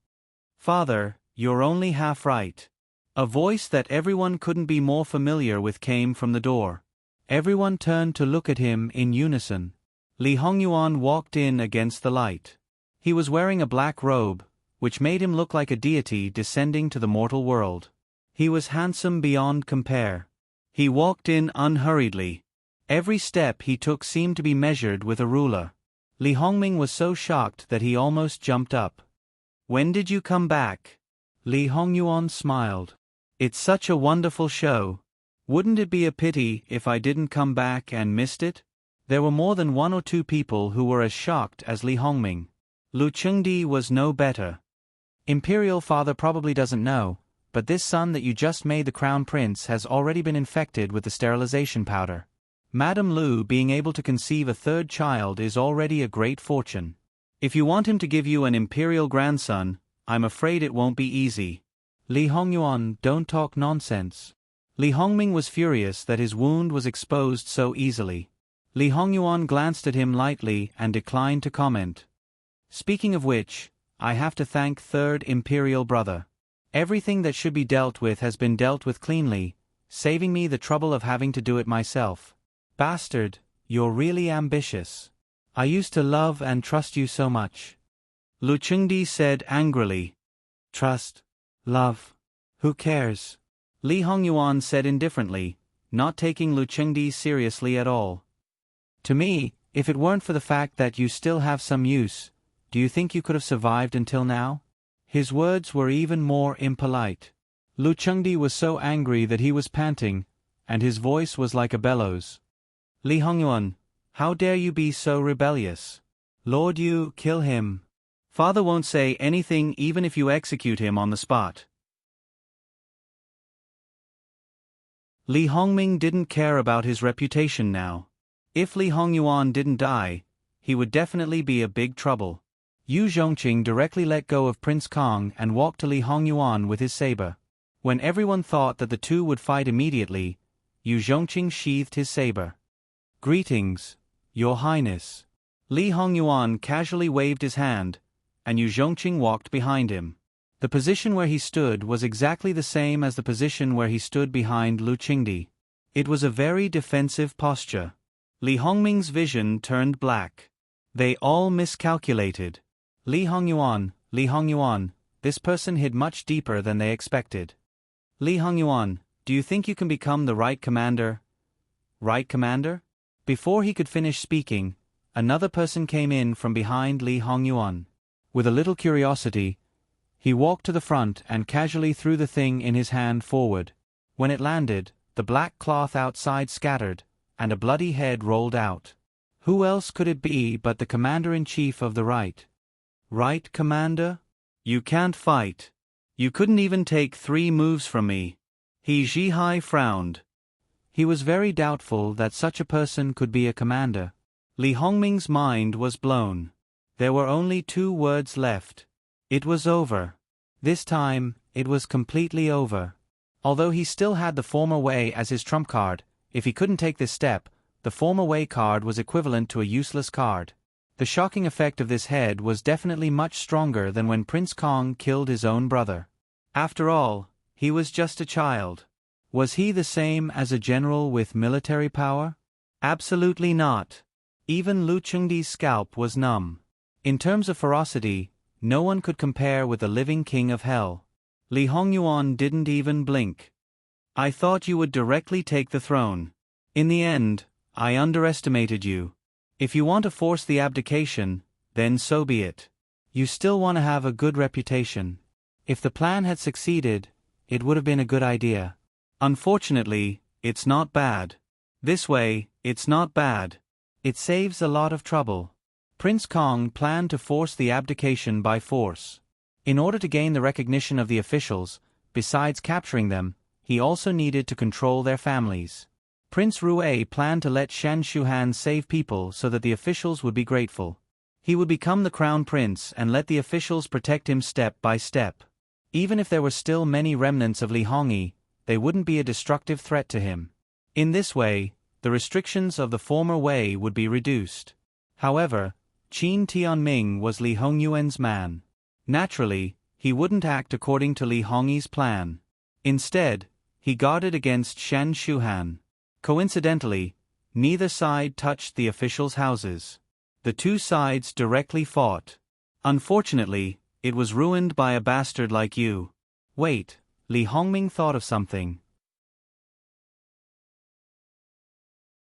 Father, you're only half right. A voice that everyone couldn't be more familiar with came from the door. Everyone turned to look at him in unison. Li Hongyuan walked in against the light. He was wearing a black robe, which made him look like a deity descending to the mortal world. He was handsome beyond compare. He walked in unhurriedly. Every step he took seemed to be measured with a ruler. Li Hongming was so shocked that he almost jumped up. When did you come back? Li Hongyuan smiled. It's such a wonderful show. Wouldn't it be a pity if I didn't come back and missed it? There were more than one or two people who were as shocked as Li Hongming. Lu Chengdi was no better. Imperial father probably doesn't know, but this son that you just made the crown prince has already been infected with the sterilization powder. Madame Lu being able to conceive a third child is already a great fortune. If you want him to give you an imperial grandson, I'm afraid it won't be easy. Li Hongyuan, don't talk nonsense. Li Hongming was furious that his wound was exposed so easily. Li Hongyuan glanced at him lightly and declined to comment. Speaking of which, I have to thank third imperial brother. Everything that should be dealt with has been dealt with cleanly, saving me the trouble of having to do it myself. Bastard, you're really ambitious. I used to love and trust you so much. Lu Chengdi said angrily. Trust? Love? Who cares? Li Hongyuan said indifferently, not taking Lu Chengdi seriously at all. To me, if it weren't for the fact that you still have some use, do you think you could have survived until now? His words were even more impolite. Lu Chengdi was so angry that he was panting, and his voice was like a bellows. Li Hongyuan, how dare you be so rebellious? Lord, you kill him. Father won't say anything even if you execute him on the spot. Li Hongming didn't care about his reputation now. If Li Hongyuan didn't die, he would definitely be a big trouble. Yu Zhongqing directly let go of Prince Kong and walked to Li Hongyuan with his saber. When everyone thought that the two would fight immediately, Yu Zhongqing sheathed his saber. Greetings, Your Highness. Li Hongyuan casually waved his hand, and Yu Zhongqing walked behind him. The position where he stood was exactly the same as the position where he stood behind Lu Chengdi. It was a very defensive posture. Li Hongming's vision turned black. They all miscalculated. Li Hongyuan, this person hid much deeper than they expected. Li Hongyuan, do you think you can become the right commander? Right commander? Before he could finish speaking, another person came in from behind Li Hongyuan. With a little curiosity, he walked to the front and casually threw the thing in his hand forward. When it landed, the black cloth outside scattered, and a bloody head rolled out. Who else could it be but the commander-in-chief of the right? Right, Commander? You can't fight. You couldn't even take 3 moves from me. He Zhihai frowned. He was very doubtful that such a person could be a commander. Li Hongming's mind was blown. There were only 2 words left. It was over. This time, it was completely over. Although he still had the former way as his trump card, if he couldn't take this step, the former way card was equivalent to a useless card. The shocking effect of this head was definitely much stronger than when Prince Kong killed his own brother. After all, he was just a child. Was he the same as a general with military power? Absolutely not. Even Lu Chengdi's scalp was numb. In terms of ferocity, no one could compare with the living king of hell. Li Hongyuan didn't even blink. I thought you would directly take the throne. In the end, I underestimated you. If you want to force the abdication, then so be it. You still want to have a good reputation. If the plan had succeeded, it would have been a good idea. Unfortunately, it's not bad. This way, it's not bad. It saves a lot of trouble. Prince Kong planned to force the abdication by force. In order to gain the recognition of the officials, besides capturing them, he also needed to control their families. Prince Rue planned to let Shan Shuhan save people so that the officials would be grateful. He would become the crown prince and let the officials protect him step by step. Even if there were still many remnants of Li Hongyi, they wouldn't be a destructive threat to him. In this way, the restrictions of the former way would be reduced. However, Qin Tianming was Li Hongyuan's man. Naturally, he wouldn't act according to Li Hongyi's plan. Instead, he guarded against Shan Shuhan. Coincidentally, neither side touched the officials' houses. The 2 sides directly fought. Unfortunately, it was ruined by a bastard like you. Wait, Li Hongming thought of something.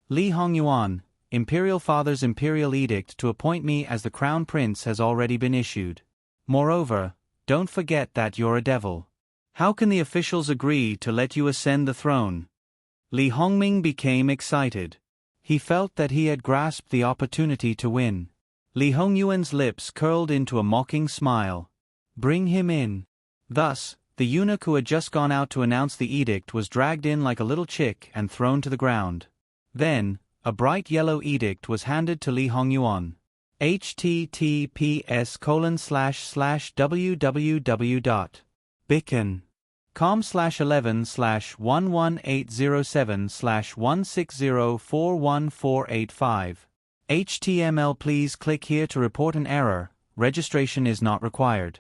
Li Hongyuan, Imperial Father's imperial edict to appoint me as the crown prince has already been issued. Moreover, don't forget that you're a devil. How can the officials agree to let you ascend the throne? Li Hongming became excited. He felt that he had grasped the opportunity to win. Li Hongyuan's lips curled into a mocking smile. Bring him in. Thus, the eunuch who had just gone out to announce the edict was dragged in like a little chick and thrown to the ground. Then, a bright yellow edict was handed to Li Hongyuan. https://www.bicken.com/11/11807/160414885. HTML. Please click here to report an error. Registration is not required.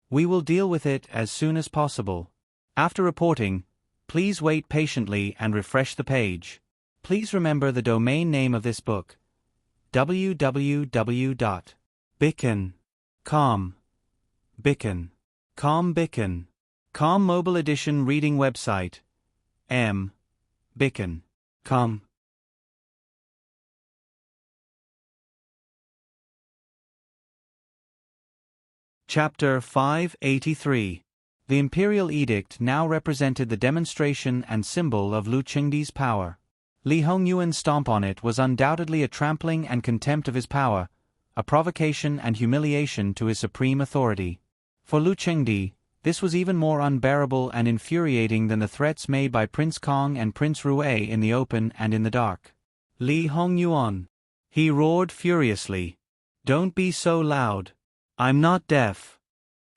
We will deal with it as soon as possible. After reporting, please wait patiently and refresh the page. Please remember the domain name of this book: www.bicken.com. Bicken.com mobile edition reading website. Bicken.com. Chapter 583. The imperial edict now represented the demonstration and symbol of Lu Chengdi's power. Li Hongyuan's stomp on it was undoubtedly a trampling and contempt of his power, a provocation and humiliation to his supreme authority. For Lu Chengdi, this was even more unbearable and infuriating than the threats made by Prince Kong and Prince Rue in the open and in the dark. Li Hongyuan, he roared furiously. Don't be so loud. I'm not deaf.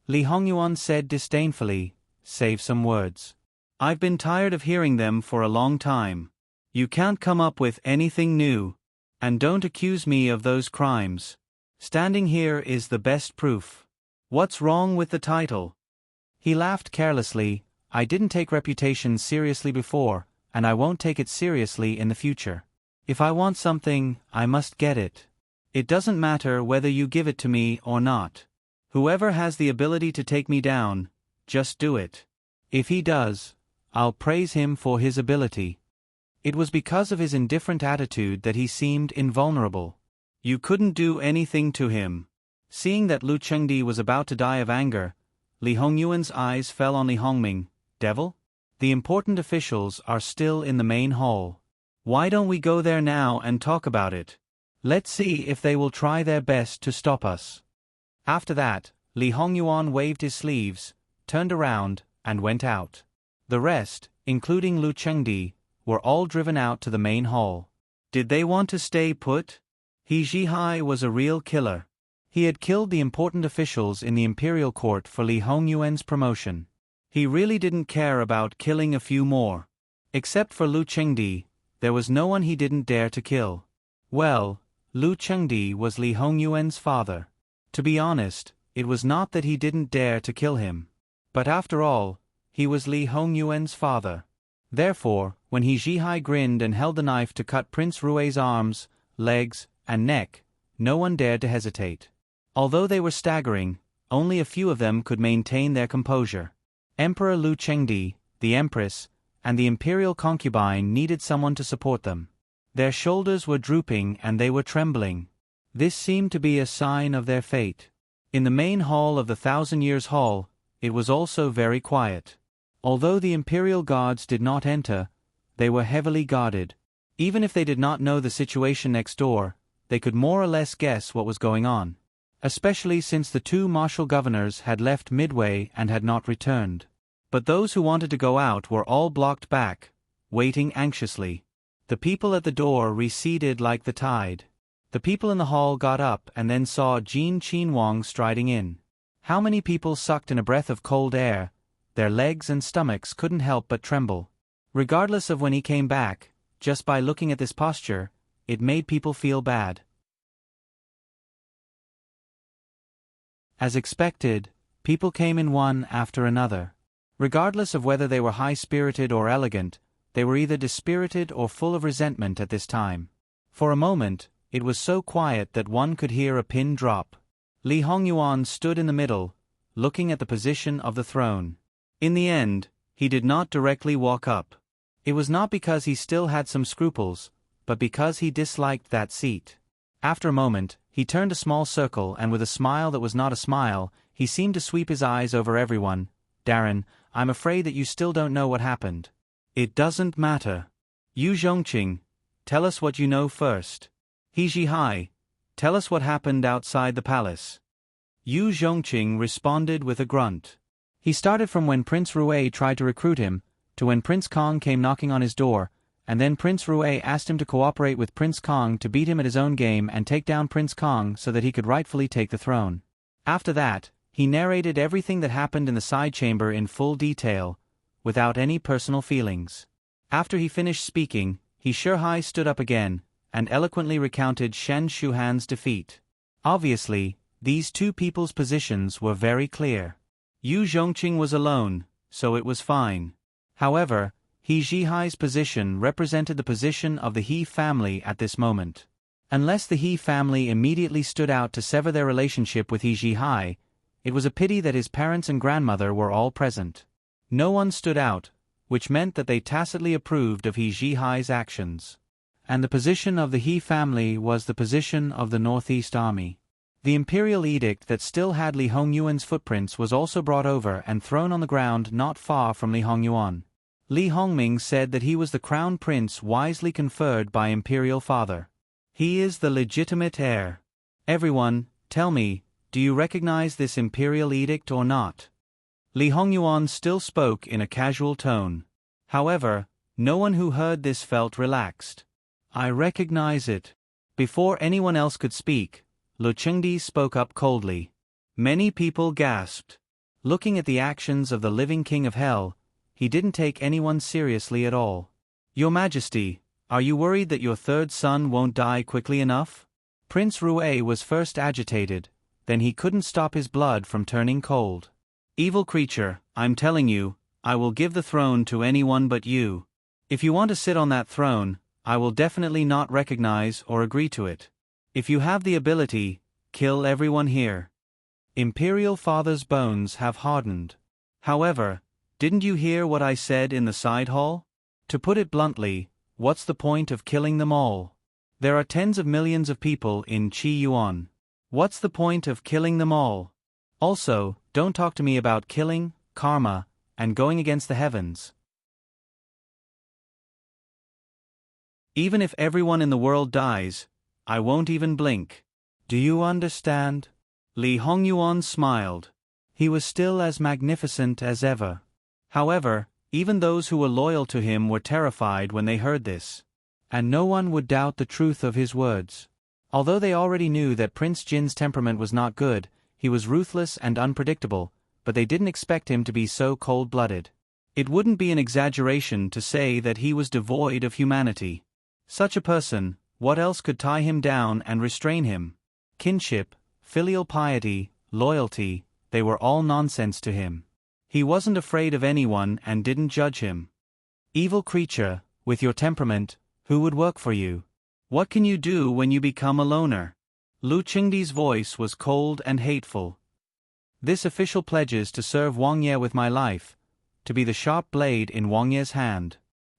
Li Hongyuan said disdainfully, save some words. I've been tired of hearing them for a long time. You can't come up with anything new. And don't accuse me of those crimes. Standing here is the best proof. What's wrong with the title? He laughed carelessly. I didn't take reputation seriously before, and I won't take it seriously in the future. If I want something, I must get it. It doesn't matter whether you give it to me or not. Whoever has the ability to take me down, just do it. If he does, I'll praise him for his ability. It was because of his indifferent attitude that he seemed invulnerable. You couldn't do anything to him. Seeing that Lu Chengdi was about to die of anger, Li Hongyuan's eyes fell on Li Hongming. Devil? The important officials are still in the main hall. Why don't we go there now and talk about it? Let's see if they will try their best to stop us. After that, Li Hongyuan waved his sleeves, turned around, and went out. The rest, including Lu Chengdi, were all driven out to the main hall. Did they want to stay put? He Zhihai was a real killer. He had killed the important officials in the imperial court for Li Hongyuan's promotion. He really didn't care about killing a few more. Except for Lu Chengdi, there was no one he didn't dare to kill. Well, Lu Chengdi was Li Hongyuan's father. To be honest, it was not that he didn't dare to kill him. But after all, he was Li Hongyuan's father. Therefore, when He Zhihai grinned and held the knife to cut Prince Rue's arms, legs, and neck, no one dared to hesitate. Although they were staggering, only a few of them could maintain their composure. Emperor Lu Chengdi, the Empress, and the imperial concubine needed someone to support them. Their shoulders were drooping and they were trembling. This seemed to be a sign of their fate. In the main hall of the Thousand Years Hall, it was also very quiet. Although the imperial guards did not enter, they were heavily guarded. Even if they did not know the situation next door, they could more or less guess what was going on. Especially since the two martial governors had left midway and had not returned. But those who wanted to go out were all blocked back, waiting anxiously. The people at the door receded like the tide. The people in the hall got up and then saw Jin Qinhuang striding in. How many people sucked in a breath of cold air? Their legs and stomachs couldn't help but tremble. Regardless of when he came back, just by looking at this posture, it made people feel bad. As expected, people came in one after another. Regardless of whether they were high-spirited or elegant, they were either dispirited or full of resentment at this time. For a moment, it was so quiet that one could hear a pin drop. Li Hongyuan stood in the middle, looking at the position of the throne. In the end, he did not directly walk up. It was not because he still had some scruples, but because he disliked that seat. After a moment, he turned a small circle and with a smile that was not a smile, he seemed to sweep his eyes over everyone. Darren, I'm afraid that you still don't know what happened. It doesn't matter. Yu Zhongqing, tell us what you know first. He Zhihai, tell us what happened outside the palace. Yu Zhongqing responded with a grunt. He started from when Prince Rue tried to recruit him, to when Prince Kong came knocking on his door, and then Prince Rue asked him to cooperate with Prince Kong to beat him at his own game and take down Prince Kong so that he could rightfully take the throne. After that, he narrated everything that happened in the side chamber in full detail, without any personal feelings. After he finished speaking, He Zhihai stood up again, and eloquently recounted Shen Shuhan's defeat. Obviously, these two people's positions were very clear. Yu Zhongqing was alone, so it was fine. However, He Zhihai's position represented the position of the He family at this moment. Unless the He family immediately stood out to sever their relationship with He Zhihai, it was a pity that his parents and grandmother were all present. No one stood out, which meant that they tacitly approved of He Zhihai's actions. And the position of the He family was the position of the Northeast Army. The imperial edict that still had Li Hongyuan's footprints was also brought over and thrown on the ground not far from Li Hongyuan. Li Hongming said that he was the crown prince wisely conferred by imperial father. He is the legitimate heir. Everyone, tell me, do you recognize this imperial edict or not? Li Hongyuan still spoke in a casual tone. However, no one who heard this felt relaxed. I recognize it. Before anyone else could speak, Lu Chengdi spoke up coldly. Many people gasped. Looking at the actions of the living king of hell, he didn't take anyone seriously at all. Your Majesty, are you worried that your third son won't die quickly enough? Prince Rue was first agitated, then he couldn't stop his blood from turning cold. Evil creature, I'm telling you, I will give the throne to anyone but you. If you want to sit on that throne, I will definitely not recognize or agree to it. If you have the ability, kill everyone here. Imperial father's bones have hardened. However, didn't you hear what I said in the side hall? To put it bluntly, what's the point of killing them all? There are tens of millions of people in Qi Yuan. What's the point of killing them all? Also, don't talk to me about killing, karma, and going against the heavens. Even if everyone in the world dies, I won't even blink. Do you understand? Li Hongyuan smiled. He was still as magnificent as ever. However, even those who were loyal to him were terrified when they heard this. And no one would doubt the truth of his words. Although they already knew that Prince Jin's temperament was not good, he was ruthless and unpredictable, but they didn't expect him to be so cold-blooded. It wouldn't be an exaggeration to say that he was devoid of humanity. Such a person, what else could tie him down and restrain him? Kinship, filial piety, loyalty, they were all nonsense to him. He wasn't afraid of anyone and didn't judge him. Evil creature, with your temperament, who would work for you? What can you do when you become a loner? Lu Chengdi's voice was cold and hateful. This official pledges to serve Wang Ye with my life, to be the sharp blade in Wang Ye's hand.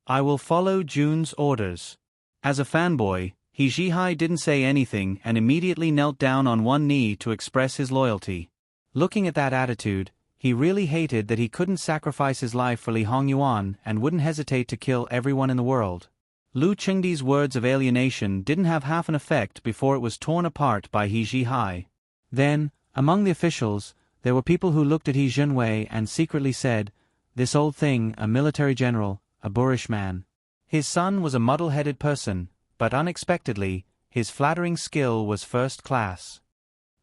I will follow Jun's orders. As a fanboy, He Zhihai didn't say anything and immediately knelt down on one knee to express his loyalty. Looking at that attitude, he really hated that he couldn't sacrifice his life for Li Hongyuan and wouldn't hesitate to kill everyone in the world. Lu Chengdi's words of alienation didn't have half an effect before it was torn apart by He Zhihai. Then, among the officials, there were people who looked at He Zhenwei and secretly said, "This old thing, a military general, a boorish man." His son was a muddle-headed person, but unexpectedly, his flattering skill was first class.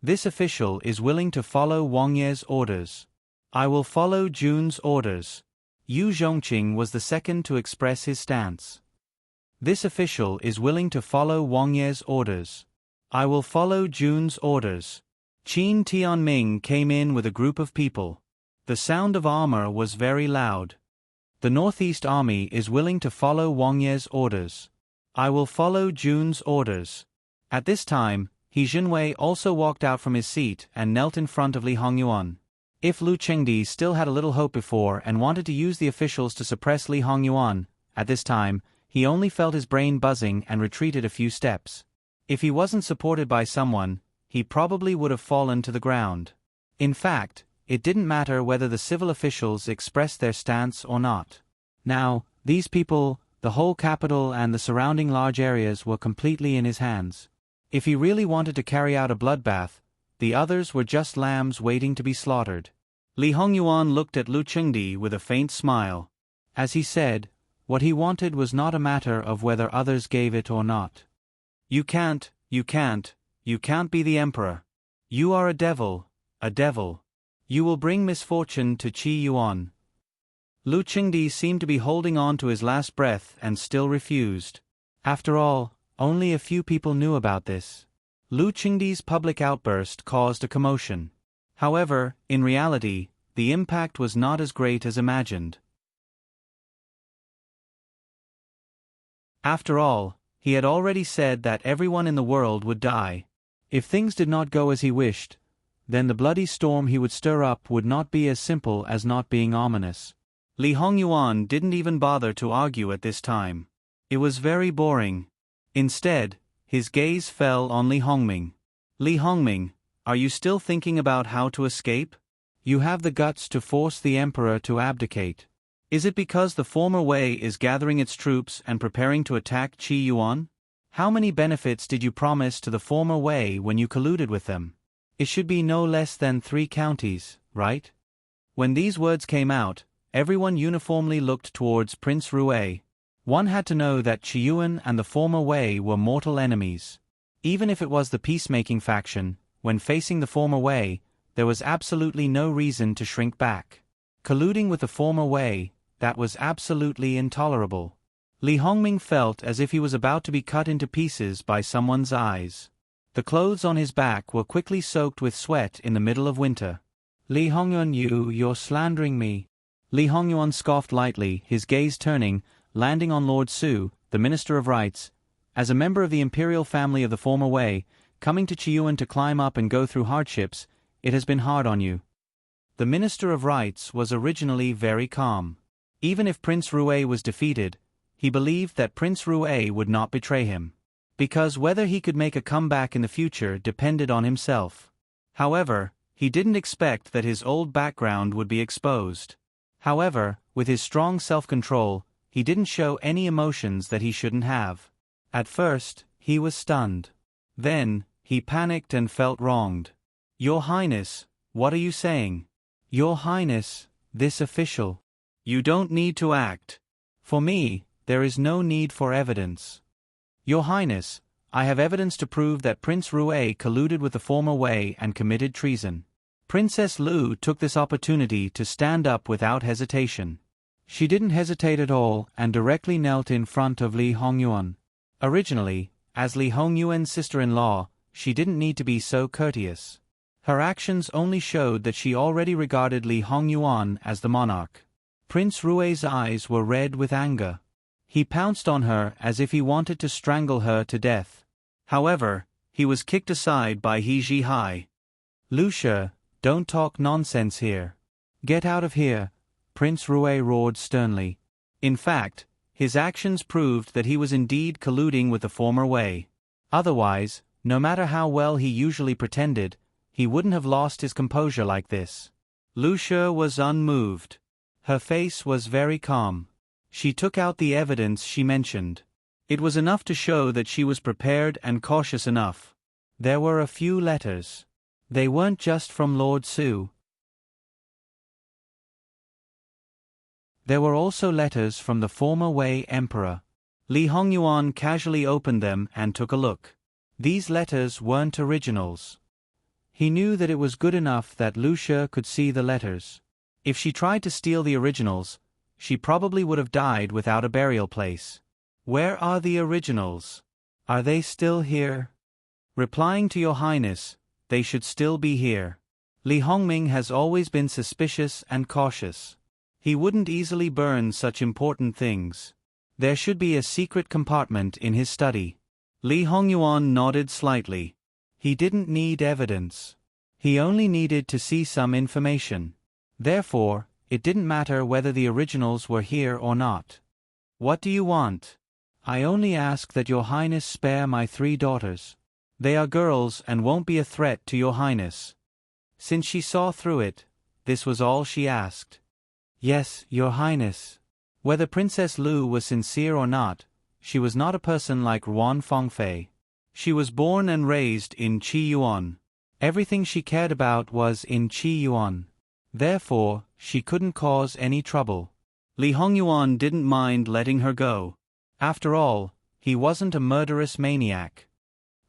This official is willing to follow Wang Ye's orders. I will follow Jun's orders. Yu Zhongqing was the second to express his stance. This official is willing to follow Wang Ye's orders. I will follow Jun's orders. Qin Tianming came in with a group of people. The sound of armor was very loud. The Northeast Army is willing to follow Wang Ye's orders. I will follow Jun's orders. At this time, He Zhenwei also walked out from his seat and knelt in front of Li Hongyuan. If Lu Chengdi still had a little hope before and wanted to use the officials to suppress Li Hongyuan, at this time, he only felt his brain buzzing and retreated a few steps. If he wasn't supported by someone, he probably would have fallen to the ground. In fact, it didn't matter whether the civil officials expressed their stance or not. Now, these people, the whole capital and the surrounding large areas were completely in his hands. If he really wanted to carry out a bloodbath, the others were just lambs waiting to be slaughtered. Li Hongyuan looked at Lu Chengdi with a faint smile. As he said, what he wanted was not a matter of whether others gave it or not. You can't be the emperor. You are a devil. You will bring misfortune to Qi Yuan. Lu Chengdi seemed to be holding on to his last breath and still refused. After all, only a few people knew about this. Lu Chengdi's public outburst caused a commotion. However, in reality, the impact was not as great as imagined. After all, he had already said that everyone in the world would die. If things did not go as he wished, then the bloody storm he would stir up would not be as simple as not being ominous. Li Hongyuan didn't even bother to argue at this time. It was very boring. Instead, his gaze fell on Li Hongming. Li Hongming, Are you still thinking about how to escape? You have the guts to force the emperor to abdicate. Is it because the former Wei is gathering its troops and preparing to attack Qi Yuan? How many benefits did you promise to the former Wei when you colluded with them? It should be no less than 3 counties, right? When these words came out, everyone uniformly looked towards Prince Rue. One had to know that Qi Yuan and the former Wei were mortal enemies. Even if it was the peacemaking faction, when facing the former Wei, there was absolutely no reason to shrink back. Colluding with the former Wei, that was absolutely intolerable. Li Hongming felt as if he was about to be cut into pieces by someone's eyes. The clothes on his back were quickly soaked with sweat in the middle of winter. Li Hongyuan, you're slandering me. Li Hongyuan scoffed lightly, his gaze turning, landing on Lord Su, the Minister of Rights. As a member of the imperial family of the former Wei, coming to Qi Yuan to climb up and go through hardships, it has been hard on you. The Minister of Rights was originally very calm. Even if Prince Rue was defeated, he believed that Prince Rue would not betray him. Because whether he could make a comeback in the future depended on himself. However, he didn't expect that his old background would be exposed. However, with his strong self-control, he didn't show any emotions that he shouldn't have. At first, he was stunned. Then, he panicked and felt wronged. Your Highness, what are you saying? Your Highness, this official. You don't need to act. For me, there is no need for evidence. Your Highness, I have evidence to prove that Prince Rue colluded with the former Wei and committed treason. Princess Lu took this opportunity to stand up without hesitation. She didn't hesitate at all and directly knelt in front of Li Hongyuan. Originally, as Li Hongyuan's sister-in-law, she didn't need to be so courteous. Her actions only showed that she already regarded Li Hongyuan as the monarch. Prince Rue's eyes were red with anger. He pounced on her as if he wanted to strangle her to death. However, he was kicked aside by He Zhihai. Lucia, don't talk nonsense here. Get out of here, Prince Rue roared sternly. In fact, his actions proved that he was indeed colluding with the former Wei. Otherwise, no matter how well he usually pretended, he wouldn't have lost his composure like this. Lucia was unmoved. Her face was very calm. She took out the evidence she mentioned. It was enough to show that she was prepared and cautious enough. There were a few letters. They weren't just from Lord Su. There were also letters from the former Wei Emperor. Li Hongyuan casually opened them and took a look. These letters weren't originals. He knew that it was good enough that Lucia could see the letters. If she tried to steal the originals, she probably would have died without a burial place. Where are the originals? Are they still here? Replying to Your Highness, they should still be here. Li Hongming has always been suspicious and cautious. He wouldn't easily burn such important things. There should be a secret compartment in his study. Li Hongyuan nodded slightly. He didn't need evidence. He only needed to see some information. Therefore, it didn't matter whether the originals were here or not. What do you want? I only ask that Your Highness spare my 3 daughters. They are girls and won't be a threat to Your Highness. Since she saw through it, this was all she asked. Yes, Your Highness. Whether Princess Lu was sincere or not, she was not a person like Ruan Fengfei. She was born and raised in Qi Yuan. Everything she cared about was in Qi Yuan. Therefore, she couldn't cause any trouble. Li Hongyuan didn't mind letting her go. After all, he wasn't a murderous maniac.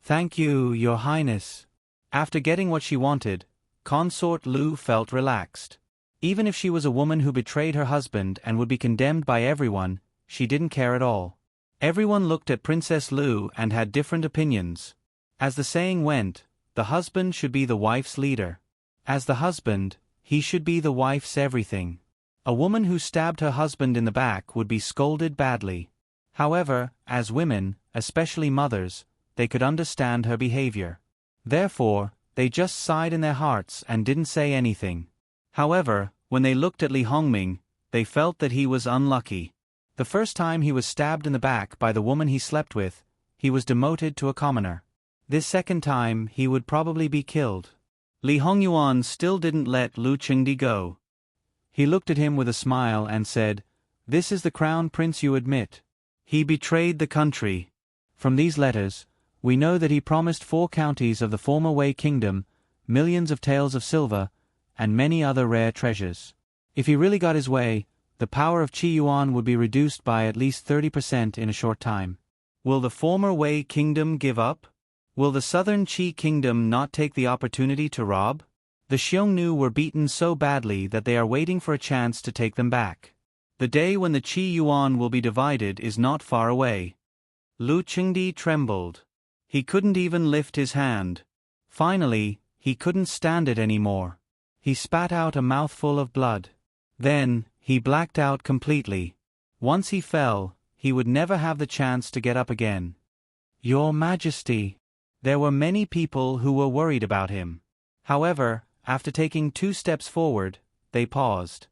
Thank you, Your Highness. After getting what she wanted, Consort Lu felt relaxed. Even if she was a woman who betrayed her husband and would be condemned by everyone, she didn't care at all. Everyone looked at Princess Lu and had different opinions. As the saying went, the husband should be the wife's leader. As the husband, he should be the wife's everything. A woman who stabbed her husband in the back would be scolded badly. However, as women, especially mothers, they could understand her behavior. Therefore, they just sighed in their hearts and didn't say anything. However, when they looked at Li Hongming, they felt that he was unlucky. The first time he was stabbed in the back by the woman he slept with, he was demoted to a commoner. This second time he would probably be killed. Li Hongyuan still didn't let Lu Chengdi go. He looked at him with a smile and said, "This is the crown prince you admit. He betrayed the country. From these letters, we know that he promised 4 counties of the former Wei kingdom, millions of taels of silver, and many other rare treasures. If he really got his way, the power of Qi Yuan would be reduced by at least 30% in a short time. Will the former Wei kingdom give up? Will the southern Qi kingdom not take the opportunity to rob? The Xiongnu were beaten so badly that they are waiting for a chance to take them back. The day when the Qi Yuan will be divided is not far away." Lu Chengdi trembled. He couldn't even lift his hand. Finally, he couldn't stand it anymore. He spat out a mouthful of blood. Then, he blacked out completely. Once he fell, he would never have the chance to get up again. "Your Majesty." There were many people who were worried about him. However, after taking 2 steps forward, they paused.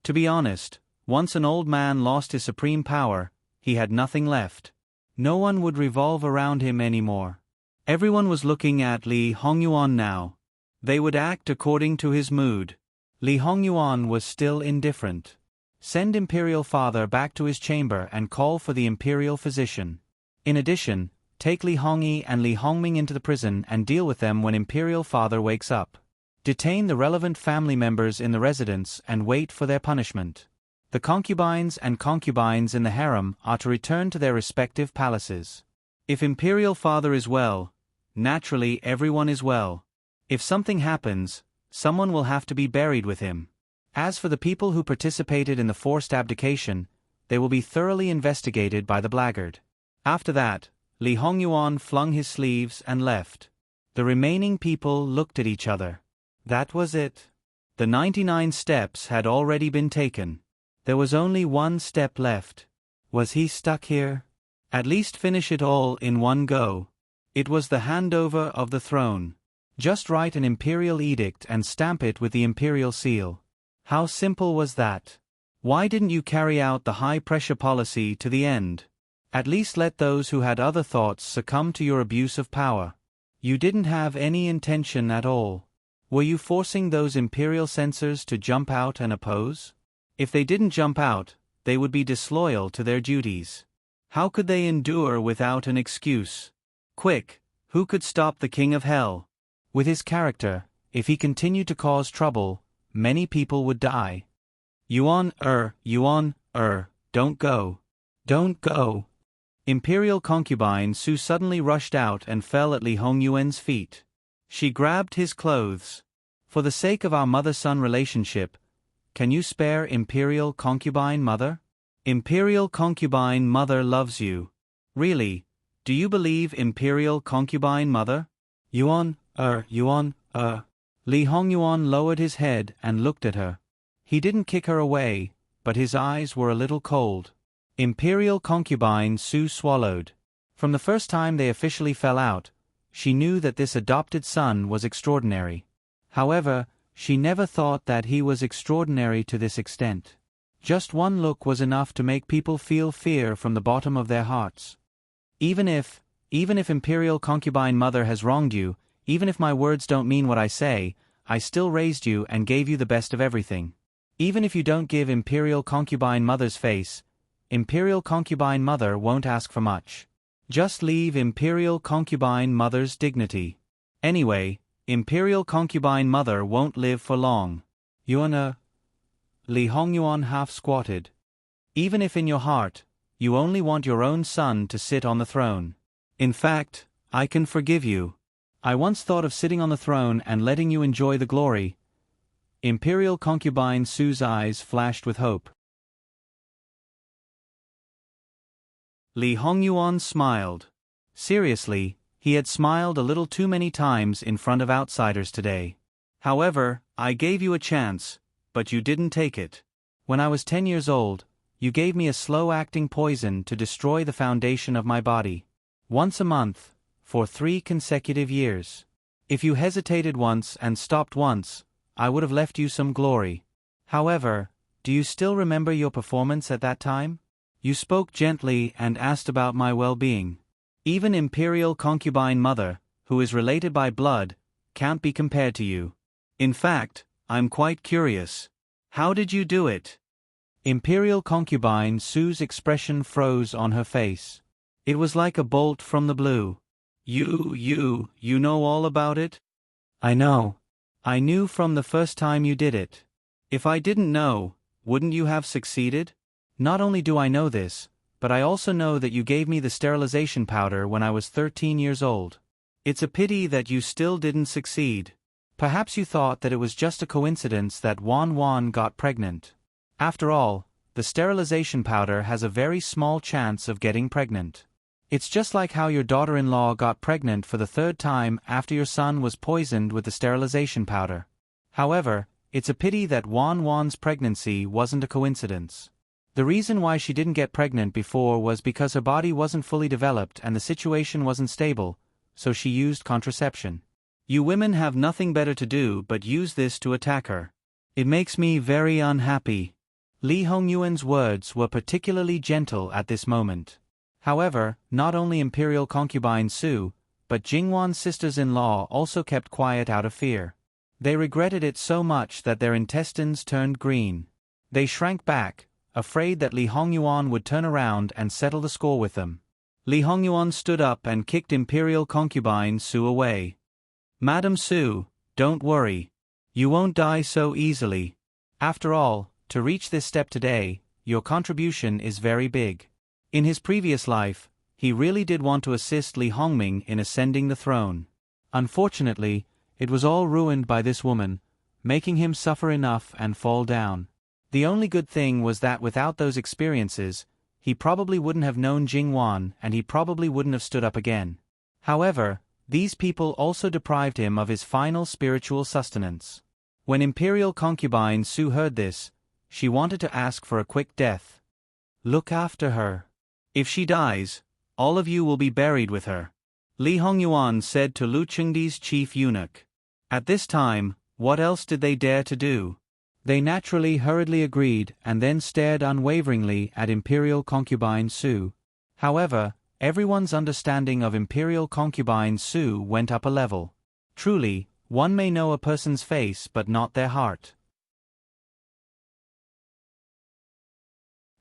To be honest, once an old man lost his supreme power, he had nothing left. No one would revolve around him anymore. Everyone was looking at Li Hongyuan now. They would act according to his mood. Li Hongyuan was still indifferent. Send Imperial Father back to his chamber and call for the Imperial Physician. In addition, take Li Hongyi and Li Hongming into the prison and deal with them when Imperial Father wakes up. Detain the relevant family members in the residence and wait for their punishment. The concubines and concubines in the harem are to return to their respective palaces. If Imperial Father is well, naturally everyone is well. If something happens, someone will have to be buried with him. As for the people who participated in the forced abdication, they will be thoroughly investigated by the blackguard. After that, Li Hongyuan flung his sleeves and left. The remaining people looked at each other. That was it. The 99 steps had already been taken. There was only 1 step left. Was he stuck here? At least finish it all in one go. It was the handover of the throne. Just write an imperial edict and stamp it with the imperial seal. How simple was that? Why didn't you carry out the high-pressure policy to the end? At least let those who had other thoughts succumb to your abuse of power. You didn't have any intention at all. Were you forcing those imperial censors to jump out and oppose? If they didn't jump out, they would be disloyal to their duties. How could they endure without an excuse? Quick, who could stop the King of Hell? With his character, if he continued to cause trouble, many people would die. Yuan, don't go. Don't go. Imperial concubine Su suddenly rushed out and fell at Li Hongyuan's feet. She grabbed his clothes. For the sake of our mother-son relationship, can you spare Imperial concubine mother? Imperial concubine mother loves you. Really, do you believe Imperial concubine mother? Yuan. Li Hongyuan lowered his head and looked at her. He didn't kick her away, but his eyes were a little cold. Imperial concubine Su swallowed. From the first time they officially fell out, she knew that this adopted son was extraordinary. However, she never thought that he was extraordinary to this extent. Just one look was enough to make people feel fear from the bottom of their hearts. Even if Imperial concubine mother has wronged you, even if my words don't mean what I say, I still raised you and gave you the best of everything. Even if you don't give Imperial concubine mother's face, Imperial concubine mother won't ask for much. Just leave Imperial concubine mother's dignity. Anyway, Imperial concubine mother won't live for long. Yuan. Li Hongyuan half squatted. Even if in your heart, you only want your own son to sit on the throne. In fact, I can forgive you. I once thought of sitting on the throne and letting you enjoy the glory. Imperial concubine Su's eyes flashed with hope. Li Hongyuan smiled. Seriously, he had smiled a little too many times in front of outsiders today. However, I gave you a chance, but you didn't take it. When I was 10 years old, you gave me a slow-acting poison to destroy the foundation of my body. Once a month, for 3 consecutive years. If you hesitated once and stopped once, I would have left you some glory. However, do you still remember your performance at that time? You spoke gently and asked about my well-being. Even Imperial Concubine Mother, who is related by blood, can't be compared to you. In fact, I'm quite curious. How did you do it? Imperial Concubine Sue's expression froze on her face. It was like a bolt from the blue. You know all about it? I know. I knew from the first time you did it. If I didn't know, wouldn't you have succeeded? Not only do I know this, but I also know that you gave me the sterilization powder when I was 13 years old. It's a pity that you still didn't succeed. Perhaps you thought that it was just a coincidence that Wan got pregnant. After all, the sterilization powder has a very small chance of getting pregnant. It's just like how your daughter-in-law got pregnant for the third time after your son was poisoned with the sterilization powder. However, it's a pity that Wan's pregnancy wasn't a coincidence. The reason why she didn't get pregnant before was because her body wasn't fully developed and the situation wasn't stable, so she used contraception. You women have nothing better to do but use this to attack her. It makes me very unhappy. Li Hongyuan's words were particularly gentle at this moment. However, not only Imperial Concubine Su, but Jingwan's sisters-in-law also kept quiet out of fear. They regretted it so much that their intestines turned green. They shrank back, afraid that Li Hongyuan would turn around and settle the score with them. Li Hongyuan stood up and kicked Imperial Concubine Su away. Madam Su, don't worry. You won't die so easily. After all, to reach this step today, your contribution is very big. In his previous life, he really did want to assist Li Hongming in ascending the throne. Unfortunately, it was all ruined by this woman, making him suffer enough and fall down. The only good thing was that without those experiences, he probably wouldn't have known Jingwan and he probably wouldn't have stood up again. However, these people also deprived him of his final spiritual sustenance. When Imperial Concubine Su heard this, she wanted to ask for a quick death. Look after her. If she dies, all of you will be buried with her, Li Hongyuan said to Lu Chengdi's chief eunuch. At this time, what else did they dare to do? They naturally hurriedly agreed and then stared unwaveringly at Imperial Concubine Su. However, everyone's understanding of Imperial Concubine Su went up a level. Truly, one may know a person's face but not their heart.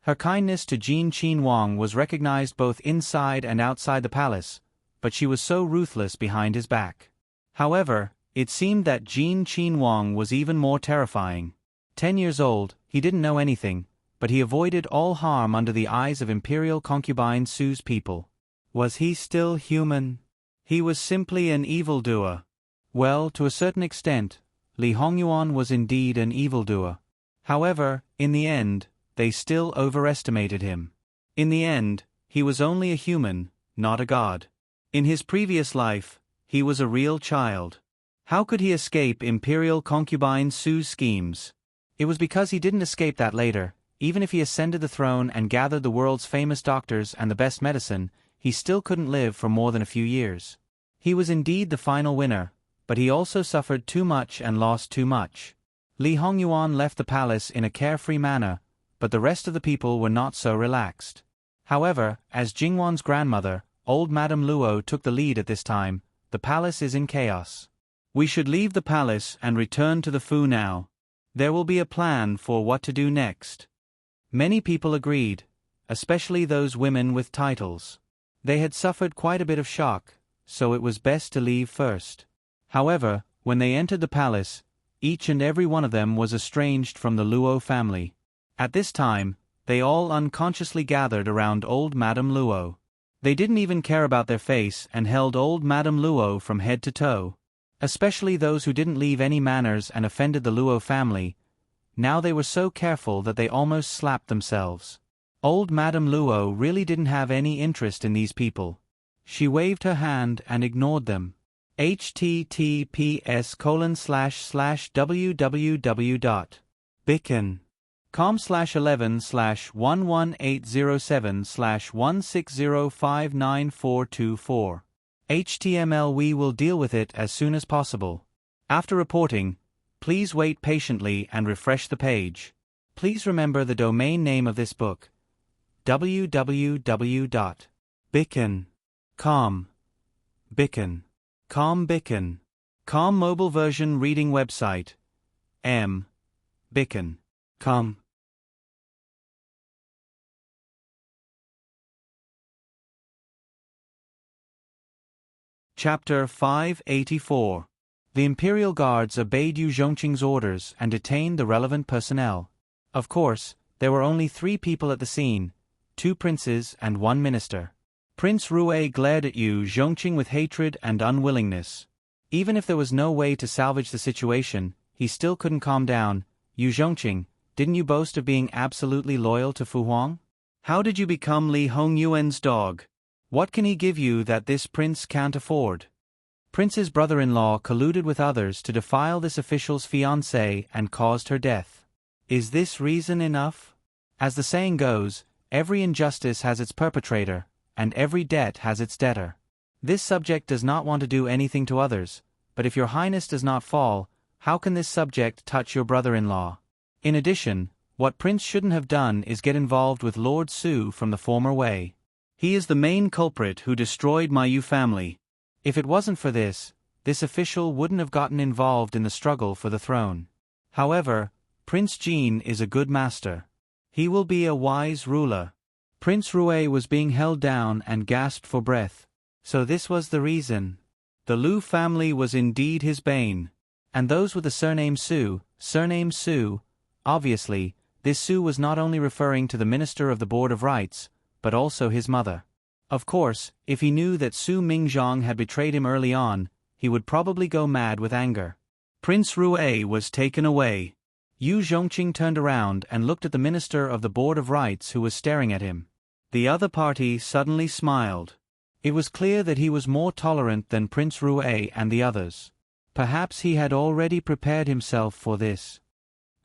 Her kindness to Jin Qinhuang was recognized both inside and outside the palace, but she was so ruthless behind his back. However, it seemed that Jin Qinhuang was even more terrifying. 10 years old, he didn't know anything, but he avoided all harm under the eyes of Imperial Concubine Su's people. Was he still human? He was simply an evildoer. Well, to a certain extent, Li Hongyuan was indeed an evildoer. However, in the end, they still overestimated him. In the end, he was only a human, not a god. In his previous life, he was a real child. How could he escape Imperial Concubine Su's schemes? It was because he didn't escape that later. Even if he ascended the throne and gathered the world's famous doctors and the best medicine, he still couldn't live for more than a few years. He was indeed the final winner, but he also suffered too much and lost too much. Li Hongyuan left the palace in a carefree manner, but the rest of the people were not so relaxed. However, as Jingwan's grandmother, old Madame Luo, took the lead at this time, the palace is in chaos. We should leave the palace and return to the Fu now. There will be a plan for what to do next. Many people agreed, especially those women with titles. They had suffered quite a bit of shock, so it was best to leave first. However, when they entered the palace, each and every one of them was estranged from the Luo family. At this time, they all unconsciously gathered around old Madame Luo. They didn't even care about their face and held old Madame Luo from head to toe. Especially those who didn't leave any manners and offended the Luo family. Now they were so careful that they almost slapped themselves. Old Madame Luo really didn't have any interest in these people. She waved her hand and ignored them. https://www.bicken.com/11/11807/160594424. HTML. We will deal with it as soon as possible. After reporting, please wait patiently and refresh the page. Please remember the domain name of this book: www.bicken.com. Calm. Beacon. Calm Beacon. Calm mobile version reading website. Beacon. Calm. Chapter 584. The Imperial Guards obeyed Yu Zhongqing's orders and detained the relevant personnel. Of course, there were only 3 people at the scene, 2 princes and 1 minister. Prince Rue glared at Yu Zhongqing with hatred and unwillingness. Even if there was no way to salvage the situation, he still couldn't calm down. Yu Zhongqing, didn't you boast of being absolutely loyal to Fu Huang? How did you become Li Hongyuan's dog? What can he give you that this prince can't afford? Prince's brother-in-law colluded with others to defile this official's fiancée and caused her death. Is this reason enough? As the saying goes, every injustice has its perpetrator, and every debt has its debtor. This subject does not want to do anything to others, but if your highness does not fall, how can this subject touch your brother-in-law? In addition, what Prince shouldn't have done is get involved with Lord Su from the former way. He is the main culprit who destroyed my Yu family. If it wasn't for this official wouldn't have gotten involved in the struggle for the throne. However, Prince Jin is a good master. He will be a wise ruler. Prince Rue was being held down and gasped for breath. So this was the reason. The Lu family was indeed his bane. And those with the surname Su, obviously, this Su was not only referring to the Minister of the Board of Rites, but also his mother. Of course, if he knew that Su Mingzhong had betrayed him early on, he would probably go mad with anger. Prince Rue was taken away. Yu Zhongqing turned around and looked at the Minister of the Board of Rites who was staring at him. The other party suddenly smiled. It was clear that he was more tolerant than Prince Rue and the others. Perhaps he had already prepared himself for this.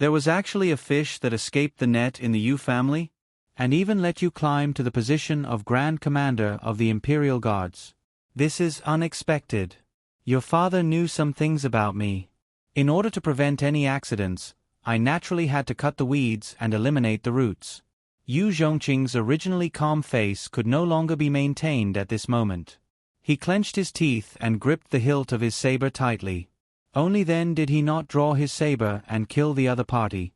There was actually a fish that escaped the net in the Yu family, and even let you climb to the position of Grand Commander of the Imperial Guards. This is unexpected. Your father knew some things about me. In order to prevent any accidents, I naturally had to cut the weeds and eliminate the roots. Yu Zhongqing's originally calm face could no longer be maintained at this moment. He clenched his teeth and gripped the hilt of his saber tightly. Only then did he not draw his saber and kill the other party.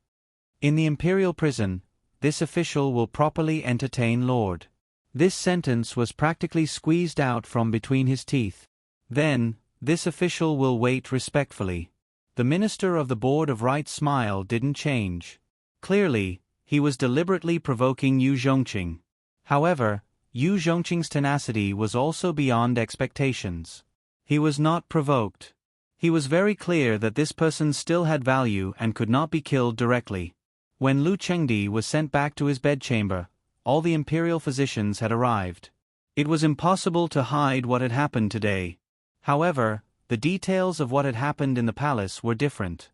In the Imperial prison, this official will properly entertain Lord. This sentence was practically squeezed out from between his teeth. Then, this official will wait respectfully. The Minister of the Board of Rites' smile didn't change. Clearly, he was deliberately provoking Yu Zhongqing. However, Yu Zhongqing's tenacity was also beyond expectations. He was not provoked. He was very clear that this person still had value and could not be killed directly. When Lu Chengdi was sent back to his bedchamber, all the imperial physicians had arrived. It was impossible to hide what had happened today. However, the details of what had happened in the palace were different.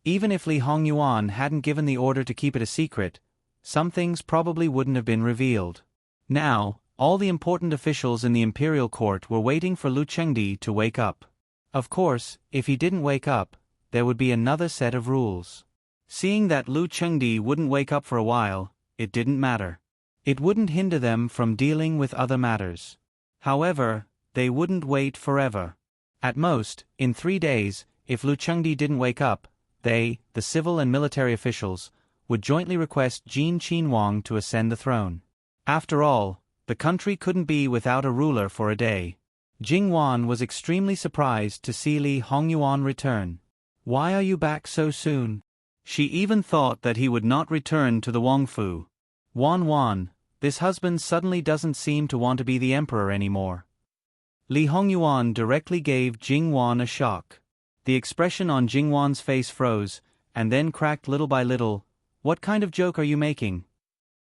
Even if Li Hongyuan hadn't given the order to keep it a secret, some things probably wouldn't have been revealed. Now, all the important officials in the imperial court were waiting for Lu Chengdi to wake up. Of course, if he didn't wake up, there would be another set of rules. Seeing that Lu Chengdi wouldn't wake up for a while, it didn't matter. It wouldn't hinder them from dealing with other matters. However, they wouldn't wait forever. At most, in 3 days, if Lu Chengdi didn't wake up, they, the civil and military officials, would jointly request Jin Qinhuang to ascend the throne. After all, the country couldn't be without a ruler for a day. Jing Wan was extremely surprised to see Li Hongyuan return. Why are you back so soon? She even thought that he would not return to the Wangfu. Wan, this husband suddenly doesn't seem to want to be the emperor anymore. Li Hongyuan directly gave Jing Wan a shock. The expression on Jing Wan's face froze, and then cracked little by little. What kind of joke are you making?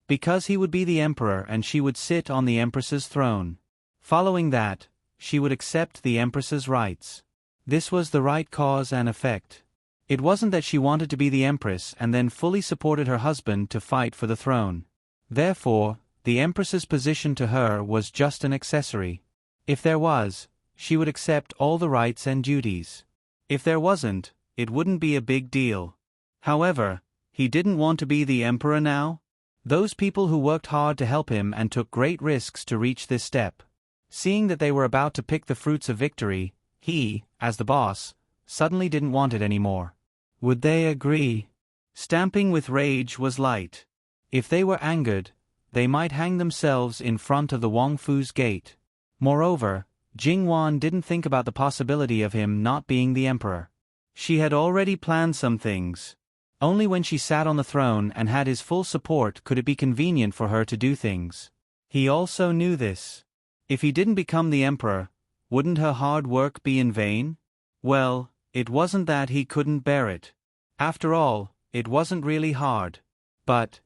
Because he would be the emperor and she would sit on the empress's throne. Following that, she would accept the empress's rights. This was the right cause and effect. It wasn't that she wanted to be the empress and then fully supported her husband to fight for the throne. Therefore, the empress's position to her was just an accessory. If there was, she would accept all the rights and duties. If there wasn't, it wouldn't be a big deal. However, he didn't want to be the emperor now? Those people who worked hard to help him and took great risks to reach this step. Seeing that they were about to pick the fruits of victory, he, as the boss, suddenly didn't want it anymore. Would they agree? Stamping with rage was light. If they were angered, they might hang themselves in front of the Wang Fu's gate. Moreover, Jingwan didn't think about the possibility of him not being the emperor. She had already planned some things. Only when she sat on the throne and had his full support could it be convenient for her to do things. He also knew this. If he didn't become the emperor, wouldn't her hard work be in vain? Well, it wasn't that he couldn't bear it. After all, it wasn't really hard. But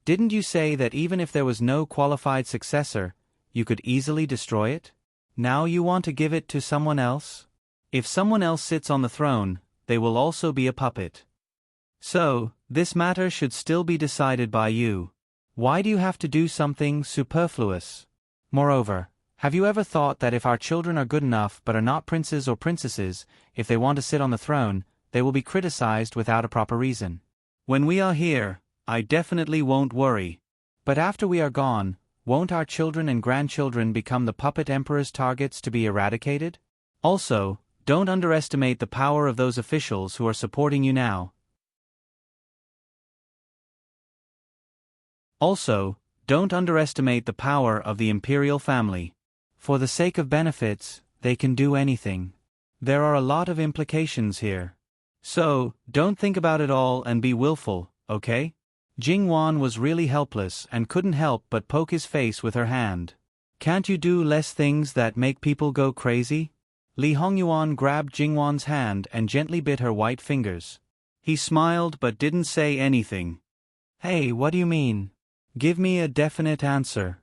didn't you say that even if there was no qualified successor, you could easily destroy it? Now you want to give it to someone else? If someone else sits on the throne, they will also be a puppet. So, this matter should still be decided by you. Why do you have to do something superfluous? Moreover, have you ever thought that if our children are good enough but are not princes or princesses, if they want to sit on the throne, they will be criticized without a proper reason? When we are here, I definitely won't worry. But after we are gone, won't our children and grandchildren become the puppet emperor's targets to be eradicated? Also, don't underestimate the power of those officials who are supporting you now. Also, don't underestimate the power of the imperial family. For the sake of benefits, they can do anything. There are a lot of implications here. So, don't think about it all and be willful, okay? Jingwan was really helpless and couldn't help but poke his face with her hand. Can't you do less things that make people go crazy? Li Hongyuan grabbed Jingwan's hand and gently bit her white fingers. He smiled but didn't say anything. Hey, what do you mean? Give me a definite answer.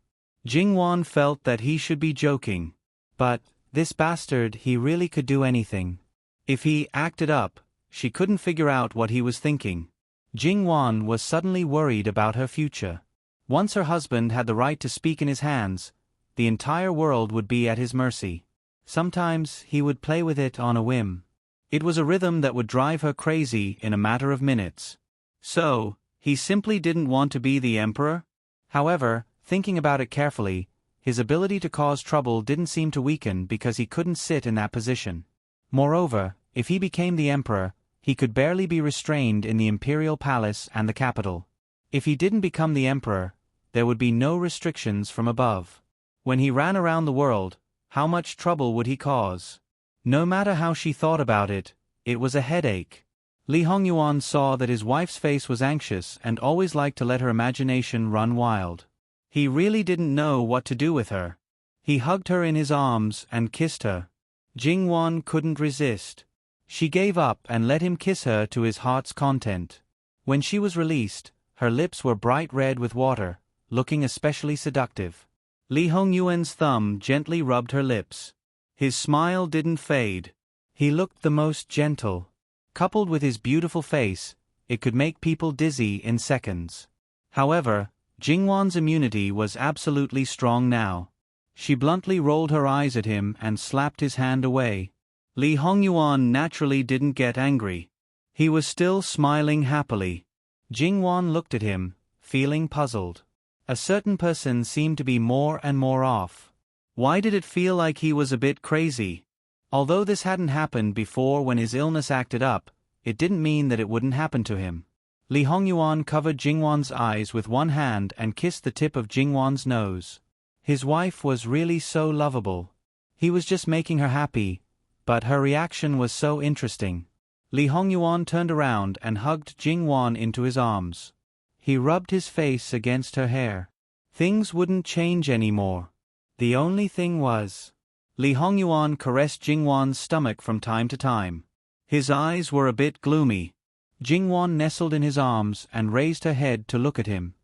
Jingwan felt that he should be joking. But, this bastard, he really could do anything. If he acted up, she couldn't figure out what he was thinking. Jingwan was suddenly worried about her future. Once her husband had the right to speak in his hands, the entire world would be at his mercy. Sometimes he would play with it on a whim. It was a rhythm that would drive her crazy in a matter of minutes. So, he simply didn't want to be the emperor? However, thinking about it carefully, his ability to cause trouble didn't seem to weaken because he couldn't sit in that position. Moreover, if he became the emperor, he could barely be restrained in the imperial palace and the capital. If he didn't become the emperor, there would be no restrictions from above. When he ran around the world, how much trouble would he cause? No matter how she thought about it, it was a headache. Li Hongyuan saw that his wife's face was anxious and always liked to let her imagination run wild. He really didn't know what to do with her. He hugged her in his arms and kissed her. Jingwan couldn't resist. She gave up and let him kiss her to his heart's content. When she was released, her lips were bright red with water, looking especially seductive. Li Hongyuan's thumb gently rubbed her lips. His smile didn't fade. He looked the most gentle. Coupled with his beautiful face, it could make people dizzy in seconds. However, Jingwan's immunity was absolutely strong now. She bluntly rolled her eyes at him and slapped his hand away. Li Hongyuan naturally didn't get angry. He was still smiling happily. Jingwan looked at him, feeling puzzled. A certain person seemed to be more and more off. Why did it feel like he was a bit crazy? Although this hadn't happened before when his illness acted up, it didn't mean that it wouldn't happen to him. Li Hongyuan covered Jingwan's eyes with one hand and kissed the tip of Jingwan's nose. His wife was really so lovable. He was just making her happy, but her reaction was so interesting. Li Hongyuan turned around and hugged Jingwan into his arms. He rubbed his face against her hair. Things wouldn't change anymore. The only thing was... Li Hongyuan caressed Jingwan's stomach from time to time. His eyes were a bit gloomy. Jingwan nestled in his arms and raised her head to look at him.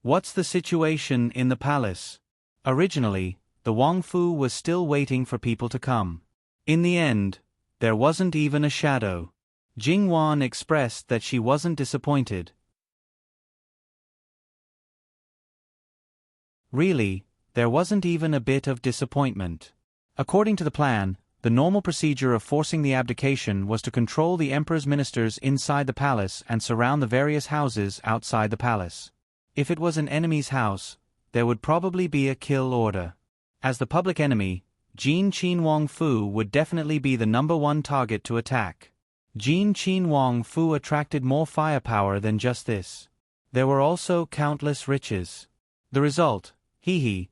What's the situation in the palace? Originally, the Wang Fu was still waiting for people to come. In the end, there wasn't even a shadow. Jingwan expressed that she wasn't disappointed. Really, there wasn't even a bit of disappointment. According to the plan, the normal procedure of forcing the abdication was to control the emperor's ministers inside the palace and surround the various houses outside the palace. If it was an enemy's house, there would probably be a kill order. As the public enemy, Jin Qin Wang Fu would definitely be the #1 target to attack. Jin Qin Wang Fu attracted more firepower than just this. There were also countless riches. The result, Li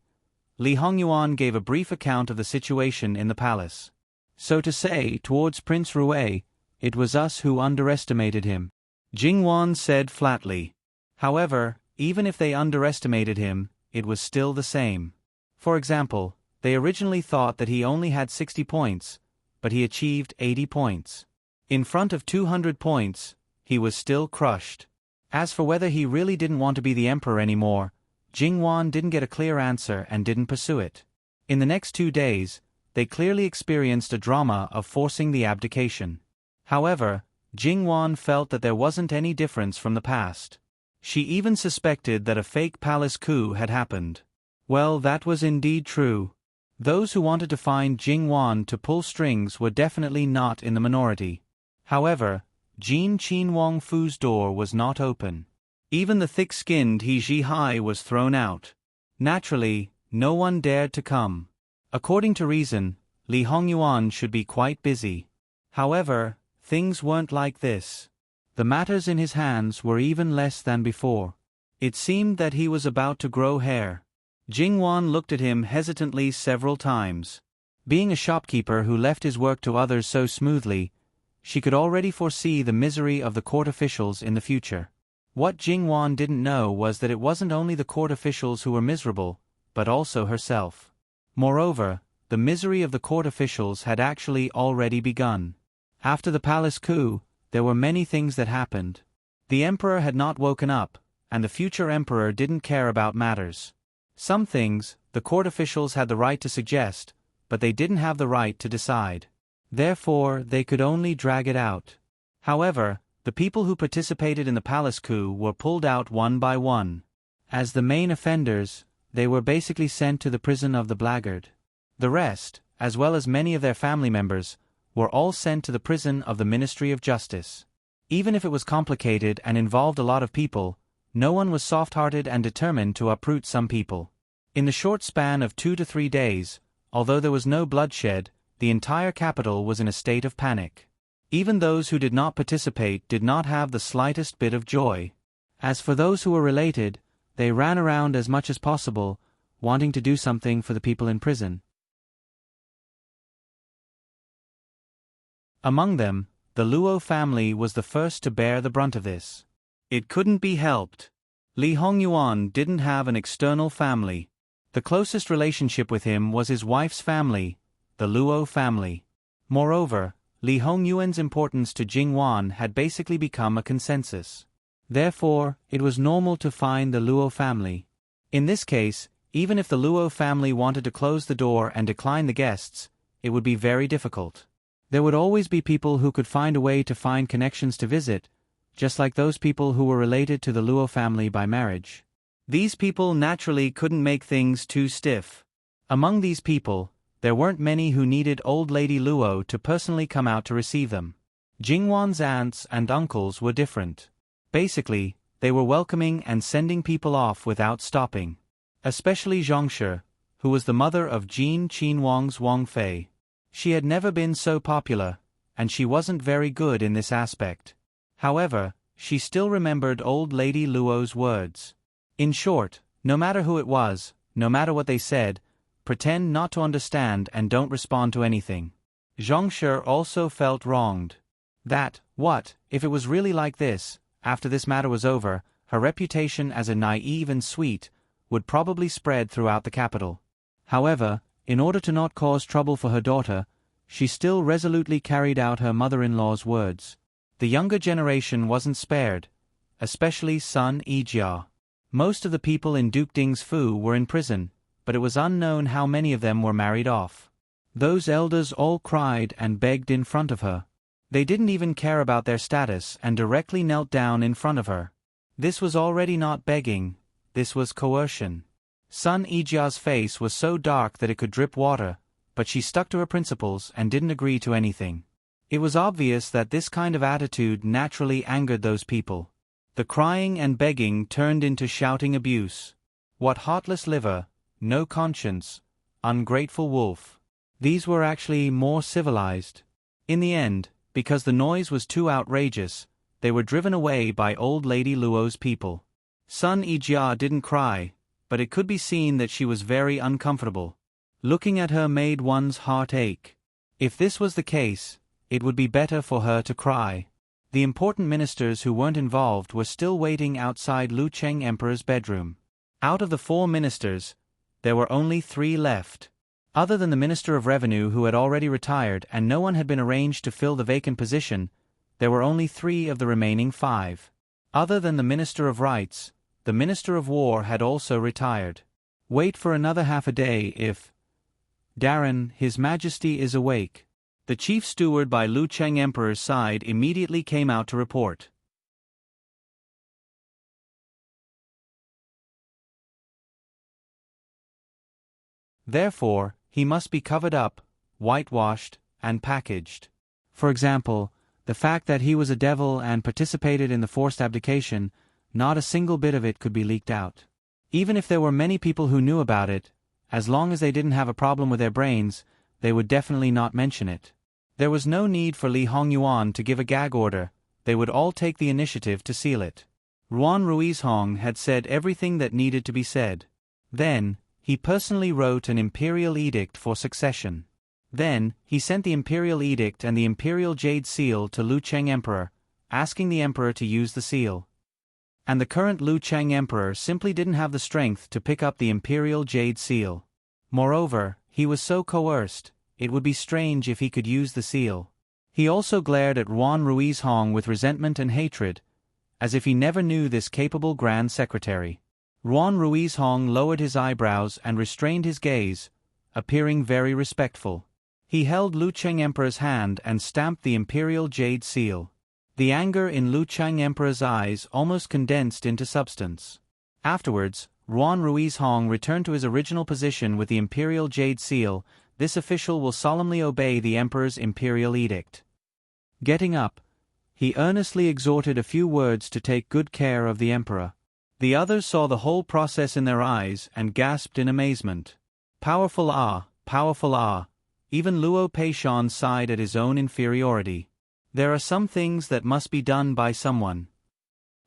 Hongyuan gave a brief account of the situation in the palace. So to say, towards Prince Rui, it was us who underestimated him. Jingwan said flatly. However, even if they underestimated him, it was still the same. For example, they originally thought that he only had 60 points, but he achieved 80 points. In front of 200 points, he was still crushed. As for whether he really didn't want to be the emperor anymore, Jingwan didn't get a clear answer and didn't pursue it. In the next 2 days, they clearly experienced a drama of forcing the abdication. However, Jingwan felt that there wasn't any difference from the past. She even suspected that a fake palace coup had happened. Well, that was indeed true. Those who wanted to find Jingwan to pull strings were definitely not in the minority. However, Jin Qin Wang Fu's door was not open. Even the thick-skinned He Zhihai was thrown out. Naturally, no one dared to come. According to reason, Li Hongyuan should be quite busy. However, things weren't like this. The matters in his hands were even less than before. It seemed that he was about to grow hair. Jingwan looked at him hesitantly several times. Being a shopkeeper who left his work to others so smoothly, she could already foresee the misery of the court officials in the future. What Jingwan didn't know was that it wasn't only the court officials who were miserable, but also herself. Moreover, the misery of the court officials had actually already begun. After the palace coup, there were many things that happened. The emperor had not woken up, and the future emperor didn't care about matters. Some things, the court officials had the right to suggest, but they didn't have the right to decide. Therefore, they could only drag it out. However, the people who participated in the palace coup were pulled out one by one. As the main offenders, they were basically sent to the prison of the blackguard. The rest, as well as many of their family members, were all sent to the prison of the Ministry of Justice. Even if it was complicated and involved a lot of people, no one was soft-hearted and determined to uproot some people. In the short span of 2 to 3 days, although there was no bloodshed, the entire capital was in a state of panic. Even those who did not participate did not have the slightest bit of joy. As for those who were related, they ran around as much as possible, wanting to do something for the people in prison. Among them, the Luo family was the first to bear the brunt of this. It couldn't be helped. Li Hongyuan didn't have an external family. The closest relationship with him was his wife's family, the Luo family. Moreover, Li Hongyuan's importance to Jingwan had basically become a consensus. Therefore, it was normal to find the Luo family. In this case, even if the Luo family wanted to close the door and decline the guests, it would be very difficult. There would always be people who could find a way to find connections to visit, just like those people who were related to the Luo family by marriage. These people naturally couldn't make things too stiff. Among these people, there weren't many who needed old lady Luo to personally come out to receive them. Jingwan's aunts and uncles were different. Basically, they were welcoming and sending people off without stopping. Especially Zhongshe, who was the mother of Jin Qin Wang's Wang Fei. She had never been so popular, and she wasn't very good in this aspect. However, she still remembered old lady Luo's words. In short, no matter who it was, no matter what they said, pretend not to understand and don't respond to anything. Zhongshe also felt wronged. That, what, if it was really like this, after this matter was over, her reputation as a naive and sweet would probably spread throughout the capital. However, in order to not cause trouble for her daughter, she still resolutely carried out her mother-in-law's words. The younger generation wasn't spared, especially Sun Yijia. Most of the people in Duke Ding's Fu were in prison, but it was unknown how many of them were married off. Those elders all cried and begged in front of her. They didn't even care about their status and directly knelt down in front of her. This was already not begging, this was coercion. Sun Yijia's face was so dark that it could drip water, but she stuck to her principles and didn't agree to anything. It was obvious that this kind of attitude naturally angered those people. The crying and begging turned into shouting abuse. What heartless liver, no conscience, ungrateful wolf. These were actually more civilized. In the end, because the noise was too outrageous, they were driven away by old lady Luo's people. Sun Yijia didn't cry, but it could be seen that she was very uncomfortable. Looking at her made one's heart ache. If this was the case, it would be better for her to cry. The important ministers who weren't involved were still waiting outside Lu Cheng Emperor's bedroom. Out of the 4 ministers, there were only 3 left. Other than the Minister of Revenue who had already retired and no one had been arranged to fill the vacant position, there were only 3 of the remaining 5. Other than the Minister of Rights, the Minister of War had also retired. Wait for another half a day if Darren, His Majesty is awake. The chief steward by Lu Cheng Emperor's side immediately came out to report. Therefore, he must be covered up, whitewashed, and packaged. For example, the fact that he was a devil and participated in the forced abdication, not a single bit of it could be leaked out. Even if there were many people who knew about it, as long as they didn't have a problem with their brains, they would definitely not mention it. There was no need for Li Hongyuan to give a gag order, they would all take the initiative to seal it. Ruan Ruizhong had said everything that needed to be said. Then, he personally wrote an imperial edict for succession. Then, he sent the imperial edict and the imperial jade seal to Lu Cheng Emperor, asking the emperor to use the seal. And the current Lu Cheng Emperor simply didn't have the strength to pick up the imperial jade seal. Moreover, he was so coerced, it would be strange if he could use the seal. He also glared at Ruan Ruizhong with resentment and hatred, as if he never knew this capable Grand Secretary. Ruan Ruizhong lowered his eyebrows and restrained his gaze, appearing very respectful. He held Lu Cheng Emperor's hand and stamped the imperial jade seal. The anger in Lu Cheng Emperor's eyes almost condensed into substance. Afterwards, Ruan Ruizhong returned to his original position with the imperial jade seal. This official will solemnly obey the emperor's imperial edict. Getting up, he earnestly exhorted a few words to take good care of the emperor. The others saw the whole process in their eyes and gasped in amazement. Powerful ah, powerful ah. Even Luo Peishan sighed at his own inferiority. There are some things that must be done by someone.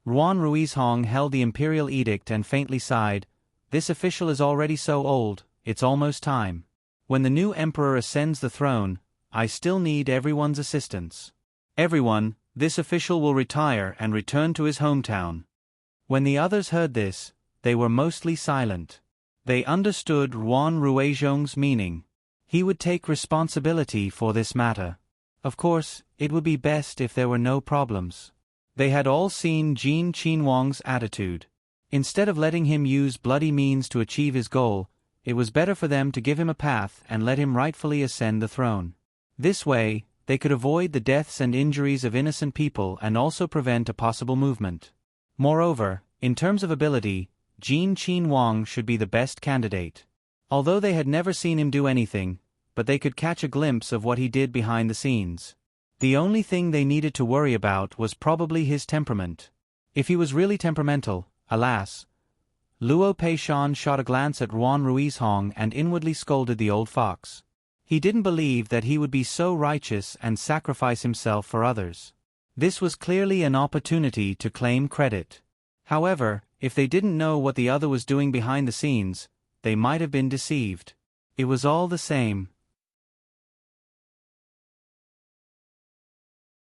Ruan Ruizhong held the imperial edict and faintly sighed. This official is already so old, it's almost time. When the new emperor ascends the throne, I still need everyone's assistance. Everyone, this official will retire and return to his hometown. When the others heard this, they were mostly silent. They understood Ruan Ruizhong's meaning. He would take responsibility for this matter. Of course, it would be best if there were no problems. They had all seen Jin Qinhuang's attitude. Instead of letting him use bloody means to achieve his goal, it was better for them to give him a path and let him rightfully ascend the throne. This way, they could avoid the deaths and injuries of innocent people and also prevent a possible movement. Moreover, in terms of ability, Jin Qinhuang should be the best candidate. Although they had never seen him do anything, but they could catch a glimpse of what he did behind the scenes. The only thing they needed to worry about was probably his temperament. If he was really temperamental, alas. Luo Peishan shot a glance at Ruan Ruizhong and inwardly scolded the old fox. He didn't believe that he would be so righteous and sacrifice himself for others. This was clearly an opportunity to claim credit. However, if they didn't know what the other was doing behind the scenes, they might have been deceived. It was all the same.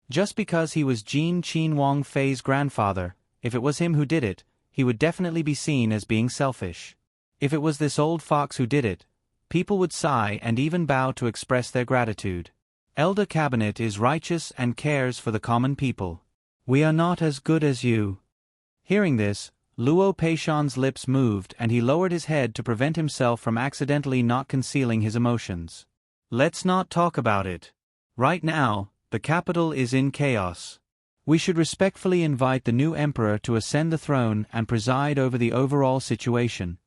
Just because he was Jin Qinhuang Fei's grandfather, if it was him who did it, he would definitely be seen as being selfish. If it was this old fox who did it, people would sigh and even bow to express their gratitude. Elder Cabinet is righteous and cares for the common people. We are not as good as you. Hearing this, Luo Peishan's lips moved and he lowered his head to prevent himself from accidentally not concealing his emotions. Let's not talk about it. Right now, the capital is in chaos. We should respectfully invite the new emperor to ascend the throne and preside over the overall situation.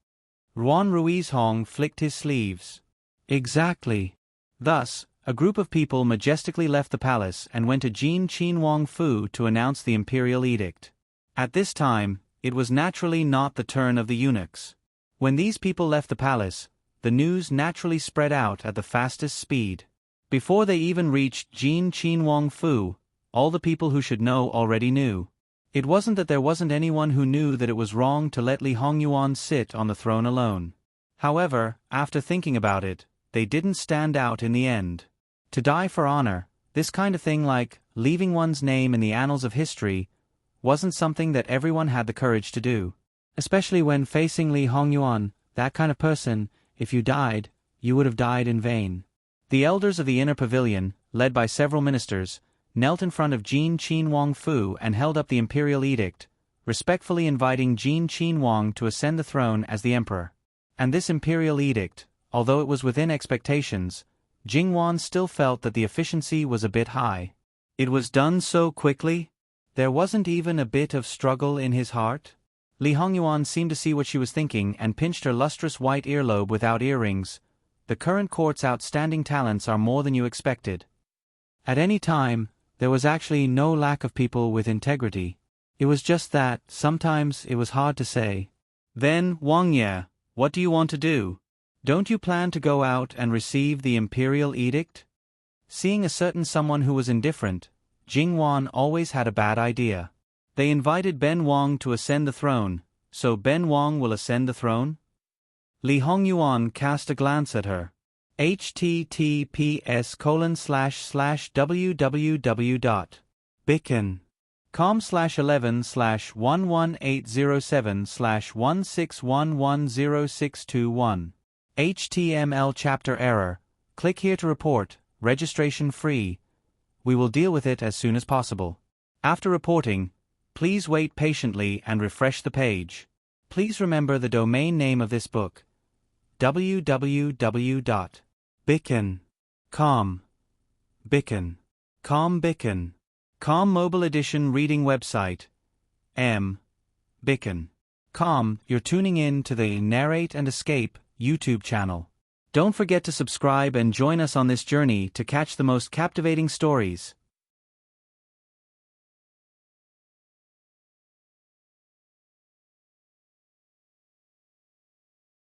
Ruan Ruizhong flicked his sleeves. Exactly. Thus, a group of people majestically left the palace and went to Jin Qinhuang Fu to announce the imperial edict. At this time, it was naturally not the turn of the eunuchs. When these people left the palace, the news naturally spread out at the fastest speed. Before they even reached Jin Qin Wang Fu, all the people who should know already knew. It wasn't that there wasn't anyone who knew that it was wrong to let Li Hongyuan sit on the throne alone. However, after thinking about it, they didn't stand out in the end. To die for honor, this kind of thing like leaving one's name in the annals of history, wasn't something that everyone had the courage to do. Especially when facing Li Hongyuan, that kind of person, if you died, you would have died in vain. The elders of the inner pavilion, led by several ministers, knelt in front of Jin Qin Wang Fu and held up the imperial edict, respectfully inviting Jin Qin Wang to ascend the throne as the emperor. And this imperial edict, although it was within expectations, Jingwan still felt that the efficiency was a bit high. It was done so quickly. There wasn't even a bit of struggle in his heart. Li Hongyuan seemed to see what she was thinking and pinched her lustrous white earlobe without earrings. The current court's outstanding talents are more than you expected. At any time, there was actually no lack of people with integrity. It was just that, sometimes it was hard to say. Then, Wang Ye, what do you want to do? Don't you plan to go out and receive the imperial edict? Seeing a certain someone who was indifferent, Jingwan always had a bad idea. They invited Ben Wang to ascend the throne, so Ben Wang will ascend the throne? Li Hongyuan cast a glance at her. https://www.bicken.com/11/11807/1611061 HTML chapter error. Click here to report, registration free. We will deal with it as soon as possible. After reporting, please wait patiently and refresh the page. Please remember the domain name of this book. www.bicken.com. Bicken. Com Mobile Edition Reading Website. Bicken.com. You're tuning in to the Narrate and Escape YouTube channel. Don't forget to subscribe and join us on this journey to catch the most captivating stories.